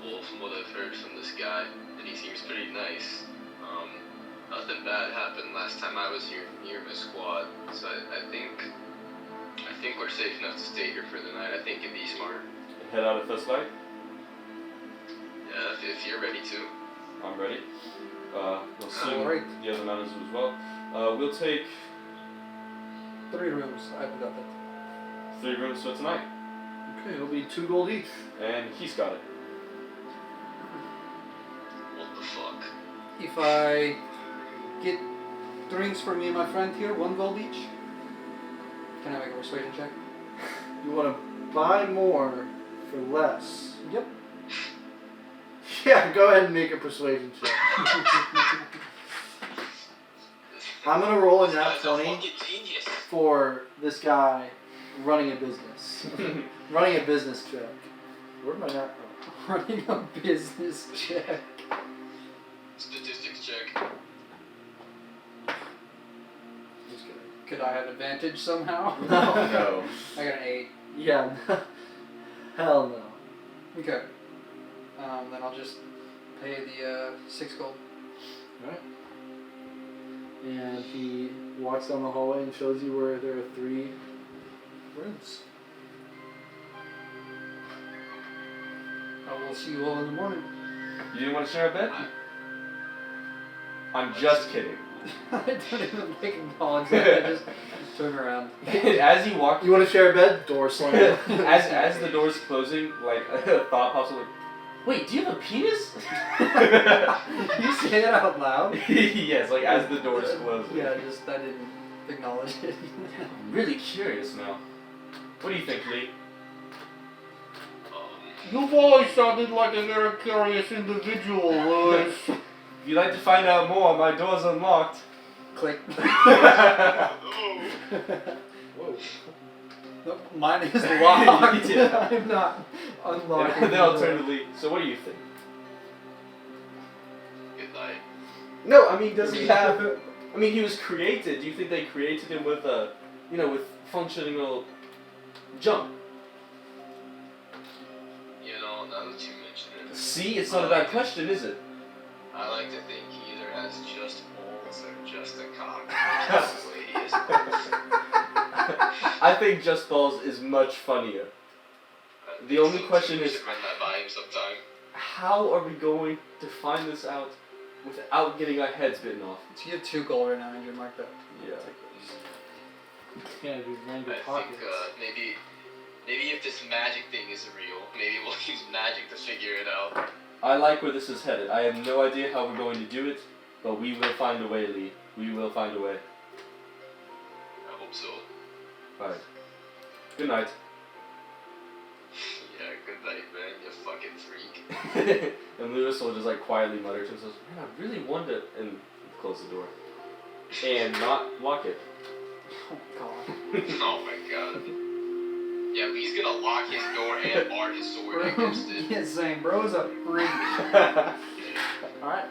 Speaker 4: Well, from what I've heard from this guy, and he seems pretty nice. Nothing bad happened last time I was here near my squad, so I think we're safe enough to stay here for the night. I think it'd be smart.
Speaker 3: And head out at first light?
Speaker 4: Yeah, if you're ready to.
Speaker 3: I'm ready. We'll soon
Speaker 2: Alright.
Speaker 3: the other matters as well. We'll take
Speaker 2: 3 rooms. I've got that.
Speaker 3: 3 rooms for tonight.
Speaker 1: Okay, it'll be 2 gold each.
Speaker 3: And he's got it.
Speaker 4: What the fuck?
Speaker 2: If I get drinks for me and my friend here, 1 gold each. Can I make a persuasion check?
Speaker 1: You want to buy more for less.
Speaker 2: Yep.
Speaker 1: Yeah, go ahead and make a persuasion check. I'm gonna roll a nat
Speaker 4: This guy's a
Speaker 1: 20
Speaker 4: fucking genius.
Speaker 1: for this guy running a business. Running a business check. Where'd my nat go?
Speaker 2: Running a business check.
Speaker 4: Statistics check.
Speaker 1: Just kidding.
Speaker 2: Could I have advantage somehow?
Speaker 1: No.
Speaker 3: No.
Speaker 2: I got an 8.
Speaker 1: Yeah. Hell no.
Speaker 2: Okay. Then I'll just pay the 6 gold.
Speaker 1: Alright. And he walks down the hallway and shows you where there are 3 rooms.
Speaker 2: I will see you all in the morning.
Speaker 3: You didn't want to share a bed? I'm just kidding.
Speaker 2: I don't even acknowledge that. I just turn around.
Speaker 3: As you walk,
Speaker 1: You want to share a bed? Door slam.
Speaker 3: as the door's closing, like a thought pops up. Like, wait, do you have a penis?
Speaker 2: You say that out loud?
Speaker 3: Yes, like as the door's closing.
Speaker 2: Yeah, I didn't acknowledge it.
Speaker 3: I'm really curious now. What do you think, Lee?
Speaker 1: You've always sounded like a very curious individual, Louis.
Speaker 3: If you'd like to find out more, my door's unlocked.
Speaker 2: Click.
Speaker 1: Whoa.
Speaker 2: Nope, mine is locked.
Speaker 3: Yeah.
Speaker 2: I'm not unlocking.
Speaker 3: And then I'll turn to Lee. So what do you think?
Speaker 4: Good night.
Speaker 3: No, I mean, does he have? I mean, he was created. Do you think they created him with a, with functional jump?
Speaker 4: Now that you mention it,
Speaker 3: See, it's not a bad question, is it?
Speaker 4: I like to think he either has just balls or just a cock. That's the way he is.
Speaker 3: I think Just Balls is much funnier. The only question
Speaker 4: we
Speaker 3: is,
Speaker 4: should run that by him sometime.
Speaker 3: how are we going to find this out without getting our heads bitten off?
Speaker 2: So you have 2 gold right now, and you mark that.
Speaker 3: Yeah.
Speaker 1: Yeah, dude, man,
Speaker 4: I
Speaker 1: your pockets.
Speaker 4: think maybe if this magic thing isn't real, maybe we'll use magic to figure it out.
Speaker 3: I like where this is headed. I have no idea how we're going to do it, but we will find a way, Lee. We will find a way.
Speaker 4: I hope so.
Speaker 3: Alright. Good night.
Speaker 4: Yeah, good night, man. You fucking freak.
Speaker 3: And Lewis will just quietly mutter to himself, man, I really wonder, and close the door. And not lock it.
Speaker 2: Oh god.
Speaker 4: Oh my god. Yeah, but he's gonna lock his door and bar his sword against it.
Speaker 2: Yeah, same. Bro's a freak.
Speaker 1: Alright.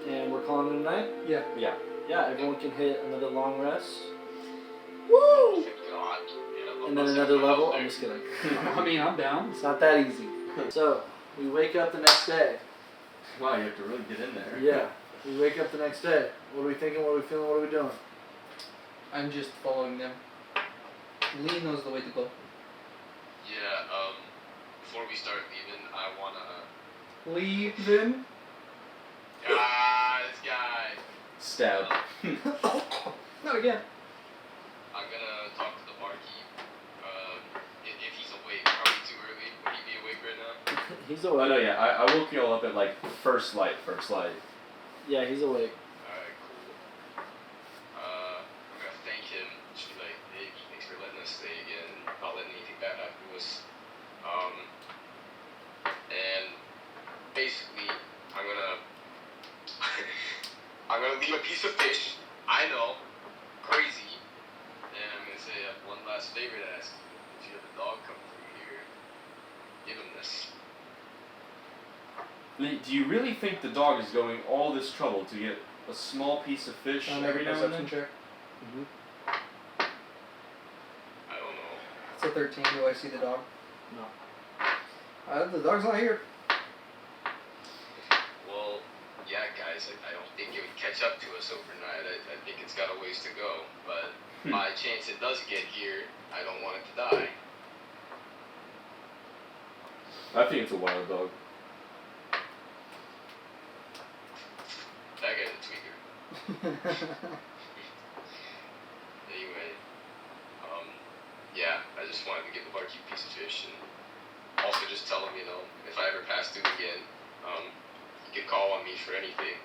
Speaker 1: And we're calling it a night?
Speaker 2: Yeah.
Speaker 3: Yeah.
Speaker 1: Yeah, everyone can hit another long rest.
Speaker 4: Woo! God.
Speaker 1: And then another level. I'm just kidding.
Speaker 2: I mean, I'm down.
Speaker 1: It's not that easy. So, we wake up the next day.
Speaker 3: Wow, you have to really get in there.
Speaker 1: Yeah. We wake up the next day. What are we thinking? What are we feeling? What are we doing?
Speaker 2: I'm just following them. Lee knows the way to go.
Speaker 4: Yeah, before we start leaving, I wanna...
Speaker 2: Leaving?
Speaker 4: This guy.
Speaker 3: Stab.
Speaker 2: Not again.
Speaker 4: I'm gonna talk to the barkeep. If he's awake, probably too early. Would he be awake right now?
Speaker 1: He's
Speaker 3: Oh
Speaker 1: awake.
Speaker 3: no, yeah, I woke you all up at like first light.
Speaker 1: Yeah, he's awake.
Speaker 4: Alright, cool. I'm gonna thank him. Just be like, hey, thanks for letting us stay again. Not letting anything bad happen to us. And basically, I'm gonna leave a piece of fish. I know, crazy. And I'm gonna say I have one last favor to ask you. If you have a dog come through here, give him this.
Speaker 3: Lee, do you really think the dog is going all this trouble to get a small piece of fish every now and then?
Speaker 2: Check.
Speaker 1: Mm-hmm.
Speaker 4: I don't know.
Speaker 2: It's a 13. Do I see the dog?
Speaker 1: No.
Speaker 2: The dog's not here.
Speaker 4: Well, yeah, guys, I don't think it would catch up to us overnight. I think it's got a ways to go. But by chance it does get here, I don't want it to die.
Speaker 3: I think it's a wild dog.
Speaker 4: That guy's a tweaker. Anyway, yeah, I just wanted to give the barkeep a piece of fish, and also just tell him, if I ever pass through again, you can call on me for anything.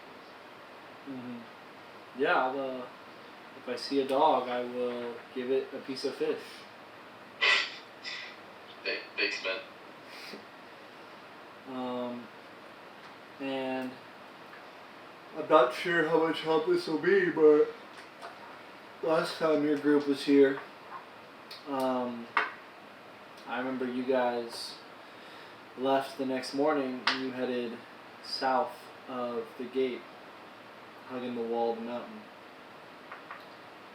Speaker 1: Mm-hmm. Yeah, I'll, if I see a dog, I will give it a piece of fish.
Speaker 4: Thanks, man.
Speaker 1: And I'm not sure how much help this will be, but last time your group was here, I remember you guys left the next morning and you headed south of the gate, hugging the wall of the mountain.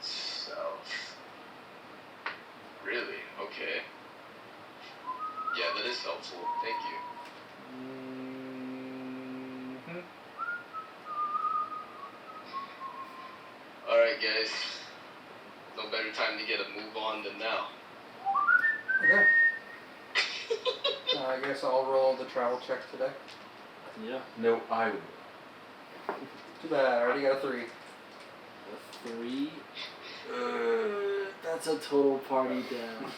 Speaker 4: South. Really? Okay. Yeah, that is helpful. Thank you.
Speaker 1: Mm-hmm.
Speaker 4: Alright, guys. No better time to get a move on than now.
Speaker 2: Okay. I guess I'll roll the travel check today.
Speaker 1: Yeah.
Speaker 3: No, I would.
Speaker 2: Too bad, I already got a 3.
Speaker 1: A 3? That's a total party down.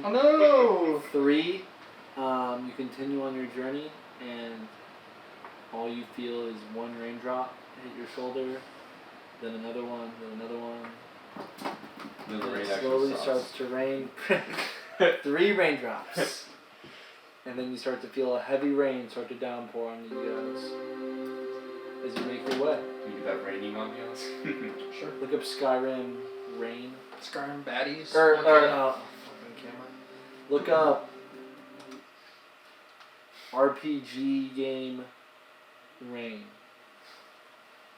Speaker 2: Oh no!
Speaker 1: 3, you continue on your journey and all you feel is one raindrop hit your shoulder, then another one, then another one.
Speaker 3: Then the
Speaker 1: And
Speaker 3: rain
Speaker 1: it
Speaker 3: actually
Speaker 1: slowly
Speaker 3: stops.
Speaker 1: starts to rain. 3 raindrops. And then you start to feel a heavy rain start to downpour on you guys as you make your way.
Speaker 3: Can you get that raining ambiance?
Speaker 2: Sure.
Speaker 1: Look up Skyrim rain.
Speaker 2: Skyrim baddies.
Speaker 1: Fucking camera. Look up RPG game rain.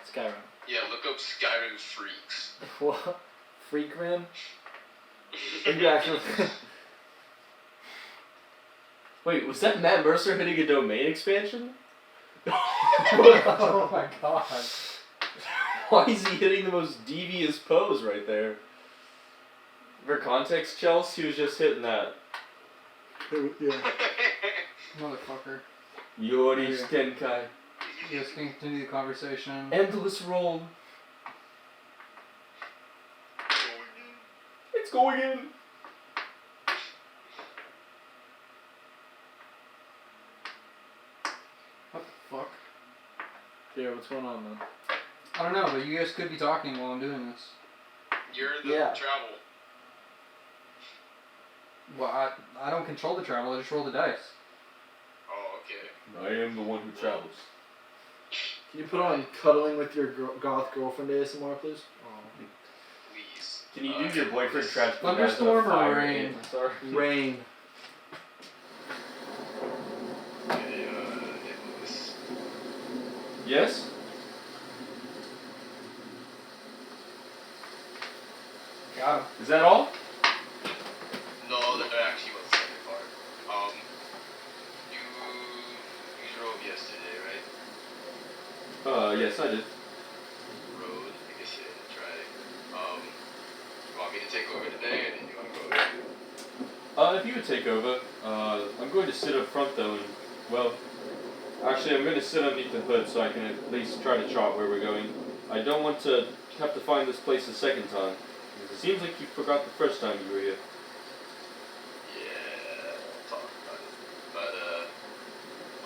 Speaker 1: Skyrim.
Speaker 4: Yeah, look up Skyrim Freaks.
Speaker 1: What? Freak Rim? You actually.
Speaker 3: Wait, was that Matt Mercer hitting a domain expansion?
Speaker 2: Oh my god.
Speaker 3: Why is he hitting the most devious pose right there? For context, Chelsea, he was just hitting that.
Speaker 1: Yeah.
Speaker 2: Motherfucker.
Speaker 3: Yori's Tenkai.
Speaker 2: You guys can continue the conversation.
Speaker 3: Endless roll. It's going in.
Speaker 2: What the fuck?
Speaker 1: Yeah, what's going on, man?
Speaker 2: I don't know, but you guys could be talking while I'm doing this.
Speaker 4: You're the
Speaker 1: Yeah.
Speaker 4: travel.
Speaker 2: Well, I don't control the travel, I just roll the dice.
Speaker 4: Oh, okay.
Speaker 3: I am the one who travels.
Speaker 1: Can you put on cuddling with your goth girlfriend ASMR, please?
Speaker 4: Please.
Speaker 3: Can you do your boyfriend trash?
Speaker 2: Thunderstorm or rain?
Speaker 3: Sorry.
Speaker 1: Rain.
Speaker 4: Okay, it was
Speaker 2: Got him.
Speaker 3: Is that all?
Speaker 4: No, there actually was the second part. You drove yesterday, right?
Speaker 3: Yes, I did.
Speaker 4: Road. I guess you didn't try it. You want me to take over today, or do you want to go over?
Speaker 3: If you would take over, I'm going to sit up front though, and, well, actually I'm going to sit underneath the hood so I can at least try to chart where we're going. I don't want to have to find this place a second time, because it seems like you forgot the first time you were here.
Speaker 4: Yeah, we'll talk about it. But,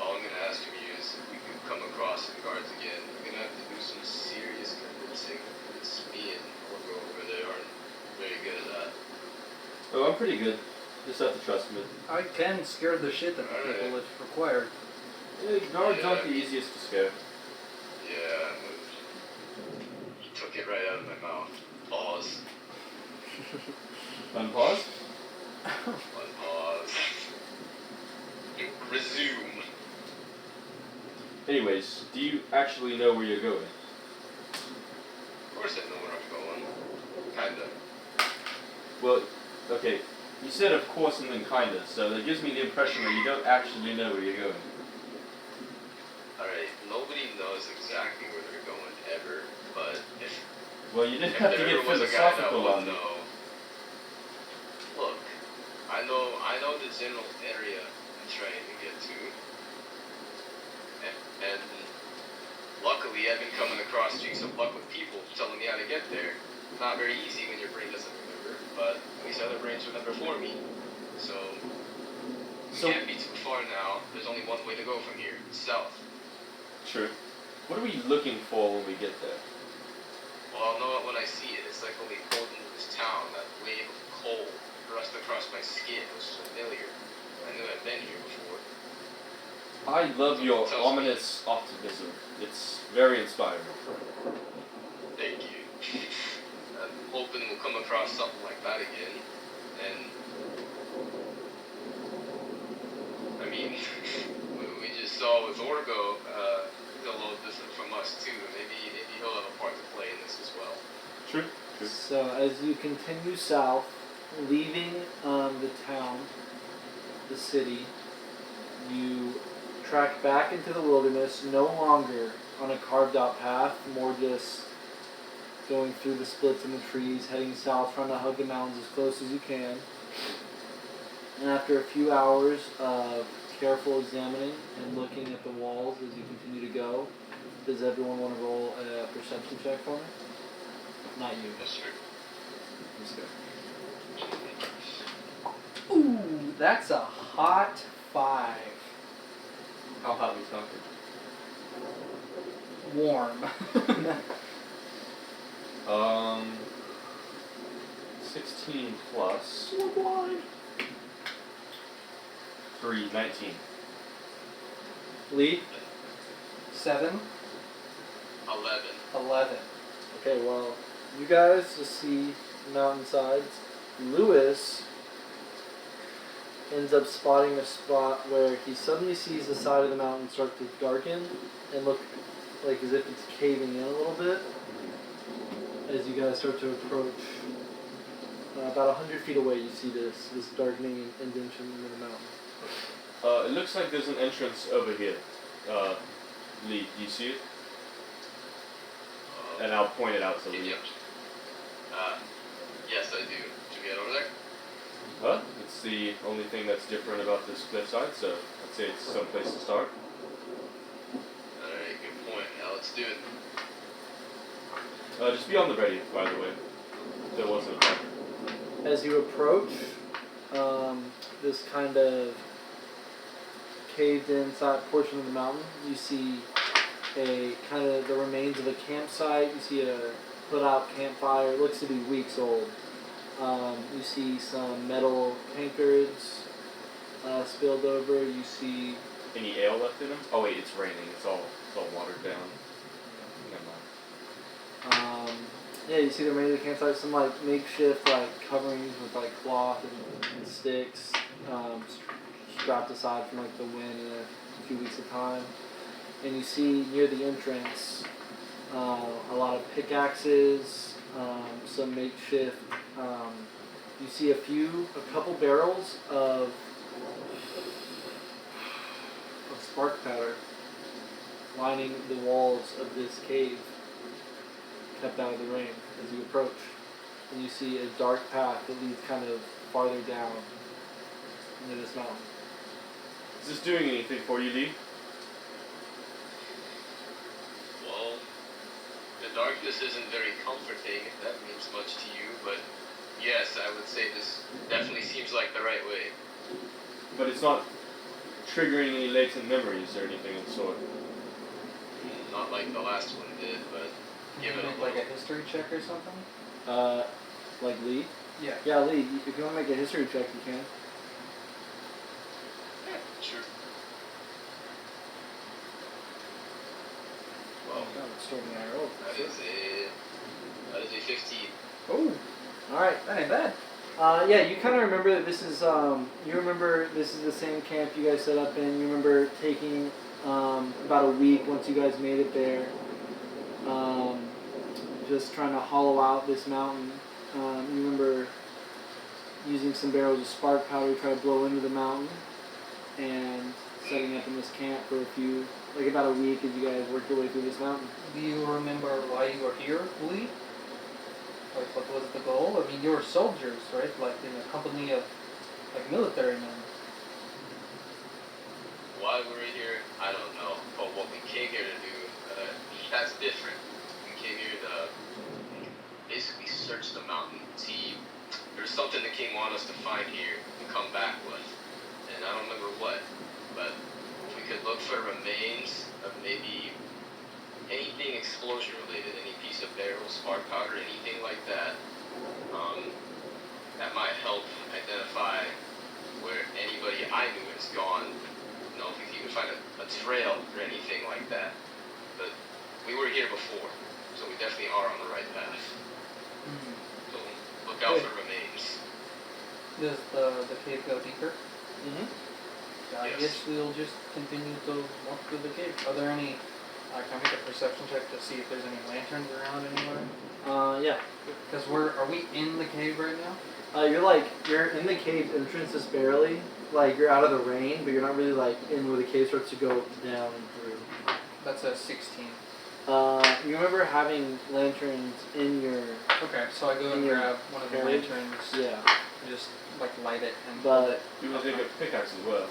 Speaker 4: all I'm gonna ask from you is if we could come across some guards again, we're gonna have to do some serious convincing, because me and Orgo over there aren't very good at that.
Speaker 3: Oh, I'm pretty good. Just have to trust me.
Speaker 2: I can scare the shit out of people if required.
Speaker 3: Guards aren't the easiest to scare.
Speaker 4: Yeah, you took it right out of my mouth. Pause.
Speaker 3: Unpause?
Speaker 4: Unpause. Resume.
Speaker 3: Anyways, do you actually know where you're going?
Speaker 4: Of course I know where I'm going. Kinda.
Speaker 3: Well, okay, you said of course and then kinda, so that gives me the impression that you don't actually know where you're going.
Speaker 4: Alright, nobody knows exactly where they're going ever, but if
Speaker 3: Well, you didn't have to
Speaker 4: there
Speaker 3: get
Speaker 4: ever was a guy that
Speaker 3: philosophical
Speaker 4: would
Speaker 3: on me.
Speaker 4: know. Look, I know the general area I'm trying to get to. And luckily I've been coming across streaks of luck with people telling me how to get there. Not very easy when your brain doesn't remember, but at least other brains remember for me. So can't be too far now. There's only one way to go from here, south.
Speaker 3: True. What are we looking for when we get there?
Speaker 4: Well, I'll know it when I see it. It's like when we pulled into this town, that wave of cold rushed across my skin. It was familiar. I knew I'd been here before.
Speaker 3: I love your ominous optimism. It's very inspiring.
Speaker 4: Thank you. I'm hoping we'll come across something like that again. And I mean, we just saw with Orgo, he's a little distant from us too. Maybe he'll have a part to play in this as well.
Speaker 3: True. True.
Speaker 1: So as you continue south, leaving the town, the city, you track back into the wilderness, no longer on a carved out path, more just going through the splits in the trees, heading south, trying to hug the mountains as close as you can. And after a few hours of careful examining and looking at the walls as you continue to go, does everyone want to roll a perception check for me? Not you.
Speaker 4: Yes, sir.
Speaker 1: Let's go.
Speaker 2: Ooh, that's a hot 5.
Speaker 3: How hot are we talking?
Speaker 2: Warm.
Speaker 3: 16 plus
Speaker 1: We're blind.
Speaker 3: 3, 19.
Speaker 1: Lee?
Speaker 2: 7,
Speaker 4: 11.
Speaker 2: 11.
Speaker 1: Okay, well, you guys just see mountainsides. Lewis ends up spotting a spot where he suddenly sees the side of the mountain start to darken and look like as if it's caving in a little bit as you guys start to approach. About 100 feet away you see this darkening indentation in the mountain.
Speaker 3: It looks like there's an entrance over here. Lee, do you see it? And I'll point it out to Lee.
Speaker 4: Yes, I do. Should we head over there?
Speaker 3: Huh? It's the only thing that's different about this cliffside, so I'd say it's some place to start.
Speaker 4: Alright, good point. Now let's do it.
Speaker 3: Just be on the ready, by the way. If there wasn't a plan.
Speaker 1: As you approach this kind of caved inside portion of the mountain, you see a kind of the remains of a campsite. You see a put out campfire. It looks to be weeks old. You see some metal tankards spilled over. You see
Speaker 3: Any ale left in them? Oh wait, it's raining. It's all watered down. Never mind.
Speaker 1: yeah, you see the remains of the campsite. Some like makeshift like coverings with like cloth and sticks strapped aside from like the wind in a few weeks of time. And you see near the entrance a lot of pickaxes, some makeshift You see a couple barrels of spark powder lining the walls of this cave, kept out of the rain as you approach. And you see a dark path that leads kind of farther down into this mountain.
Speaker 3: Is this doing anything for you, Lee?
Speaker 4: Well, the darkness isn't very comforting, if that means much to you, but yes, I would say this definitely seems like the right way.
Speaker 3: But it's not triggering any latent memories or anything of the sort.
Speaker 4: Not like the last one did, but give it a
Speaker 2: like
Speaker 4: little.
Speaker 2: a history check or something?
Speaker 1: Like Lee?
Speaker 2: Yeah.
Speaker 1: Yeah, Lee, if you want to make a history check, you can.
Speaker 4: Yeah, sure. Well,
Speaker 1: Extraordinary roll.
Speaker 4: that is a 15.
Speaker 1: Oh, alright.
Speaker 2: That ain't bad.
Speaker 1: Yeah, you kind of remember that this is, you remember this is the same camp you guys set up in. You remember taking about a week once you guys made it there, just trying to hollow out this mountain. You remember using some barrels of spark powder to try to blow into the mountain and setting up in this camp for about a week as you guys worked your way through this mountain.
Speaker 2: Do you remember why you were here, Lee? Like, what was the goal? I mean, you were soldiers, right? Like, in a company of, like, military men.
Speaker 4: Why we're here, I don't know. But what we came here to do, that's different. We came here to basically search the mountain, see there's something the king wanted us to find here and come back with. And I don't remember what, but if we could look for remains of maybe anything explosion related, any piece of barrel, spark powder, anything like that, that might help identify where anybody I knew is gone. You know, if we could even find a trail or anything like that. But we were here before, so we definitely are on the right path.
Speaker 2: Mm-hmm.
Speaker 4: So look out for remains.
Speaker 2: Does the cave go deeper?
Speaker 1: Mm-hmm.
Speaker 2: I
Speaker 4: Yes.
Speaker 2: guess we'll just continue to walk through the cave. Are there any... can I make a perception check to see if there's any lanterns around anywhere?
Speaker 1: Yeah.
Speaker 2: Because are we in the cave right now?
Speaker 1: You're in the cave entrance just barely. Like, you're out of the rain, but you're not really, like, in where the cave starts to go down and through.
Speaker 2: That's a 16.
Speaker 1: You remember having lanterns in your...
Speaker 2: Okay, so I go and
Speaker 1: In your
Speaker 2: grab one of the
Speaker 1: carriage?
Speaker 2: lanterns,
Speaker 1: Yeah.
Speaker 2: just, like, light it and
Speaker 1: But-
Speaker 2: hold it.
Speaker 3: You will take a pickaxe as well.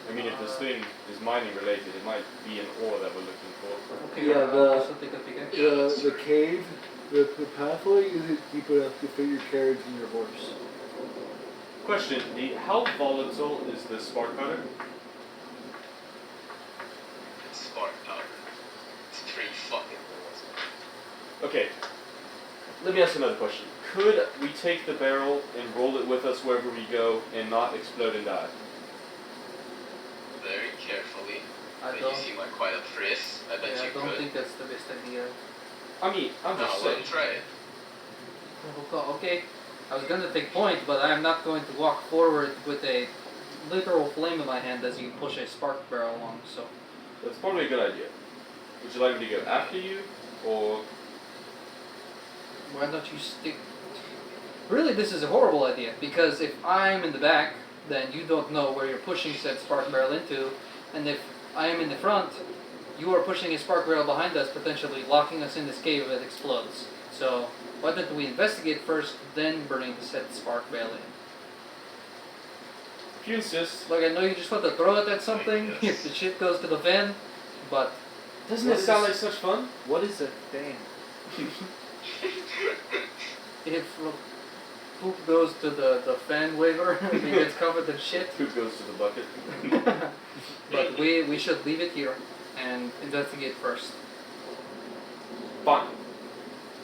Speaker 3: I mean, if this thing is mining related, it might be an ore that we're looking for.
Speaker 2: Okay,
Speaker 1: Yeah,
Speaker 2: I'll
Speaker 1: the-
Speaker 2: also take a pickaxe.
Speaker 1: The cave, the pathway isn't deep enough to fit your carriage and your horse.
Speaker 3: Question, how volatile is this spark powder?
Speaker 4: It's spark powder. It's pretty fucking volatile.
Speaker 3: Okay, let me ask another question. Could we take the barrel and roll it with us wherever we go and not explode and die?
Speaker 4: Very carefully.
Speaker 2: I
Speaker 4: But
Speaker 2: don't,
Speaker 4: you seem like quite a priss. I bet
Speaker 2: yeah, I
Speaker 4: you
Speaker 2: don't
Speaker 4: could.
Speaker 2: think that's the best idea.
Speaker 3: I mean, I'm
Speaker 4: No,
Speaker 3: just
Speaker 4: let
Speaker 3: saying.
Speaker 4: him try it.
Speaker 2: Okay, I was gonna take point, but I'm not going to walk forward with a literal flame in my hand as you push a spark barrel along, so...
Speaker 3: That's probably a good idea. Would you like me to go after you, or...
Speaker 2: Why don't you stick... Really, this is a horrible idea, because if I'm in the back, then you don't know where you're pushing said spark barrel into, and if I am in the front, you are pushing a spark barrel behind us, potentially locking us in this cave that explodes. So, why don't we investigate first, then bring said spark barrel in?
Speaker 3: If you insist...
Speaker 2: Like, I know you just want to throw it at something,
Speaker 4: Yes.
Speaker 2: if the shit goes to the fan, but...
Speaker 3: Doesn't
Speaker 1: What
Speaker 3: it
Speaker 1: is-
Speaker 3: sound like such fun?
Speaker 1: What is a thing?
Speaker 2: if poop goes to the fan waiver, it gets covered in shit.
Speaker 3: Who goes to the bucket?
Speaker 2: But we should leave it here and investigate first.
Speaker 3: Fine.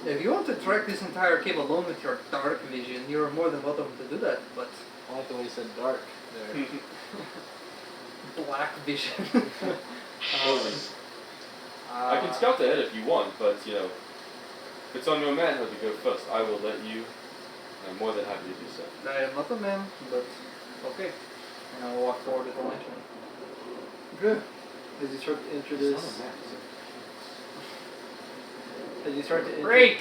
Speaker 2: If you want to track this entire cave alone with your dark vision, you're more than welcome to do that, but
Speaker 1: I like the way you said dark there.
Speaker 2: black vision.
Speaker 3: I can scout ahead if you want, but, you know, if it's on your manhood to go first, I will let you. I'm more than happy to do so.
Speaker 2: I am not a man, but okay. And I'll walk forward with the lantern.
Speaker 1: Good. As you start to enter this... As you start to enter...
Speaker 2: Break!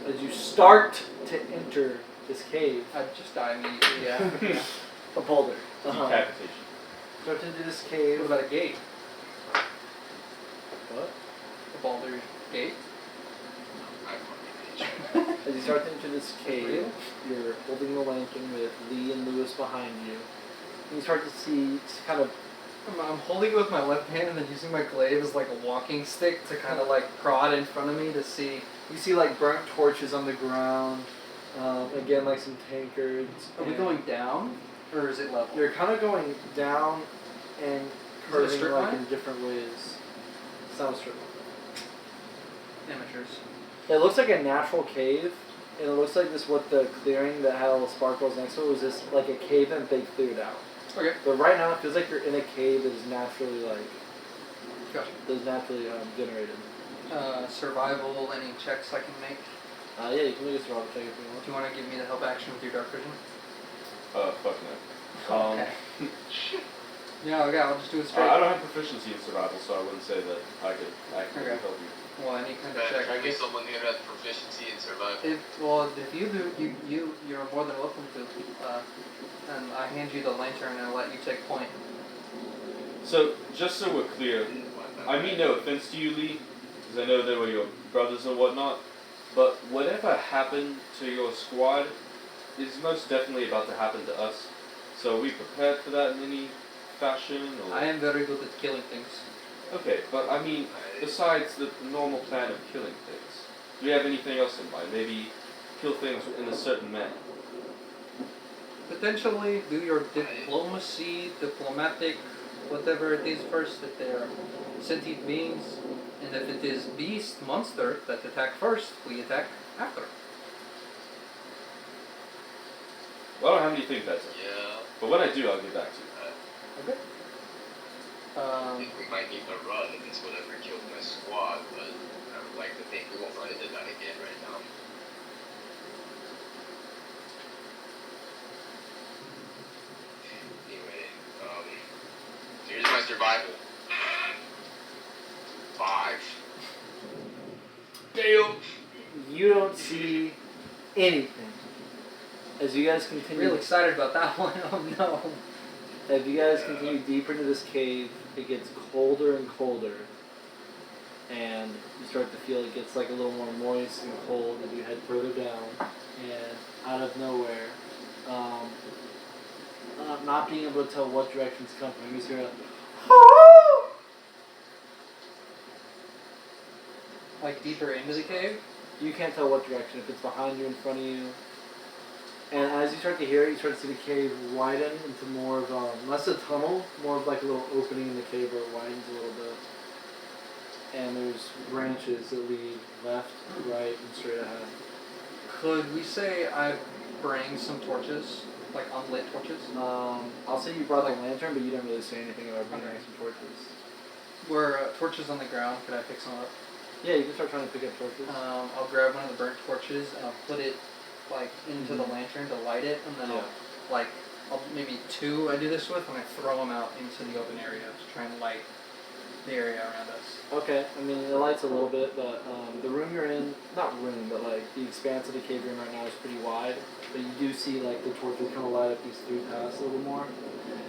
Speaker 1: As you start to enter this cave,
Speaker 2: I'd just die immediately, yeah.
Speaker 1: a boulder.
Speaker 3: Decapitation.
Speaker 1: Start to enter this cave.
Speaker 2: What about a gate?
Speaker 1: What?
Speaker 2: A boulder gate?
Speaker 1: As you start to enter this cave, you're holding the lantern with Lee and Lewis behind you. And you start to see kind of.
Speaker 2: I'm holding it with my left hand and then using my glaive as like a walking stick to kind of like prod in front of me to see.
Speaker 1: You see like burnt torches on the ground. Again, like some tankards.
Speaker 2: Are we going down or is it level?
Speaker 1: You're kind of going down and
Speaker 2: Is it a
Speaker 1: curving
Speaker 2: strip
Speaker 1: like
Speaker 2: line?
Speaker 1: in different ways. It's not a strip line.
Speaker 2: Amateurs.
Speaker 1: It looks like a natural cave, and it looks like this what the clearing that had all the sparkles next to it was just like a cave that they cleared out.
Speaker 2: Okay.
Speaker 1: But right now it feels like you're in a cave that is naturally
Speaker 2: Gotcha.
Speaker 1: generated.
Speaker 2: Survival, any checks I can make?
Speaker 1: Yeah, you can make a survival check if you want.
Speaker 2: Do you want to give me the help action with your dark vision?
Speaker 3: Fuck no.
Speaker 2: Okay. Yeah, okay, I'll just do it straight.
Speaker 3: I don't have proficiency in survival, so I wouldn't say that I could actively
Speaker 2: Okay.
Speaker 3: help you.
Speaker 2: Well, any kind of
Speaker 4: Can
Speaker 2: check.
Speaker 4: I get someone here that has proficiency in survival?
Speaker 2: If you do, you're more than welcome to. And I hand you the lantern and I let you take point.
Speaker 3: So, just so we're clear, I mean no offense to you, Lee, because I know they were your brothers and whatnot, but whatever happened to your squad is most definitely about to happen to us. So are we prepared for that in any fashion? Or?
Speaker 2: I am very good at killing things.
Speaker 3: Okay, but I mean, besides the normal plan of killing things, do you have anything else in mind? Maybe kill things in a certain manner?
Speaker 2: Potentially do your diplomatic, whatever it is first, if they're sentient beings. And if it is beast, monster, that attack first, we attack after.
Speaker 3: Well, I don't have anything better.
Speaker 4: Yeah.
Speaker 3: But when I do, I'll get back to you.
Speaker 2: Okay.
Speaker 4: I think we might need to run if it's whatever killed my squad, but I would like to think we won't run into that again right now. Anyway, here's my survival. 5. Damn!
Speaker 1: You don't see anything. As you guys
Speaker 2: I'm
Speaker 1: continue,
Speaker 2: real excited about that one. Oh no.
Speaker 1: as you guys continue deeper into this cave, it gets colder and colder. And you start to feel it gets like a little more moist and cold as you head further down. And out of nowhere, not being able to tell what directions come from, you just hear a
Speaker 2: Like deeper into the cave?
Speaker 1: You can't tell what direction, if it's behind you, in front of you. And as you start to hear it, you start to see the cave widen into more of less a tunnel, more of like a little opening in the cave where it widens a little bit. And there's branches that lead left, right, and straight ahead.
Speaker 2: Could we say I bring some torches? Like unlit torches?
Speaker 1: I'll say you brought the lantern, but you don't really say anything about bringing some torches.
Speaker 2: Were torches on the ground? Could I pick some up?
Speaker 1: Yeah, you can start trying to pick up torches.
Speaker 2: I'll grab one of the burnt torches and I'll put it like into the lantern to light it, and then I'll maybe 2 I do this with, and I throw them out into the open area to try and light the area around us.
Speaker 1: Okay, I mean it lights a little bit, but the room you're in, not room, but like the expanse of the cave room right now is pretty wide. But you do see like the torches kind of light up these 3 paths a little more.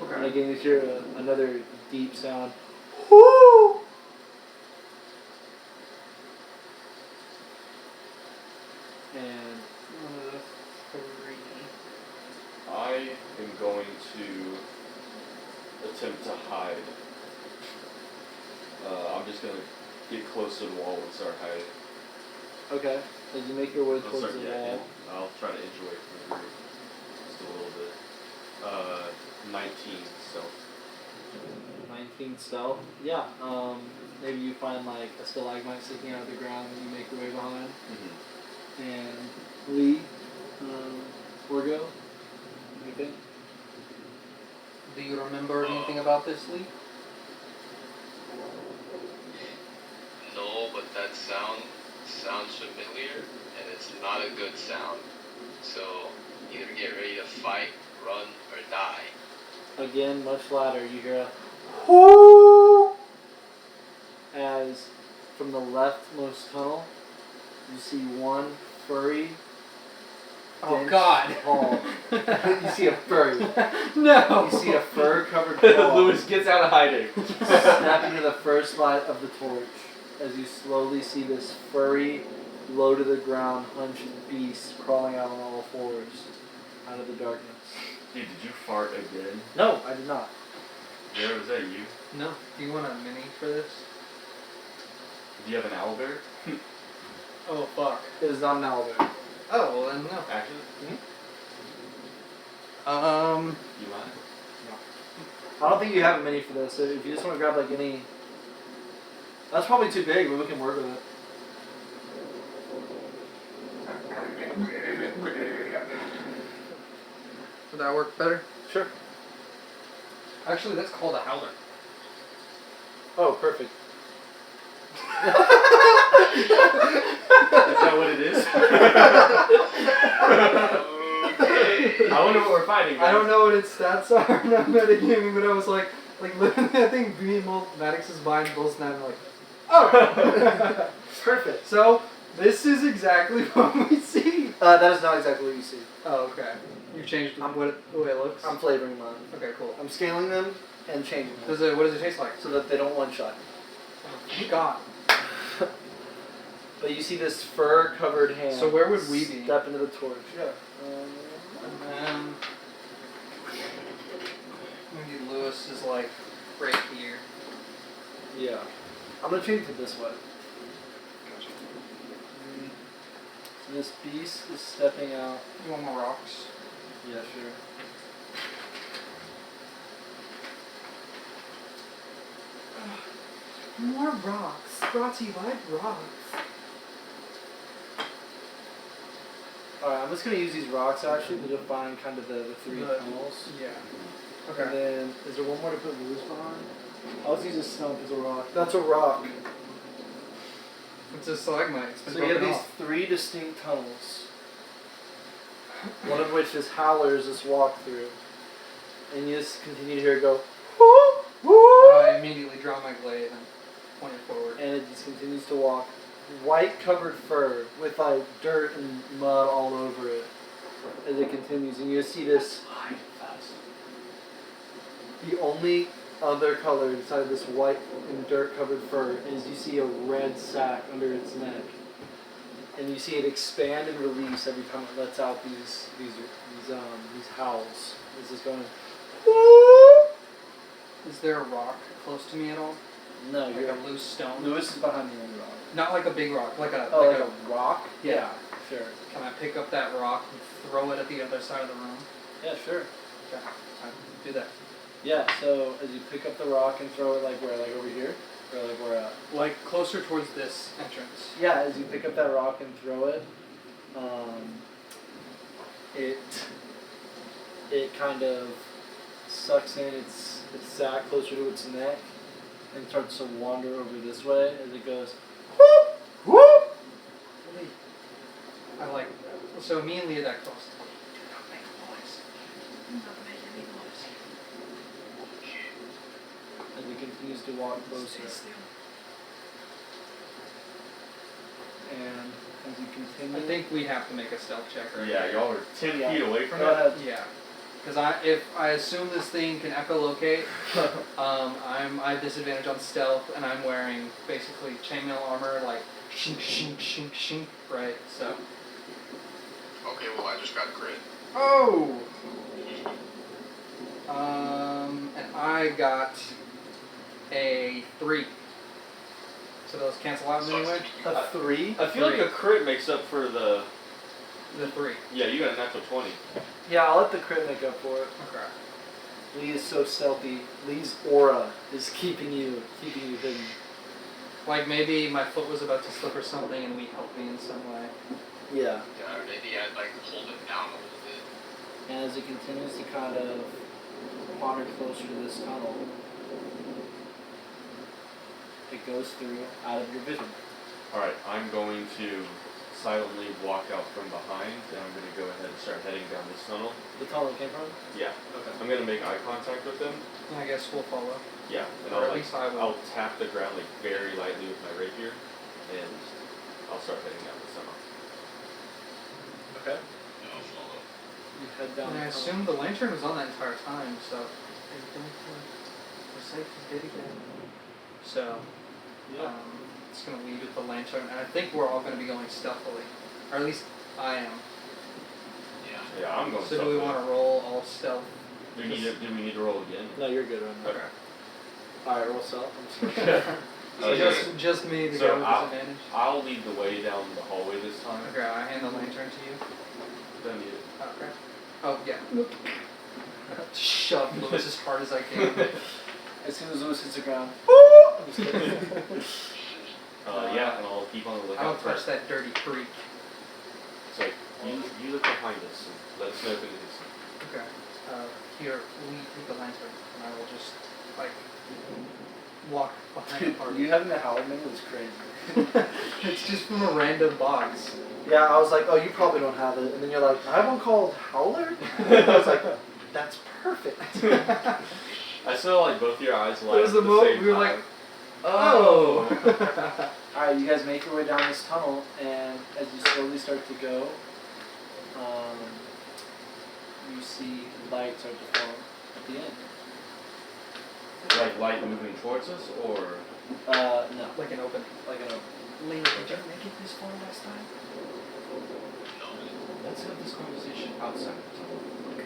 Speaker 2: Okay.
Speaker 1: And again, you hear another deep sound. Whoo! And
Speaker 2: One of the 3.
Speaker 3: I am going to attempt to hide. I'm just going to get close to the wall and start hiding.
Speaker 1: okay, as you make your way
Speaker 3: I'll
Speaker 1: towards
Speaker 3: start,
Speaker 1: the
Speaker 3: yeah,
Speaker 1: wall.
Speaker 3: I'll try to inch away from the group. Just a little bit. 19 stealth.
Speaker 1: 19 stealth. Yeah. Maybe you find like a stalagmite sticking out of the ground and you make your way behind.
Speaker 3: Mm-hmm.
Speaker 1: And Lee, Orgo, anything?
Speaker 2: Do you remember anything about this, Lee?
Speaker 4: No, but that sounds familiar, and it's not a good sound. So, either get ready to fight, run, or die.
Speaker 1: Again, much louder, you hear a whoo! As from the leftmost tunnel, you see one furry.
Speaker 2: Oh
Speaker 1: dense
Speaker 2: God.
Speaker 1: paw. You see a furry.
Speaker 2: No.
Speaker 1: You see a fur-covered paw.
Speaker 3: Lewis gets out of hiding.
Speaker 1: Snap into the first light of the torch as you slowly see this furry, low to the ground, hunched beast crawling out on all fours out of the darkness.
Speaker 3: Dude, did you fart again?
Speaker 1: No, I did not.
Speaker 3: Yeah, was that you?
Speaker 2: No. Do you want a mini for this?
Speaker 3: Do you have an owlbear?
Speaker 2: Oh fuck.
Speaker 1: It is not an owlbear.
Speaker 2: Oh well then no.
Speaker 3: Actually? You mind?
Speaker 1: I don't think you have a mini for this. So if you just want to grab like any, that's probably too big, but we can work with it.
Speaker 2: Would that work better?
Speaker 1: Sure.
Speaker 2: Actually, that's called a howler.
Speaker 1: Oh, perfect.
Speaker 3: Is that what it is? I wonder what we're fighting. Guys.
Speaker 2: I don't know what its stats are. I'm not metagaming, but I was like literally, I think me and Maddox is buying both snap and like, oh,
Speaker 1: Perfect.
Speaker 2: so this is exactly what we see.
Speaker 1: That is not exactly what you see.
Speaker 2: Oh, okay. You changed the way it looks.
Speaker 1: I'm flavoring mine.
Speaker 2: Okay, cool.
Speaker 1: I'm scaling them and changing them
Speaker 2: What does it taste like?
Speaker 1: so that they don't one-shot.
Speaker 2: Thank God.
Speaker 1: But you see this fur-covered hand.
Speaker 2: So where would we be?
Speaker 1: Step into the torch. Yeah.
Speaker 2: Maybe Lewis is like right here.
Speaker 1: Yeah. I'm gonna change it this way. So this beast is stepping out.
Speaker 2: You want more rocks?
Speaker 1: Yeah, sure.
Speaker 2: More rocks. Brought to you by rocks.
Speaker 1: Alright, I'm just gonna use these rocks actually to define kind of the three tunnels.
Speaker 2: Yeah.
Speaker 1: And then, is there one more to put Lewis behind? I'll just use a stump as a rock. That's a rock.
Speaker 2: It's a stalagmite. It's been
Speaker 1: So you have
Speaker 2: broken
Speaker 1: these
Speaker 2: off.
Speaker 1: 3 distinct tunnels. One of which is howlers just walk through. And you just continue to hear it go, whoo, whoo,
Speaker 2: I immediately draw my blade and point it forward.
Speaker 1: and it just continues to walk. White covered fur with like dirt and mud all over it as it continues. And you see this, the only other color inside of this white and dirt covered fur is you see a red sack under its neck. And you see it expand and release every time it lets out these howls. This is going,
Speaker 2: Is there a rock close to me at all?
Speaker 1: no,
Speaker 2: Like
Speaker 1: you're
Speaker 2: a loose stone?
Speaker 1: Lewis is behind the end rock.
Speaker 2: Not like a big rock, like a
Speaker 1: Oh,
Speaker 2: like
Speaker 1: like a rock?
Speaker 2: Yeah.
Speaker 1: Sure.
Speaker 2: Can I pick up that rock and throw it at the other side of the room?
Speaker 1: Yeah, sure.
Speaker 2: Okay. I do that.
Speaker 1: Yeah, so as you pick up the rock and throw it like where? Like over here? Or like where at?
Speaker 2: Like closer towards this entrance.
Speaker 1: Yeah, as you pick up that rock and throw it, it kind of sucks in its sack closer to its neck and starts to wander over this way as it goes, whoop, whoop.
Speaker 2: Really? I like that. So me and Leah that close. Do not make a noise. Do not make any noise.
Speaker 1: As it continues to walk closer.
Speaker 2: Stay still.
Speaker 1: And as you continue,
Speaker 2: I think we have to make a stealth check right
Speaker 3: Yeah, y'all are 10
Speaker 1: Yeah.
Speaker 3: feet away from
Speaker 1: go
Speaker 3: it.
Speaker 1: ahead.
Speaker 2: Yeah. Because if I assume this thing can echolocate, I have disadvantage on stealth, and I'm wearing basically chainmail armor, like shink, shink, shink, shink, right? So.
Speaker 4: Okay, well, I just got a crit.
Speaker 2: Oh. And I got a 3. So those cancel out in any way?
Speaker 1: A 3?
Speaker 3: I feel like a crit makes up for the.
Speaker 2: The 3.
Speaker 3: Yeah, you got a natural 20.
Speaker 1: Yeah, I'll let the crit make up for it.
Speaker 2: Okay.
Speaker 1: Lee is so stealthy. Lee's aura is keeping you hidden.
Speaker 2: Like maybe my foot was about to slip or something, and we helped me in some way.
Speaker 1: Yeah.
Speaker 4: Yeah, or maybe I'd like hold it down a little bit.
Speaker 1: And as it continues to kind of wander closer to this tunnel, it goes through out of your vision.
Speaker 3: Alright, I'm going to silently walk out from behind, and I'm going to go ahead and start heading down this tunnel.
Speaker 1: The tunnel it came from?
Speaker 3: Yeah.
Speaker 1: Okay.
Speaker 3: I'm going to make eye contact with them.
Speaker 2: And I guess we'll follow.
Speaker 3: Yeah. And
Speaker 2: Or
Speaker 3: I'll,
Speaker 2: at least I will.
Speaker 3: I'll tap the ground like very lightly with my rapier, and I'll start heading down this tunnel.
Speaker 1: head down.
Speaker 2: And I
Speaker 1: the
Speaker 2: assume the lantern was on that entire time, so I don't recite the date again. So,
Speaker 1: tunnel.
Speaker 2: it's going to lead with the lantern, and I think we're all going to be going stealthily. Or at least I am.
Speaker 4: Yeah.
Speaker 3: Yeah, I'm going.
Speaker 2: So do we want to roll all stealth?
Speaker 3: Do we need to roll again?
Speaker 1: No, you're good right now.
Speaker 3: Okay.
Speaker 1: Alright, roll stealth.
Speaker 3: Oh,
Speaker 2: Just me to
Speaker 3: So
Speaker 2: go with
Speaker 3: I'll-
Speaker 2: disadvantage?
Speaker 3: I'll lead the way down the hallway this time.
Speaker 2: Okay, I hand the lantern to you.
Speaker 3: Don't need it.
Speaker 2: Okay. Oh, yeah. Shove Lewis as hard as I can.
Speaker 1: As soon as Lewis hits the ground.
Speaker 3: Yeah, and I'll keep on the
Speaker 2: I
Speaker 3: lookout
Speaker 2: don't
Speaker 3: for.
Speaker 2: touch that dirty creek.
Speaker 3: It's like you look behind us and let us know if anything's.
Speaker 2: Okay. Here, we take the lantern, and I will just, like, walk behind the party.
Speaker 1: You having the howler menu was crazy.
Speaker 2: It's just from a random box.
Speaker 1: Yeah, I was like, oh, you probably don't have it. And then you're like, I have one called Howler? I was like, that's perfect.
Speaker 3: I saw like both your eyes light
Speaker 2: It was
Speaker 3: at
Speaker 2: the
Speaker 3: the
Speaker 2: moment
Speaker 3: same
Speaker 2: we were
Speaker 3: time.
Speaker 2: like, oh!
Speaker 1: Alright, you guys make your way down this tunnel, and as you slowly start to go, you see light start to form at the end.
Speaker 3: Like light moving towards us, or
Speaker 1: No.
Speaker 2: Like an opening.
Speaker 1: Like an
Speaker 2: Lena, did you make it this far last time?
Speaker 3: let's have this conversation outside the tunnel.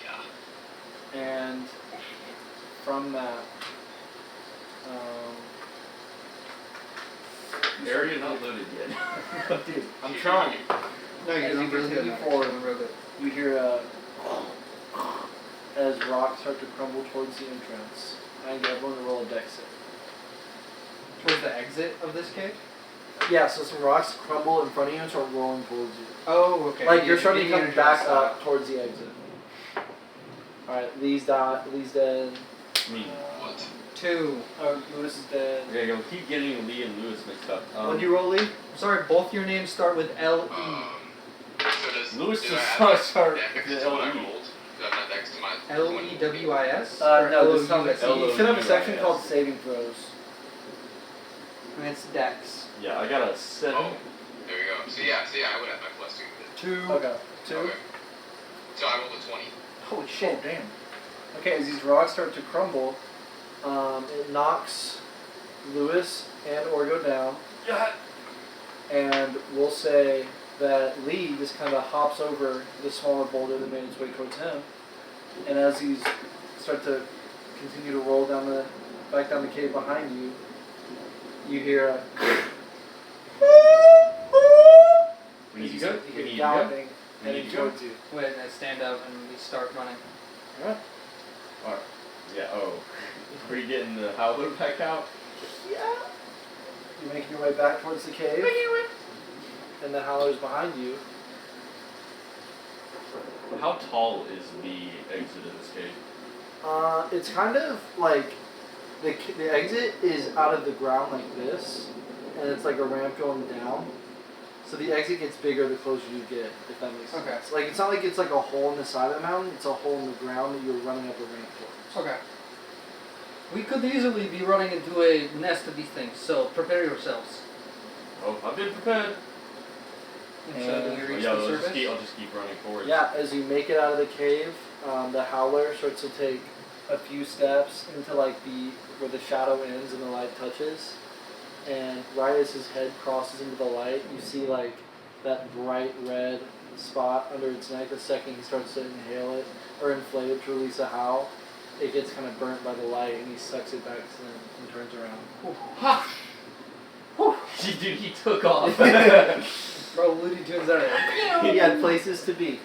Speaker 4: Yeah.
Speaker 1: And from that,
Speaker 3: Area not loaded yet.
Speaker 1: dude, I'm trying.
Speaker 2: No,
Speaker 1: As
Speaker 2: you're
Speaker 1: you
Speaker 2: doing really
Speaker 1: continue
Speaker 2: good.
Speaker 1: forward,
Speaker 2: Doing real good.
Speaker 1: You hear as rocks start to crumble towards the entrance. I need everyone to roll a dex save.
Speaker 2: Towards the exit of this cave?
Speaker 1: Yeah, so some rocks crumble in front of you and start rolling towards you.
Speaker 2: Oh, okay.
Speaker 1: Like you're starting to come
Speaker 2: Indiana
Speaker 1: back
Speaker 2: Jones
Speaker 1: up
Speaker 2: style.
Speaker 1: towards the exit. Alright, Lee's dead.
Speaker 3: Me.
Speaker 4: What?
Speaker 2: 2.
Speaker 1: Lewis is dead.
Speaker 3: Okay, we'll keep getting Lee and Lewis mixed up.
Speaker 1: When do you roll, Lee?
Speaker 2: Sorry, both your names start with L-E.
Speaker 4: So does
Speaker 3: Lewis
Speaker 4: did
Speaker 3: just
Speaker 4: I
Speaker 3: saw
Speaker 4: add
Speaker 3: start
Speaker 4: dex
Speaker 3: the
Speaker 4: to what I
Speaker 3: LE.
Speaker 4: rolled? Did I add dex to my
Speaker 2: L-E-W-I-S?
Speaker 1: No, this sounds like
Speaker 3: L-O-U-S.
Speaker 1: you should have a section called saving throws.
Speaker 2: And it's Dex.
Speaker 3: Yeah, I got a 7.
Speaker 4: Oh, there we go. So yeah, I would have my plus 2.
Speaker 2: 2.
Speaker 1: Okay. 2.
Speaker 4: Okay. So I rolled a 20.
Speaker 1: Holy shit, damn. Okay, as these rocks start to crumble, it knocks Lewis and Orgo down. And we'll say that Lee just kind of hops over the smaller boulder that made its way towards him. And as these start to continue to roll back down the cave behind you, you hear a
Speaker 3: We need to
Speaker 1: you
Speaker 3: go.
Speaker 1: hear
Speaker 3: We need to go.
Speaker 1: galloping
Speaker 3: We
Speaker 1: heading
Speaker 3: need to go.
Speaker 1: towards you.
Speaker 2: Wait, I stand up and we start running.
Speaker 1: Alright.
Speaker 3: Alright. Yeah, oh. Are you getting the howler back out?
Speaker 1: Yeah. You're making your way back towards the cave. And the howler's behind you.
Speaker 3: How tall is the exit of this cave?
Speaker 1: It's kind of like the exit is out of the ground like this, and it's like a ramp going down. So the exit gets bigger the closer you get, if that makes sense.
Speaker 2: Okay.
Speaker 1: Like it's not like it's like a hole in the side of the mountain; it's a hole in the ground that you're running up a ramp towards.
Speaker 2: Okay. We could easily be running into a nest of these things, so prepare yourselves.
Speaker 3: Oh, I've been prepared.
Speaker 2: And so do we reach
Speaker 3: Yeah,
Speaker 2: the surface?
Speaker 3: I'll just keep running forward.
Speaker 1: Yeah, as you make it out of the cave, the howler starts to take a few steps into like where the shadow ends and the light touches. And right as his head crosses into the light, you see like that bright red spot under its neck. The second he starts to inhale it or inflate it to release a howl, it gets kind of burnt by the light, and he sucks it back to them and turns around.
Speaker 2: Ha!
Speaker 3: Dude, he took off.
Speaker 2: Bro, Looney Tunes out of there.
Speaker 1: He had places to be.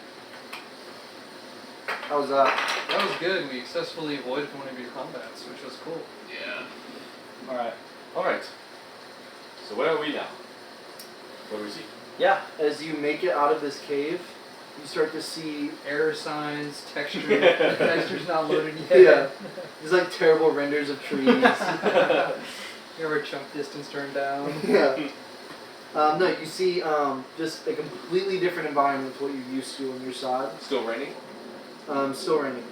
Speaker 1: How was that?
Speaker 2: That was good. We successfully avoided one of your combats, which was cool.
Speaker 4: Yeah.
Speaker 1: All right.
Speaker 3: Alright. So where are we now? What do we see?
Speaker 1: Yeah, as you make it out of this cave, you start to see
Speaker 2: Error signs, texture. The texture's not loaded yet.
Speaker 1: yeah, there's like terrible renders of trees.
Speaker 2: You ever chunk distance turned down?
Speaker 1: Yeah. No, you see just a completely different environment to what you're used to on your side.
Speaker 3: Still raining?
Speaker 1: Still raining.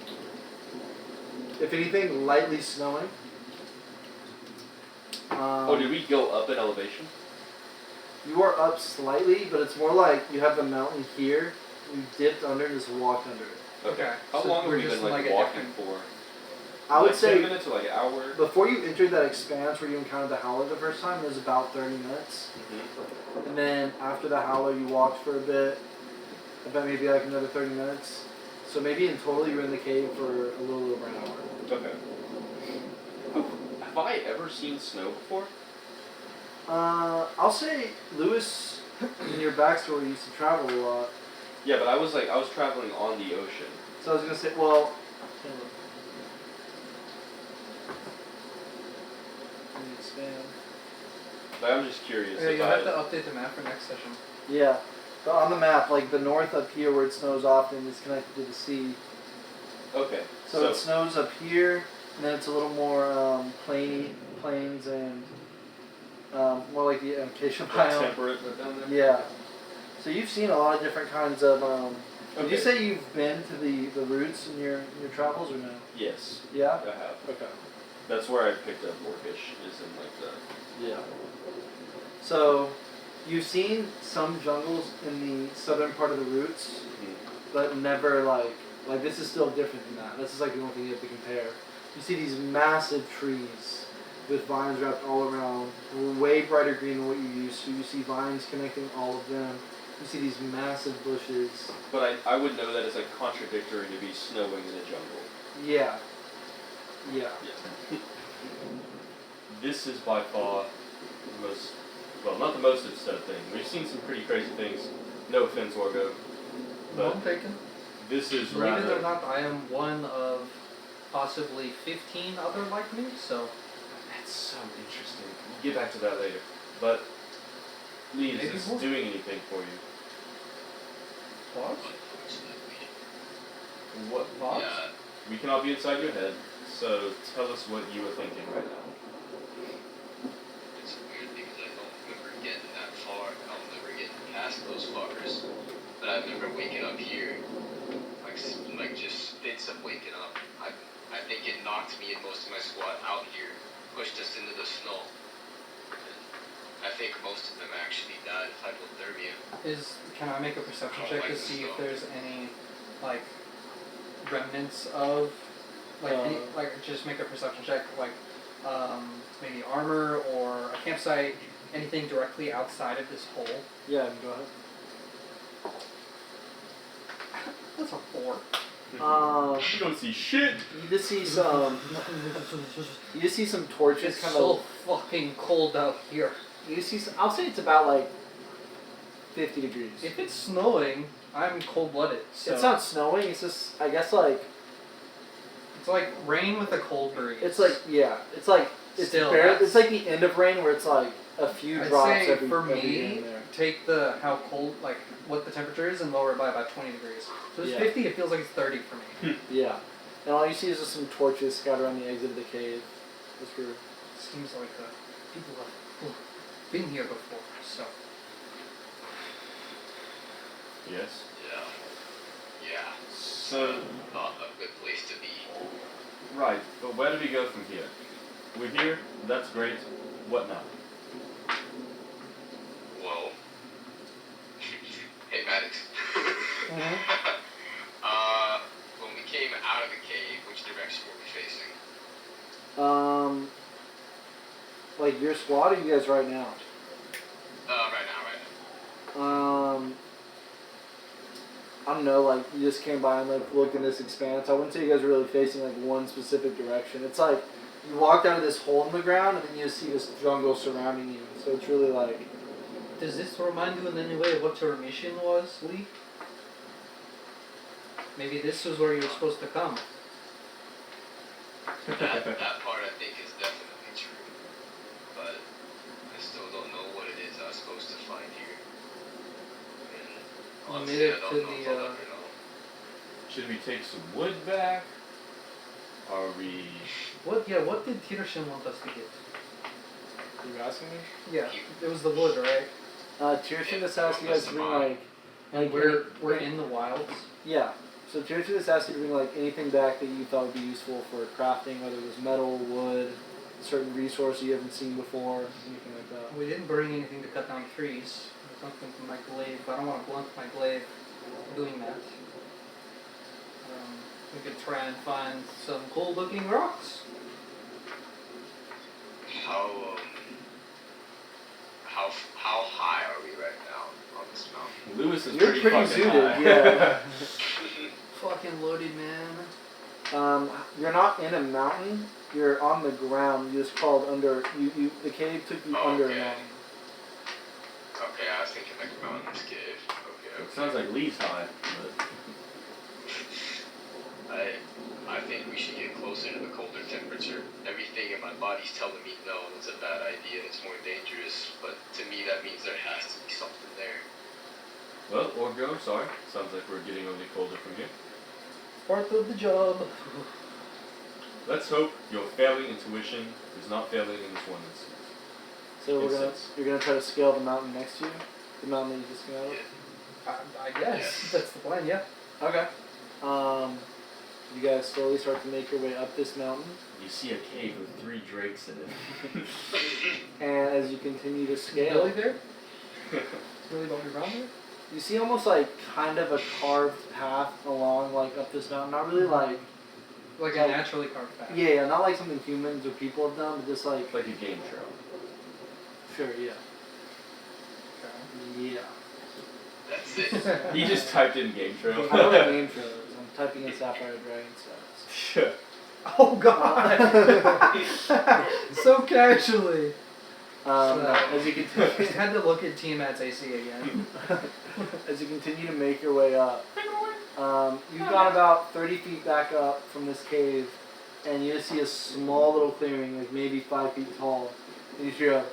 Speaker 1: If anything, lightly snowing.
Speaker 3: Oh, did we go up in elevation?
Speaker 1: You are up slightly, but it's more like you have the mountain here, We dipped under and just walked under it.
Speaker 2: Okay.
Speaker 3: How
Speaker 2: So
Speaker 3: long have
Speaker 2: we're
Speaker 3: we
Speaker 2: just
Speaker 3: been
Speaker 2: in,
Speaker 3: like
Speaker 2: like, a
Speaker 3: walking
Speaker 2: different-
Speaker 3: for?
Speaker 1: I would
Speaker 3: Like
Speaker 1: say
Speaker 3: 10 minutes or like an hour.
Speaker 1: before you entered that expanse where you encountered the howler the first time, it was about 30 minutes.
Speaker 3: Mm-hmm.
Speaker 1: And then after the howler, you walked for a bit. I bet maybe like another 30 minutes. So maybe in total you were in the cave for a little over an hour.
Speaker 3: Okay. Have I ever seen snow before?
Speaker 1: I'll say Lewis, in your backstory, used to travel a lot.
Speaker 3: Yeah, but I was traveling on the ocean.
Speaker 1: So I was gonna say, well. Let me expand.
Speaker 3: Like, I'm just curious.
Speaker 2: Yeah,
Speaker 3: if
Speaker 2: you'll
Speaker 3: I,
Speaker 2: have to update the map for next session.
Speaker 1: Yeah, but on the map, like the north up here where it snows often is connected to the sea.
Speaker 3: Okay.
Speaker 1: So it snows up here, and then it's a little more plains and more like the acacia biome.
Speaker 3: temperate down there.
Speaker 1: Yeah. So you've seen a lot of different kinds of. Did you
Speaker 3: Okay.
Speaker 1: say you've been to the roots in your travels or no?
Speaker 3: Yes,
Speaker 1: Yeah.
Speaker 3: I have.
Speaker 1: Okay.
Speaker 3: That's where I picked up orcish. Is in like the.
Speaker 1: Yeah. So you've seen some jungles in the southern part of the roots, but never like this is still different than that. This is like the only thing you have to compare. You see these massive trees with vines wrapped all around, way brighter green than what you used to. You see vines connecting all of them. You see these massive bushes.
Speaker 3: But I would know that it's like contradictory to be snowing in a jungle.
Speaker 1: Yeah. Yeah.
Speaker 3: Yeah. This is by far the most, well, not the most upset thing. We've seen some pretty crazy things. No offense, Orgo.
Speaker 2: No,
Speaker 3: But
Speaker 2: I'm taken.
Speaker 3: this is
Speaker 2: Believe it
Speaker 3: rather.
Speaker 2: or not, I am one of possibly 15 other like me, so.
Speaker 3: That's so interesting. We'll get back to that later. But Lee, is
Speaker 2: Maybe
Speaker 3: this
Speaker 2: more.
Speaker 3: doing anything for you?
Speaker 2: What?
Speaker 3: What?
Speaker 2: Thoughts?
Speaker 4: Yeah.
Speaker 3: We cannot be inside your head, so tell us what you are thinking right now.
Speaker 4: It's weird because I don't remember getting that far. I don't remember getting past those fuckers. But I remember waking up here, like just bits of waking up. I think it knocked me and most of my squad out here, pushed us into the snow. And I think most of them actually died of hypothermia.
Speaker 2: Can I make a perception
Speaker 4: I don't
Speaker 2: check
Speaker 4: like
Speaker 2: to
Speaker 4: this
Speaker 2: see if
Speaker 4: stuff.
Speaker 2: there's any, like, remnants of, like, just make a perception check, like, maybe armor or a campsite, anything directly outside of this hole?
Speaker 1: Yeah. Go ahead.
Speaker 2: That's a 4.
Speaker 3: You don't see shit.
Speaker 1: You just see some. You just see some torches
Speaker 2: It's
Speaker 1: kind
Speaker 2: so
Speaker 1: of.
Speaker 2: fucking cold out here.
Speaker 1: You see. I'll say it's about like 50 degrees.
Speaker 2: If it's snowing, I'm cold-blooded, so.
Speaker 1: It's not snowing. It's just. I guess like.
Speaker 2: It's like rain with a cold breeze.
Speaker 1: It's like yeah. It's like it's
Speaker 2: Still,
Speaker 1: bare,
Speaker 2: that's-
Speaker 1: It's like the end of rain where it's like a few
Speaker 2: I'd
Speaker 1: drops
Speaker 2: say
Speaker 1: every.
Speaker 2: for
Speaker 1: every here
Speaker 2: me,
Speaker 1: and there.
Speaker 2: take the how cold, like what the temperature is, and lower it by about 20 degrees. So it's
Speaker 1: Yeah.
Speaker 2: 50. It feels like it's 30 for me.
Speaker 1: Yeah. And all you see is just some torches scattered around the exit of the cave. Just for.
Speaker 2: Seems like people have been here before. So
Speaker 3: Yes.
Speaker 4: Yeah. Yeah.
Speaker 3: So,
Speaker 4: Not a good place to be.
Speaker 3: right, but where do we go from here? We're here, that's great. What now?
Speaker 4: Whoa. Hey, Maddox. When we came out of the cave, which direction were we facing?
Speaker 1: Like your squad or you guys right now?
Speaker 4: Right now.
Speaker 1: I don't know, like you just came by and like looked in this expanse. I wouldn't say you guys are really facing like one specific direction. It's like you walked out of this hole in the ground and then you just see this jungle surrounding you. So it's really like
Speaker 2: does this remind you in any way of what your mission was, Lee? Maybe this was where you were supposed to come.
Speaker 4: That part I think is definitely true. But I still don't know what it is I was supposed to find here. And honestly,
Speaker 2: made it
Speaker 4: I don't
Speaker 2: to
Speaker 4: know if I'll ever know.
Speaker 3: Should we take some wood back? Are we...
Speaker 2: What did Peterson want us to get?
Speaker 1: you asking me?
Speaker 2: Yeah, it was the wood, right?
Speaker 1: Tyrshin just asked you guys to bring like
Speaker 2: We're in the wilds.
Speaker 1: yeah. So Tyrshin just asked you to bring like anything back that you thought would be useful for crafting, whether it was metal, wood, certain resource you haven't seen before, anything like that.
Speaker 2: We didn't bring anything to cut down trees. There's nothing from my glaive. I don't want to blunt my glaive. doing that, we could try and find some cool-looking rocks.
Speaker 4: How high are we right now on this mountain?
Speaker 3: Lewis is
Speaker 1: You're pretty
Speaker 3: fucking
Speaker 1: suited,
Speaker 3: high.
Speaker 1: yeah.
Speaker 2: Fucking loaded, man.
Speaker 1: You're not in a mountain. You're on the ground. You just crawled under. The cave took you under a
Speaker 4: Okay.
Speaker 1: mountain.
Speaker 4: Okay, I was thinking like a mountainous cave. Okay.
Speaker 3: It sounds like Lee's high, but
Speaker 4: I think we should get closer to the colder temperature. Everything in my body's telling me no, it's a bad idea, it's more dangerous. But to me, that means there has to be something there.
Speaker 3: well, or go. Sorry, sounds like we're getting only colder from here.
Speaker 2: Part of the job.
Speaker 3: Let's hope your failing intuition is not failing in this one instance.
Speaker 1: So
Speaker 3: Makes sense.
Speaker 1: you're gonna try to scale the mountain next to you, the mountain that you just came out of.
Speaker 2: I guess
Speaker 4: Yes.
Speaker 2: that's the plan. Yeah.
Speaker 1: Okay. You guys slowly start to make your way up this mountain,
Speaker 3: You see a cave with 3 drakes in it.
Speaker 1: and as you continue to
Speaker 2: Is
Speaker 1: scale,
Speaker 2: Billy there? Is Billy going around there?
Speaker 1: you see almost like kind of a carved path along like up this mountain. Not really like
Speaker 2: Like a
Speaker 1: Like-
Speaker 2: naturally carved path.
Speaker 1: yeah, not like something humans or people have done, but just like
Speaker 3: Like a game trail.
Speaker 1: sure, yeah,
Speaker 2: Okay.
Speaker 1: yeah.
Speaker 4: That's it.
Speaker 3: He just typed in game trail.
Speaker 1: I don't have name for those. I'm typing in Sapphire Dragon status.
Speaker 2: Oh God! So casually.
Speaker 1: As you
Speaker 2: Just
Speaker 1: continue,
Speaker 2: had to look at T-Mat's AC again.
Speaker 1: as you continue to make your way up, you've gone about 30 feet back up from this cave, and you just see a small little clearing, like maybe 5 feet tall. And you hear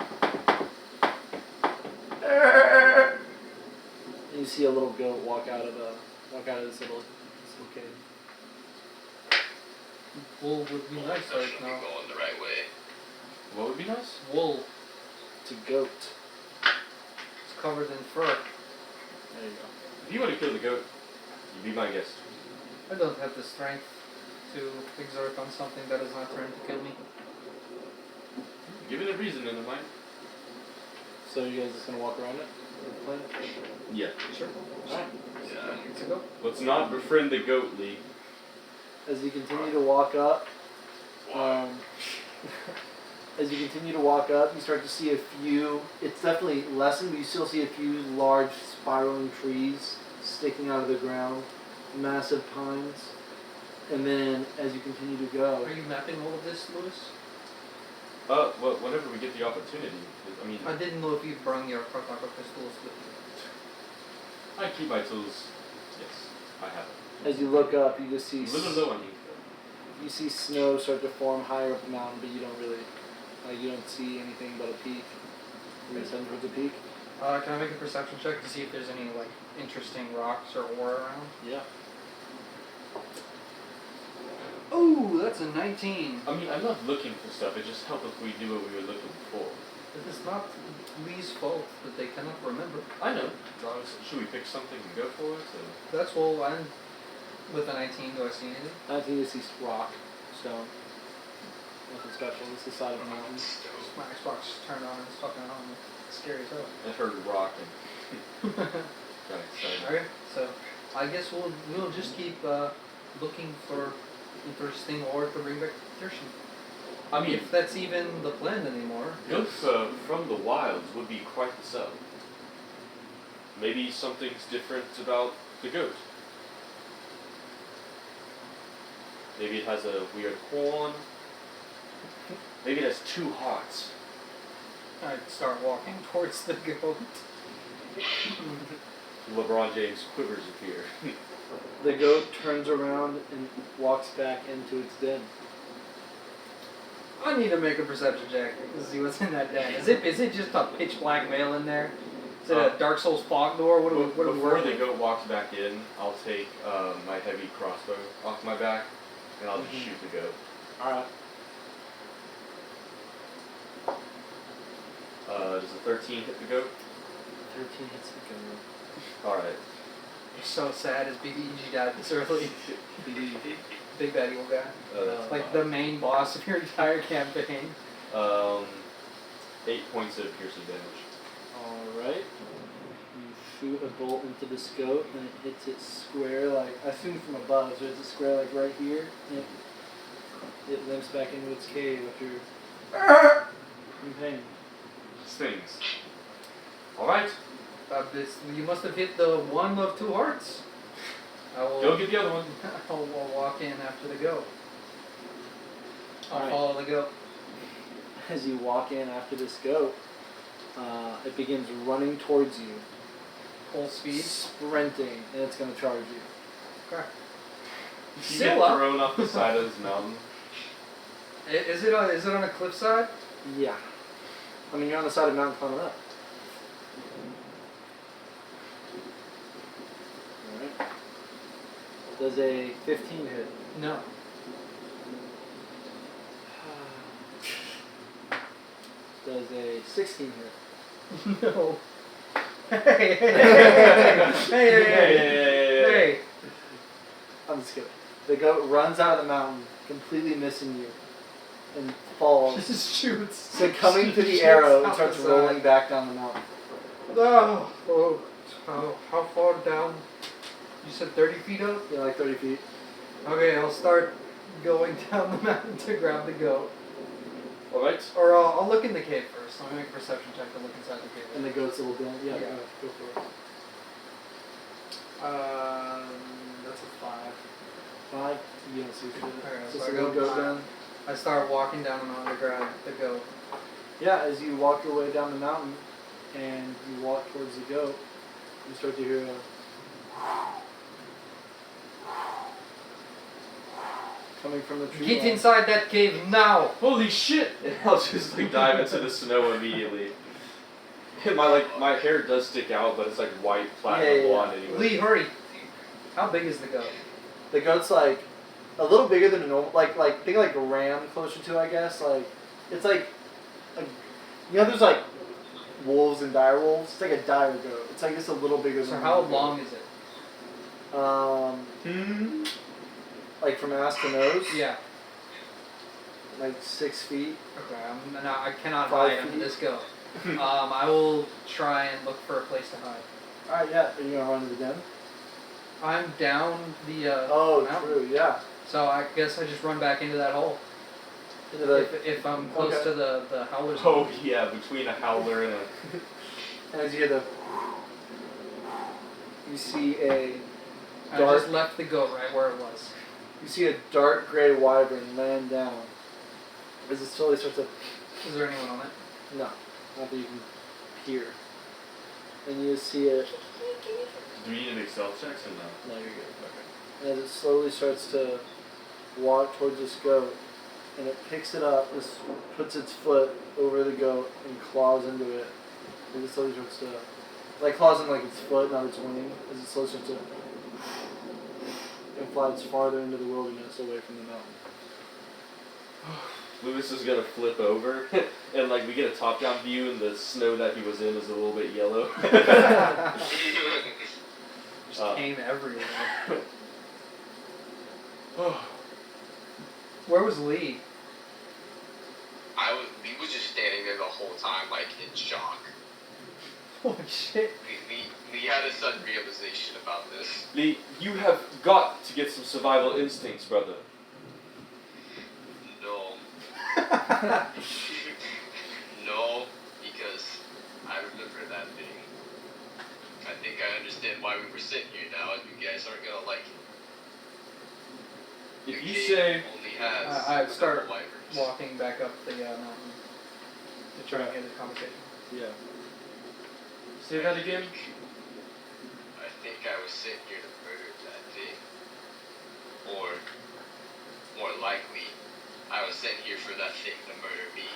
Speaker 1: and you see a little goat walk out of this little cave.
Speaker 2: Wool would be nice right
Speaker 4: Definitely
Speaker 2: now.
Speaker 4: going the right way.
Speaker 3: What would be nice?
Speaker 2: Wool.
Speaker 1: It's a goat.
Speaker 2: It's covered in fur.
Speaker 1: There you go.
Speaker 3: If you want to kill the goat, you'd be my guest.
Speaker 2: I don't have the strength to exert on something that is not trying to kill me.
Speaker 3: Give it a reason in the mind.
Speaker 1: So you guys just gonna walk around it? With the plan?
Speaker 3: Yeah.
Speaker 2: Sure.
Speaker 1: Alright.
Speaker 4: Yeah.
Speaker 2: Let's go.
Speaker 3: Let's not befriend the goat, Lee.
Speaker 1: As you continue to walk up, as you continue to walk up, you start to see a few. It's definitely lessened, but you still see a few large spiraling trees sticking out of the ground, massive pines. And then, as you continue to go,
Speaker 2: Are you mapping all of this, Lewis?
Speaker 3: Well, whenever we get the opportunity. I mean,
Speaker 2: I didn't know if you brought your Protaka pistols with you.
Speaker 3: I keep my tools. Yes, I have it.
Speaker 1: as you look up, you just see
Speaker 3: A little low on you.
Speaker 1: you see snow start to form higher up the mountain, but you don't really, you don't see anything but a peak. You're gonna head towards the peak.
Speaker 2: Can I make a perception check to see if there's any like interesting rocks or ore around?
Speaker 1: Yeah.
Speaker 2: Oh, that's a 19.
Speaker 3: I mean, I'm not looking for stuff. It just helped if we knew what we were looking for.
Speaker 2: It is not Lee's fault that they cannot remember.
Speaker 3: I know. Should we pick something and go for it? Or?
Speaker 2: That's all. And with a 19, do I see anything?
Speaker 1: I think you see rock, stone. Nothing special. It's the side of a mountain.
Speaker 2: My Xbox turned on and it's fucking on. It's scary as hell.
Speaker 3: I heard rock and. Right, so.
Speaker 2: Okay, so I guess we'll just keep looking for interesting ore to bring back to Kirsten.
Speaker 3: I mean,
Speaker 2: If that's even the plan anymore.
Speaker 3: goats from the wilds would be quite the sell. Maybe something's different about the goat. Maybe it has a weird horn. Maybe it has 2 hearts.
Speaker 2: I'd start walking towards the goat.
Speaker 3: LeBron James quivers appear.
Speaker 1: The goat turns around and walks back into its den.
Speaker 2: I need to make a perception check to see what's in that den. Is it just a pitch black veil in there? Is it a Dark Souls fog door? What are we
Speaker 3: Before
Speaker 2: working
Speaker 3: the goat walks back in, I'll take my heavy crossbow off my back and I'll just shoot the goat.
Speaker 1: Alright.
Speaker 3: Does a 13 hit the goat?
Speaker 1: 13 hits the goat.
Speaker 3: Alright.
Speaker 2: You're so sad as BBG died this early. Big bad evil guy. Like the main boss of your entire campaign.
Speaker 3: 8 points of piercing damage.
Speaker 1: Alright. You shoot a bolt into this goat, and it hits it square, like, I assume from above, so it's a square, like, right here, and it limps back into its cave after in pain.
Speaker 3: Stings. Alright.
Speaker 2: You must have hit the one of two hearts. I will,
Speaker 3: Go get the other one.
Speaker 2: I'll walk in after the goat. I'll
Speaker 1: Alright.
Speaker 2: follow the goat.
Speaker 1: As you walk in after this goat, it begins running towards you,
Speaker 2: Full speed.
Speaker 1: sprinting, and it's going to charge you.
Speaker 2: Okay.
Speaker 3: You
Speaker 2: Still
Speaker 3: get
Speaker 2: up.
Speaker 3: thrown off the side of this mountain.
Speaker 2: Is it on a cliffside?
Speaker 1: Yeah. I mean, you're on the side of the mountain climbing up. Alright. Does a 15 hit?
Speaker 2: No.
Speaker 1: Does a 16 hit?
Speaker 2: No. Hey.
Speaker 1: I'm just kidding. The goat runs out of the mountain, completely missing you, and falls.
Speaker 2: Just shoots.
Speaker 1: Succumbing to the
Speaker 2: Shoots
Speaker 1: arrow and
Speaker 2: out
Speaker 1: starts
Speaker 2: the side.
Speaker 1: rolling back down the mountain.
Speaker 2: Oh. How far down? You said 30 feet up?
Speaker 1: Yeah, like 30 feet.
Speaker 2: Okay, I'll start going down the mountain to grab the goat.
Speaker 3: Alright.
Speaker 2: Or I'll look in the cave first. Let me make a perception check to look inside the cave.
Speaker 1: And the goat's a little bit. Yeah,
Speaker 2: Yeah.
Speaker 1: go for it.
Speaker 2: That's a 5.
Speaker 1: 5. You don't see shit.
Speaker 2: Okay,
Speaker 1: It's
Speaker 2: so
Speaker 1: just
Speaker 2: I
Speaker 1: a little
Speaker 2: go
Speaker 1: goat
Speaker 2: five.
Speaker 1: down.
Speaker 2: I start walking down the mountain to grab the goat.
Speaker 1: Yeah, as you walk your way down the mountain and you walk towards the goat, you start to hear a coming from the tree.
Speaker 2: Get
Speaker 1: line.
Speaker 2: inside that cave now!
Speaker 3: Holy shit! And I'll just like dive into the snow immediately. And my hair does stick out, but it's like white platinum
Speaker 1: Yeah.
Speaker 3: blonde anyway.
Speaker 2: Lee, hurry! How big is the goat?
Speaker 1: The goat's like a little bigger than a normal, like think like a ram closer to, I guess. Like it's like there's like wolves and dire wolves. It's like a dire goat. It's like just a little bigger
Speaker 2: So
Speaker 1: than. a
Speaker 2: how
Speaker 1: normal
Speaker 2: long is it?
Speaker 1: goat. Like from ass to nose.
Speaker 2: Yeah.
Speaker 1: Like 6 feet.
Speaker 2: Okay, I cannot
Speaker 1: 5
Speaker 2: hide under
Speaker 1: feet.
Speaker 2: this goat. I will try and look for a place to hide.
Speaker 1: All right, yeah. Are you gonna run to the den?
Speaker 2: I'm down the
Speaker 1: Oh,
Speaker 2: mountain.
Speaker 1: true. Yeah.
Speaker 2: So I guess I just run back into that hole.
Speaker 1: Into the,
Speaker 2: If I'm close
Speaker 1: Okay.
Speaker 2: to the howlers.
Speaker 3: Oh yeah, between a howler and a
Speaker 1: and as you hear the, you see a
Speaker 2: I
Speaker 1: dark.
Speaker 2: just left the goat right where it was.
Speaker 1: You see a dark gray wyvern laying down. As it slowly starts to.
Speaker 2: Is there anyone on it?
Speaker 1: No, not that you can hear. And you see it.
Speaker 3: do you need to make stealth checks or no?
Speaker 1: No, you're good. Okay. And as it slowly starts to walk towards this goat, and it picks it up, just puts its foot over the goat and claws into it. And it slowly starts to, like claws in like its foot, not its wing. As it slowly starts to, and flies farther into the wilderness away from the mountain.
Speaker 3: Lewis is gonna flip over, and like we get a top-down view, and the snow that he was in is a little bit yellow.
Speaker 2: Just came everywhere. Where was Lee?
Speaker 4: Lee was just standing there the whole time, like in shock.
Speaker 2: Holy shit.
Speaker 4: Lee had a sudden realization about this.
Speaker 3: Lee, you have got to get some survival instincts, brother.
Speaker 4: No. No, because I remember that thing. I think I understand why we were sitting here now, and you guys aren't gonna like it.
Speaker 3: If
Speaker 4: Your
Speaker 3: you
Speaker 4: game
Speaker 3: say
Speaker 4: only has
Speaker 2: I
Speaker 4: a
Speaker 2: start
Speaker 4: couple wyverns.
Speaker 2: walking back up the mountain to try and get the conversation.
Speaker 1: Yeah.
Speaker 3: say that again,
Speaker 4: I think I was sent here to murder that thing. Or, more likely, I was sent here for that thing to murder me.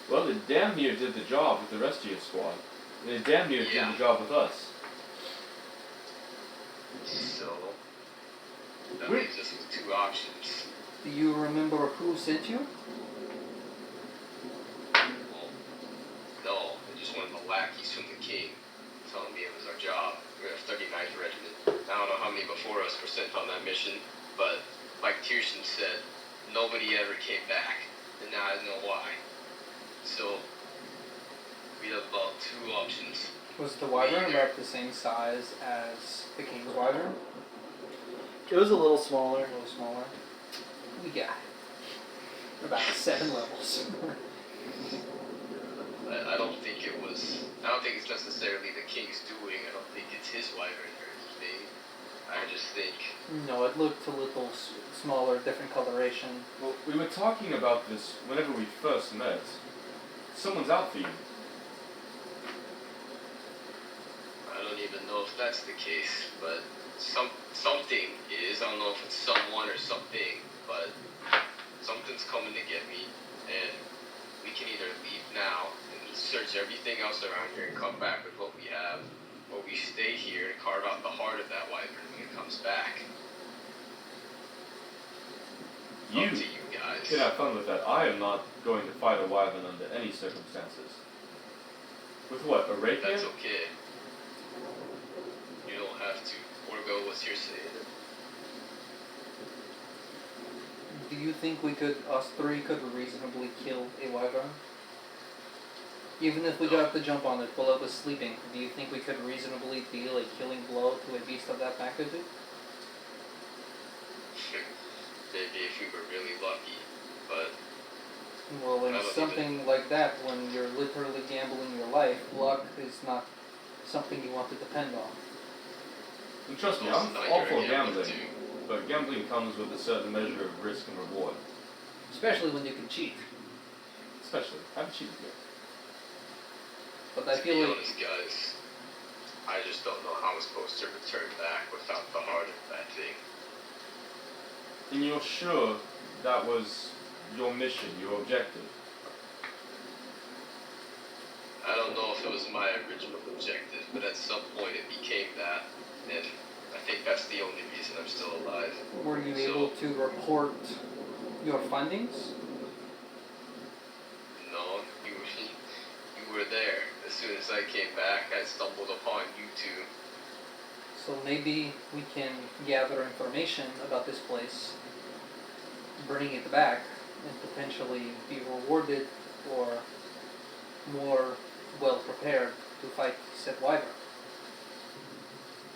Speaker 3: well, it damn near did the job with the rest of your squad, and it damn near
Speaker 4: Yeah.
Speaker 3: did the job with us.
Speaker 4: So, that
Speaker 3: Wait.
Speaker 4: leaves us with two options.
Speaker 2: Do you remember who sent you?
Speaker 4: Well, no, I just one of the lackeys from the king telling me it was our job. We're a 39th regiment. I don't know how many before us were sent on that mission, but like Tierson said, nobody ever came back, and now I know why. So, we have about two options
Speaker 2: Was the wyvern about the same size as the king's wyvern?
Speaker 1: It was a little
Speaker 2: A
Speaker 1: smaller.
Speaker 2: little smaller. We got about 7 levels.
Speaker 4: I don't think it was. I don't think it's necessarily the king's doing. I don't think it's his wyvern or anything. I just think.
Speaker 2: No, it looked a little smaller, different coloration.
Speaker 3: Well, we were talking about this whenever we first met. Someone's out for you.
Speaker 4: I don't even know if that's the case, but something is. I don't know if it's someone or something, but something's coming to get me, and we can either leave now and search everything else around here and come back with what we have, or we stay here and carve out the heart of that wyvern when it comes back.
Speaker 3: You
Speaker 4: Up to you guys.
Speaker 3: can have fun with that. I am not going to fight a wyvern under any circumstances. With what, a rapier?
Speaker 4: That's okay. You don't have to forego what you're saying.
Speaker 2: Do you think us three could reasonably kill a wyvern? Even if we got the jump on it while it was sleeping, do you think we could reasonably deal a killing blow to a beast of that magnitude?
Speaker 4: Maybe if we were really lucky, but
Speaker 2: Well, in
Speaker 4: I don't
Speaker 2: something like that, when you're literally gambling your life, luck is not something you want to depend on.
Speaker 3: And trust me,
Speaker 4: also
Speaker 3: I'm
Speaker 4: not
Speaker 3: all
Speaker 4: your
Speaker 3: for
Speaker 4: gambling
Speaker 3: gambling,
Speaker 4: too.
Speaker 3: but gambling comes with a certain measure of risk and reward.
Speaker 2: Especially when you can cheat.
Speaker 3: Especially, I've cheated here.
Speaker 2: But I
Speaker 4: To
Speaker 2: feel
Speaker 4: be
Speaker 2: like
Speaker 4: honest, guys, I just don't know how I'm supposed to return back without the heart of that thing.
Speaker 3: And you're sure that was your mission, your objective?
Speaker 4: I don't know if it was my original objective, but at some point it became that, and I think that's the only reason I'm still alive.
Speaker 2: were you able to report your findings?
Speaker 4: No, you were there. As soon as I came back, I stumbled upon you two.
Speaker 2: So maybe we can gather information about this place, bring it back, and potentially be rewarded or more well prepared to fight said wyvern.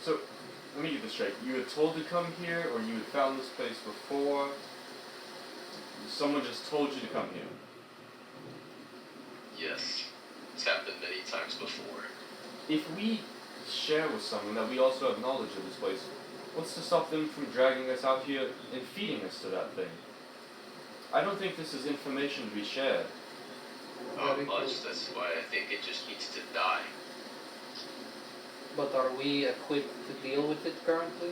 Speaker 3: So, let me get this straight. You were told to come here, or you had found this place before? Someone just told you to come here?
Speaker 4: Yes, it's happened many times before.
Speaker 3: If we share with someone that we also have knowledge of this place, what's to stop them from dragging us out here and feeding us to that thing? I don't think this is information to be shared.
Speaker 4: Not
Speaker 2: Very
Speaker 4: much,
Speaker 2: cool.
Speaker 4: that's why I think it just needs to die.
Speaker 2: But are we equipped to deal with it currently?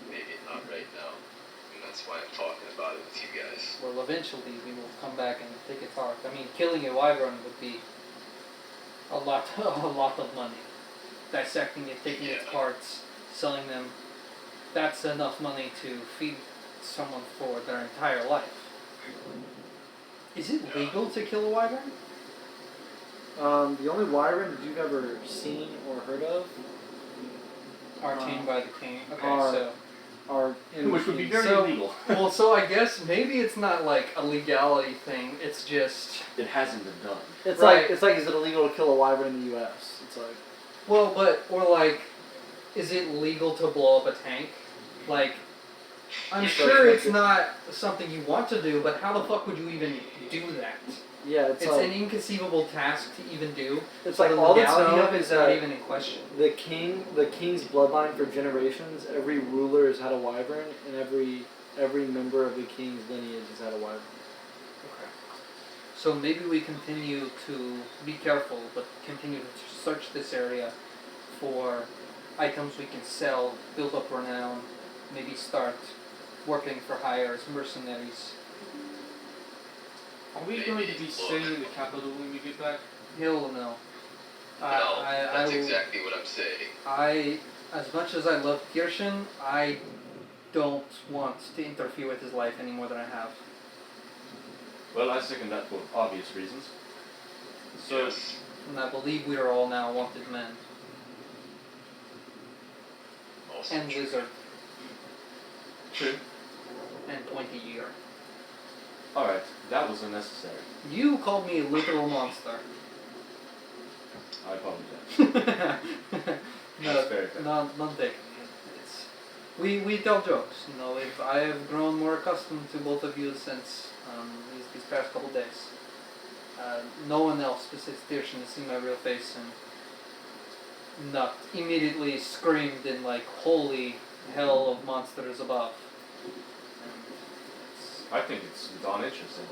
Speaker 4: Maybe not right now. And that's why I'm talking about it with you guys.
Speaker 2: Well, eventually we will come back and take its heart. I mean, killing a wyvern would be a lot of money. Dissecting it, taking its
Speaker 4: Yeah.
Speaker 2: parts, selling them. That's enough money to feed someone for their entire life. Is it legal to kill a wyvern?
Speaker 1: The only wyvern that you've ever seen or heard of
Speaker 2: Are tamed by the king. Okay,
Speaker 1: are-
Speaker 2: so
Speaker 1: are in
Speaker 3: Which would be very
Speaker 2: So-
Speaker 3: illegal.
Speaker 2: well, so I guess maybe it's not like a legality thing. It's just
Speaker 5: It hasn't been done.
Speaker 1: It's
Speaker 2: Right.
Speaker 1: like is it illegal to kill a wyvern in the U.S.? It's like
Speaker 2: is it legal to blow up a tank? Like, I'm
Speaker 4: Yeah,
Speaker 2: sure
Speaker 1: like
Speaker 2: it's
Speaker 1: it-
Speaker 2: not something you want to do, but how the fuck would you even do that?
Speaker 1: yeah,
Speaker 2: It's
Speaker 1: like
Speaker 2: an inconceivable task to even do.
Speaker 1: it's
Speaker 2: So
Speaker 1: like
Speaker 2: the
Speaker 1: all that's
Speaker 2: legality
Speaker 1: known
Speaker 2: of it
Speaker 1: is
Speaker 2: is not
Speaker 1: that
Speaker 2: even in question.
Speaker 1: the king's bloodline for generations. Every ruler has had a wyvern, and every member of the king's lineage has had a wyvern.
Speaker 2: Okay. So maybe we continue to be careful, but continue to search this area for items we can sell, build up renown, maybe start working for hire as mercenaries.
Speaker 3: Are we going to be staying in the capital when we get back?
Speaker 2: Hell no.
Speaker 4: No,
Speaker 2: I
Speaker 4: that's
Speaker 2: will-
Speaker 4: exactly what I'm saying.
Speaker 2: As much as I love Kirshen, I don't want to interfere with his life any more than I have.
Speaker 3: Well, I second that for obvious reasons. So,
Speaker 4: Yes.
Speaker 2: And I believe we are all now wanted men.
Speaker 4: Also
Speaker 2: And
Speaker 4: true.
Speaker 2: wizard.
Speaker 3: true.
Speaker 2: And 20 year.
Speaker 3: Alright, that was unnecessary.
Speaker 2: You called me a literal monster.
Speaker 3: I apologize. That's very fair.
Speaker 2: None taken. It's, we tell jokes. You know, if I have grown more accustomed to both of you since these past couple days. No one else besides Tirschen has seen my real face and not immediately screamed in like holy hell of monsters above. And
Speaker 3: I think it's darn interesting.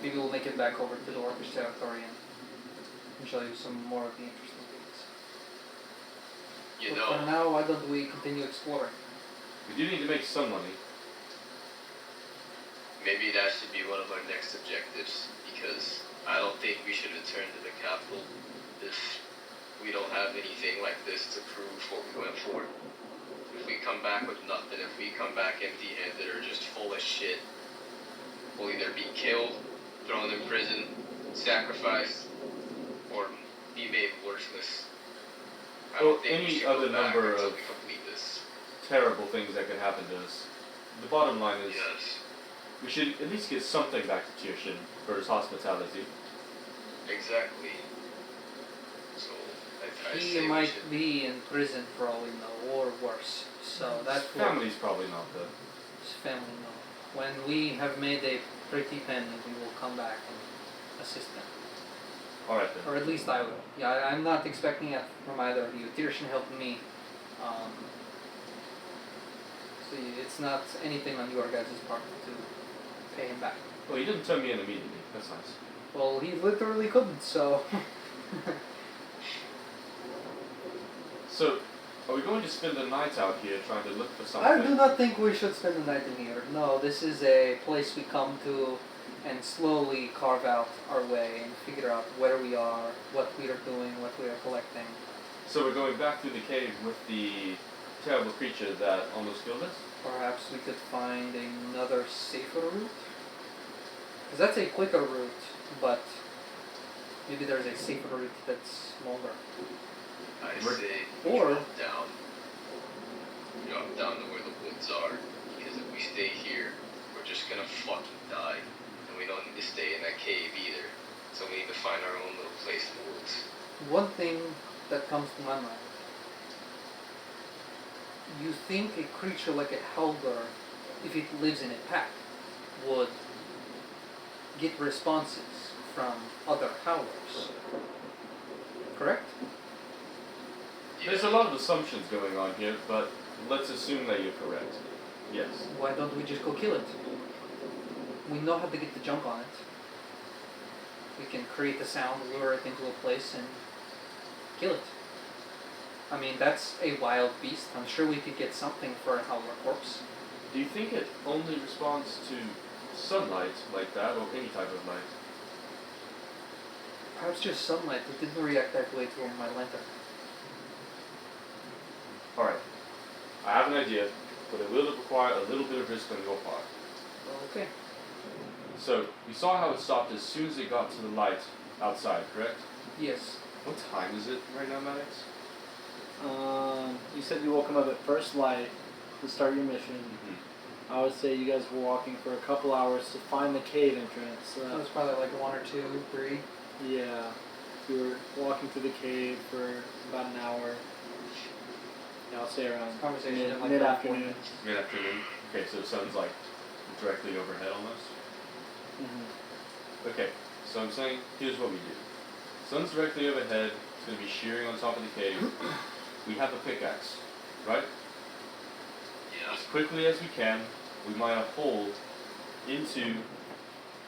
Speaker 2: maybe we'll make it back over to the Orcish territory and show you some more of the interesting things.
Speaker 4: You
Speaker 2: But
Speaker 4: know,
Speaker 2: for now, why don't we continue exploring?
Speaker 3: We do need to make some money.
Speaker 4: maybe that should be one of our next objectives, because I don't think we should return to the capital if we don't have anything like this to prove what we went for. If we come back with nothing, if we come back empty-handed or just full of shit, we'll either be killed, thrown in prison, sacrificed, or be made worthless. I
Speaker 3: Well,
Speaker 4: don't think we
Speaker 3: any
Speaker 4: should
Speaker 3: other
Speaker 4: go back
Speaker 3: number
Speaker 4: until
Speaker 3: of-
Speaker 4: we complete this.
Speaker 3: Terrible things that could happen to us. The bottom line is
Speaker 4: Yes,
Speaker 3: we should at least get something back to Tirschen for his hospitality.
Speaker 4: exactly. So I
Speaker 2: He
Speaker 4: say we
Speaker 2: might
Speaker 4: should.
Speaker 2: be in prison for all we know, or worse. So
Speaker 3: His
Speaker 2: that's what
Speaker 3: family's probably not though.
Speaker 2: his family know. When we have made a pretty penny, we will come back and assist them.
Speaker 3: Alright then.
Speaker 2: Or at least I will. Yeah, I'm not expecting it from either of you. Tirschen helped me. So it's not anything on your guys' part to pay him back.
Speaker 3: Well, he didn't turn me in immediately. That's nice.
Speaker 2: Well, he literally couldn't, so...
Speaker 3: So, are we going to spend the night out here trying to look for something?
Speaker 2: I do not think we should spend the night in here. No, this is a place we come to and slowly carve out our way and figure out where we are, what we are doing, what we are collecting.
Speaker 3: So we're going back through the cave with the terrible creature that almost killed us?
Speaker 2: Perhaps we could find another safer route? Because that's a quicker route, but maybe there's a safer route that's longer.
Speaker 4: I
Speaker 3: We're-
Speaker 4: say
Speaker 2: or-
Speaker 4: drop down to where the woods are, because if we stay here, we're just gonna fucking die, and we don't need to stay in that cave either. So we need to find our own little place in the woods.
Speaker 2: One thing that comes to my mind. You think a creature like a Helgar, if it lives in a pack, would get responses from other Howlers? Correct?
Speaker 3: There's a lot of assumptions going on here, but let's assume that you're correct. Yes.
Speaker 2: Why don't we just go kill it? We know how to get the jump on it. We can create the sound, lure it into a place, and kill it. I mean, that's a wild beast. I'm sure we could get something for a Howler corpse.
Speaker 3: Do you think it only responds to sunlight like that, or any type of light?
Speaker 2: Perhaps just sunlight. It didn't react that way to my lantern.
Speaker 3: Alright. I have an idea, but it will require a little bit of risk on your part.
Speaker 2: Okay.
Speaker 3: So, we saw how it stopped as soon as it got to the light outside, correct?
Speaker 2: Yes.
Speaker 3: What time is it right now, Maddox?
Speaker 1: You said you woke him up at first light to start your mission.
Speaker 3: Mm-hmm.
Speaker 1: I would say you guys were walking for a couple hours to find the cave entrance.
Speaker 2: So it was probably like 1 or 2, 3.
Speaker 1: Yeah, you were walking through the cave for about an hour. Yeah, I'll say around
Speaker 2: Conversation in like
Speaker 1: mid-afternoon.
Speaker 3: Mid-afternoon. Okay, so the sun's like directly overhead almost.
Speaker 1: Mm-hmm.
Speaker 3: Okay, so I'm saying, here's what we do. Sun's directly overhead, it's going to be shearing on top of the cave. We have a pickaxe, right?
Speaker 4: Yeah.
Speaker 3: As quickly as we can, we mine a hole into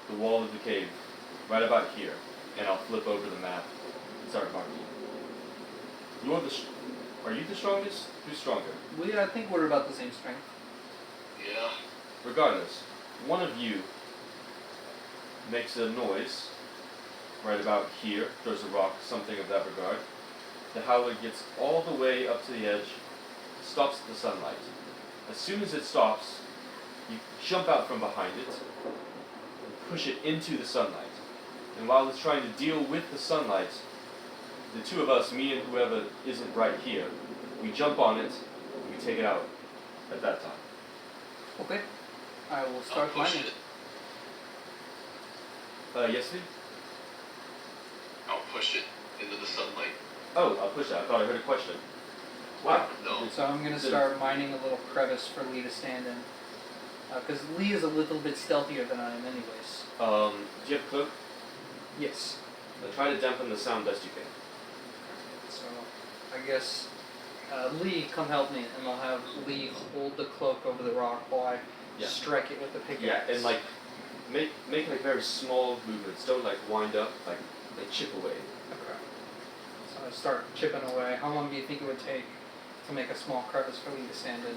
Speaker 3: the wall of the cave, right about here. And I'll flip over the map and start marking. Are you the strongest? Who's stronger?
Speaker 2: I think we're about the same strength.
Speaker 4: Yeah.
Speaker 3: Regardless, one of you makes a noise right about here, throws a rock, something of that regard. The howler gets all the way up to the edge, stops at the sunlight. As soon as it stops, you jump out from behind it and push it into the sunlight. And while it's trying to deal with the sunlight, the two of us, me and whoever isn't right here, we jump on it and we take it out at that time.
Speaker 2: Okay. I will
Speaker 4: I'll
Speaker 2: start
Speaker 4: push
Speaker 2: mining.
Speaker 4: it.
Speaker 3: Yes, Steve?
Speaker 4: I'll push it
Speaker 3: Oh, I'll push that. I thought I heard a question. Wow.
Speaker 4: No.
Speaker 2: So I'm gonna start mining a little crevice for Lee to stand in. Because Lee is a little bit stealthier than I am anyways.
Speaker 3: Do you have a cloak?
Speaker 2: Yes.
Speaker 3: Try to dampen the sound best you can.
Speaker 2: So I guess Lee, come help me, and I'll have Lee hold the cloak over the rock while I strike it with the pickaxe.
Speaker 3: Yeah, and like make like very small movements. Don't like wind up. Like chip away.
Speaker 2: Okay. So I start chipping away. How long do you think it would take to make a small crevice for Lee to stand in?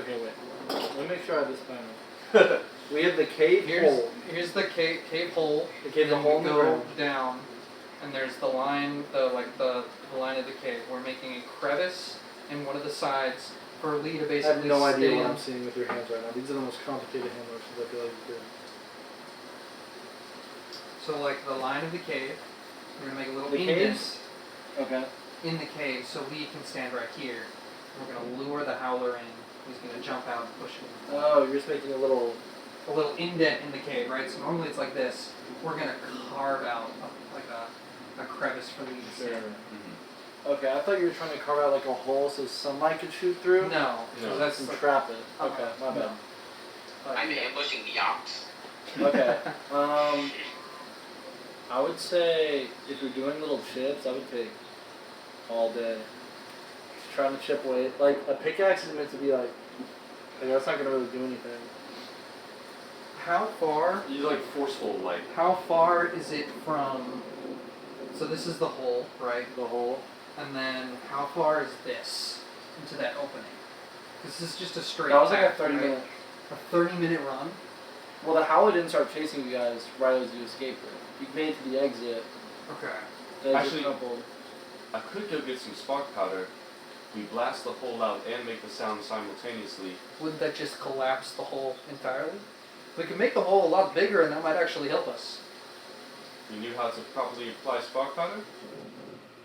Speaker 1: Okay, wait. Let me make sure I have this plan. We have the cave hole.
Speaker 2: Here's the cave hole.
Speaker 1: The cave
Speaker 2: Then
Speaker 1: hole in
Speaker 2: we
Speaker 1: the
Speaker 2: go
Speaker 1: ground.
Speaker 2: down, and there's the line, the line of the cave. We're making a crevice in one of the sides for Lee to
Speaker 1: I
Speaker 2: basically
Speaker 1: have no idea what
Speaker 2: stand.
Speaker 1: I'm seeing with your hands right now. These are the most complicated hand motions I feel like you could.
Speaker 2: So like the line of the cave, we're gonna make a little
Speaker 1: The
Speaker 2: indent
Speaker 1: caves? Okay.
Speaker 2: in the cave so Lee can stand right here. We're gonna lure the howler in. He's gonna jump out and push him.
Speaker 1: Oh, you're just making a little.
Speaker 2: A little indent in the cave, right? So normally it's like this. We're gonna carve out a crevice for Lee to stand in.
Speaker 1: Okay, I thought you were trying to carve out like a hole so sunlight could shoot through.
Speaker 2: No,
Speaker 3: No.
Speaker 2: that's
Speaker 1: And trap it. Okay, my bad.
Speaker 4: I'm ambushing the ox.
Speaker 1: Okay. I would say if you're doing little chips, I would take all day. Just trying to chip away. Like a pickaxe is meant to be like that's not gonna really do anything.
Speaker 2: How far?
Speaker 3: You like forceful like.
Speaker 2: How far is it from? So this is the hole, right?
Speaker 1: The hole.
Speaker 2: And then how far is this into that opening? Because this is just a straight.
Speaker 1: That was like a
Speaker 2: path,
Speaker 1: 30
Speaker 2: right?
Speaker 1: minute.
Speaker 2: A 30-minute run.
Speaker 1: Well, the howler didn't start chasing you guys right as you escaped it. You made it to the exit.
Speaker 2: Okay.
Speaker 1: The exit
Speaker 3: Actually-
Speaker 1: coupled.
Speaker 3: I could go get some spark powder. We blast the hole out and make the sound simultaneously.
Speaker 2: Wouldn't that just collapse the hole entirely? We could make the hole a lot bigger, and that might actually help us.
Speaker 3: You knew how to properly apply spark powder?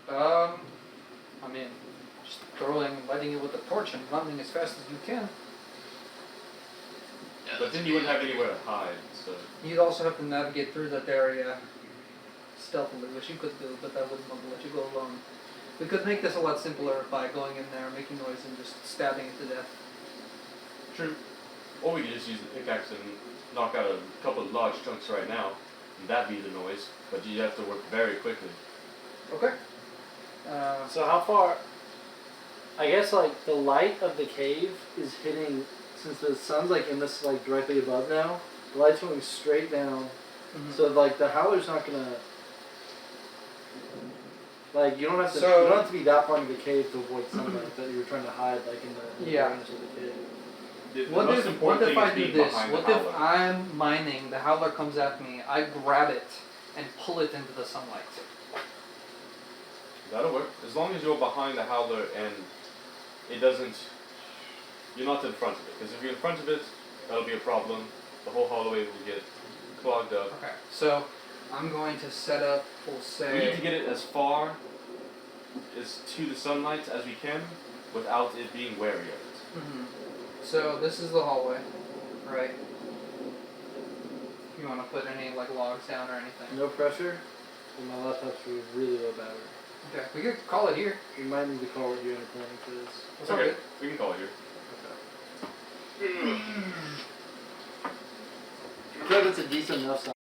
Speaker 2: I mean, just lighting it with a torch and running as fast as you can.
Speaker 4: Yeah,
Speaker 3: But then you wouldn't have anywhere to hide, so.
Speaker 2: You'd also have to navigate through that area stealthily, which you could do, but that wouldn't let you go alone. We could make this a lot simpler by going in there, making noise, and just stabbing it to death.
Speaker 3: True. Or we could just use the pickaxe and knock out a couple of large chunks right now, and that'd be the noise, but you have to work very quickly.
Speaker 2: Okay.
Speaker 1: So how far? I guess like the light of the cave is hitting, since the sun's like in this like directly above now. The light's going straight down, so like the howler's not gonna. Like you don't have to.
Speaker 2: So-
Speaker 1: you don't have to be that far into the cave to avoid sunlight that you were trying to hide like in the
Speaker 2: Yeah.
Speaker 1: range of the cave.
Speaker 3: The
Speaker 2: What
Speaker 3: most
Speaker 2: if
Speaker 3: important thing
Speaker 2: I
Speaker 3: is
Speaker 2: do
Speaker 3: being
Speaker 2: this?
Speaker 3: behind
Speaker 2: What
Speaker 3: the
Speaker 2: if
Speaker 3: howler.
Speaker 2: I'm mining, the howler comes at me, I grab it and pull it into the sunlight?
Speaker 3: That'll work. As long as you're behind the howler and it doesn't. You're not in front of it. Because if you're in front of it, that'll be a problem. The whole hallway will get clogged up.
Speaker 2: Okay, so I'm going to set up, we'll
Speaker 3: We need
Speaker 2: say,
Speaker 3: to get it as far as to the sunlight as we can without it being wary of it.
Speaker 2: So this is the hallway, right? You want to put any like logs down or anything?
Speaker 1: No pressure. And my laptop's really low battery.
Speaker 2: Okay, we could call it here.
Speaker 1: We might need to call it here in a planning for this.
Speaker 2: That's all
Speaker 3: Okay,
Speaker 2: good.
Speaker 3: we can call it here.
Speaker 1: I feel like it's a decent enough size.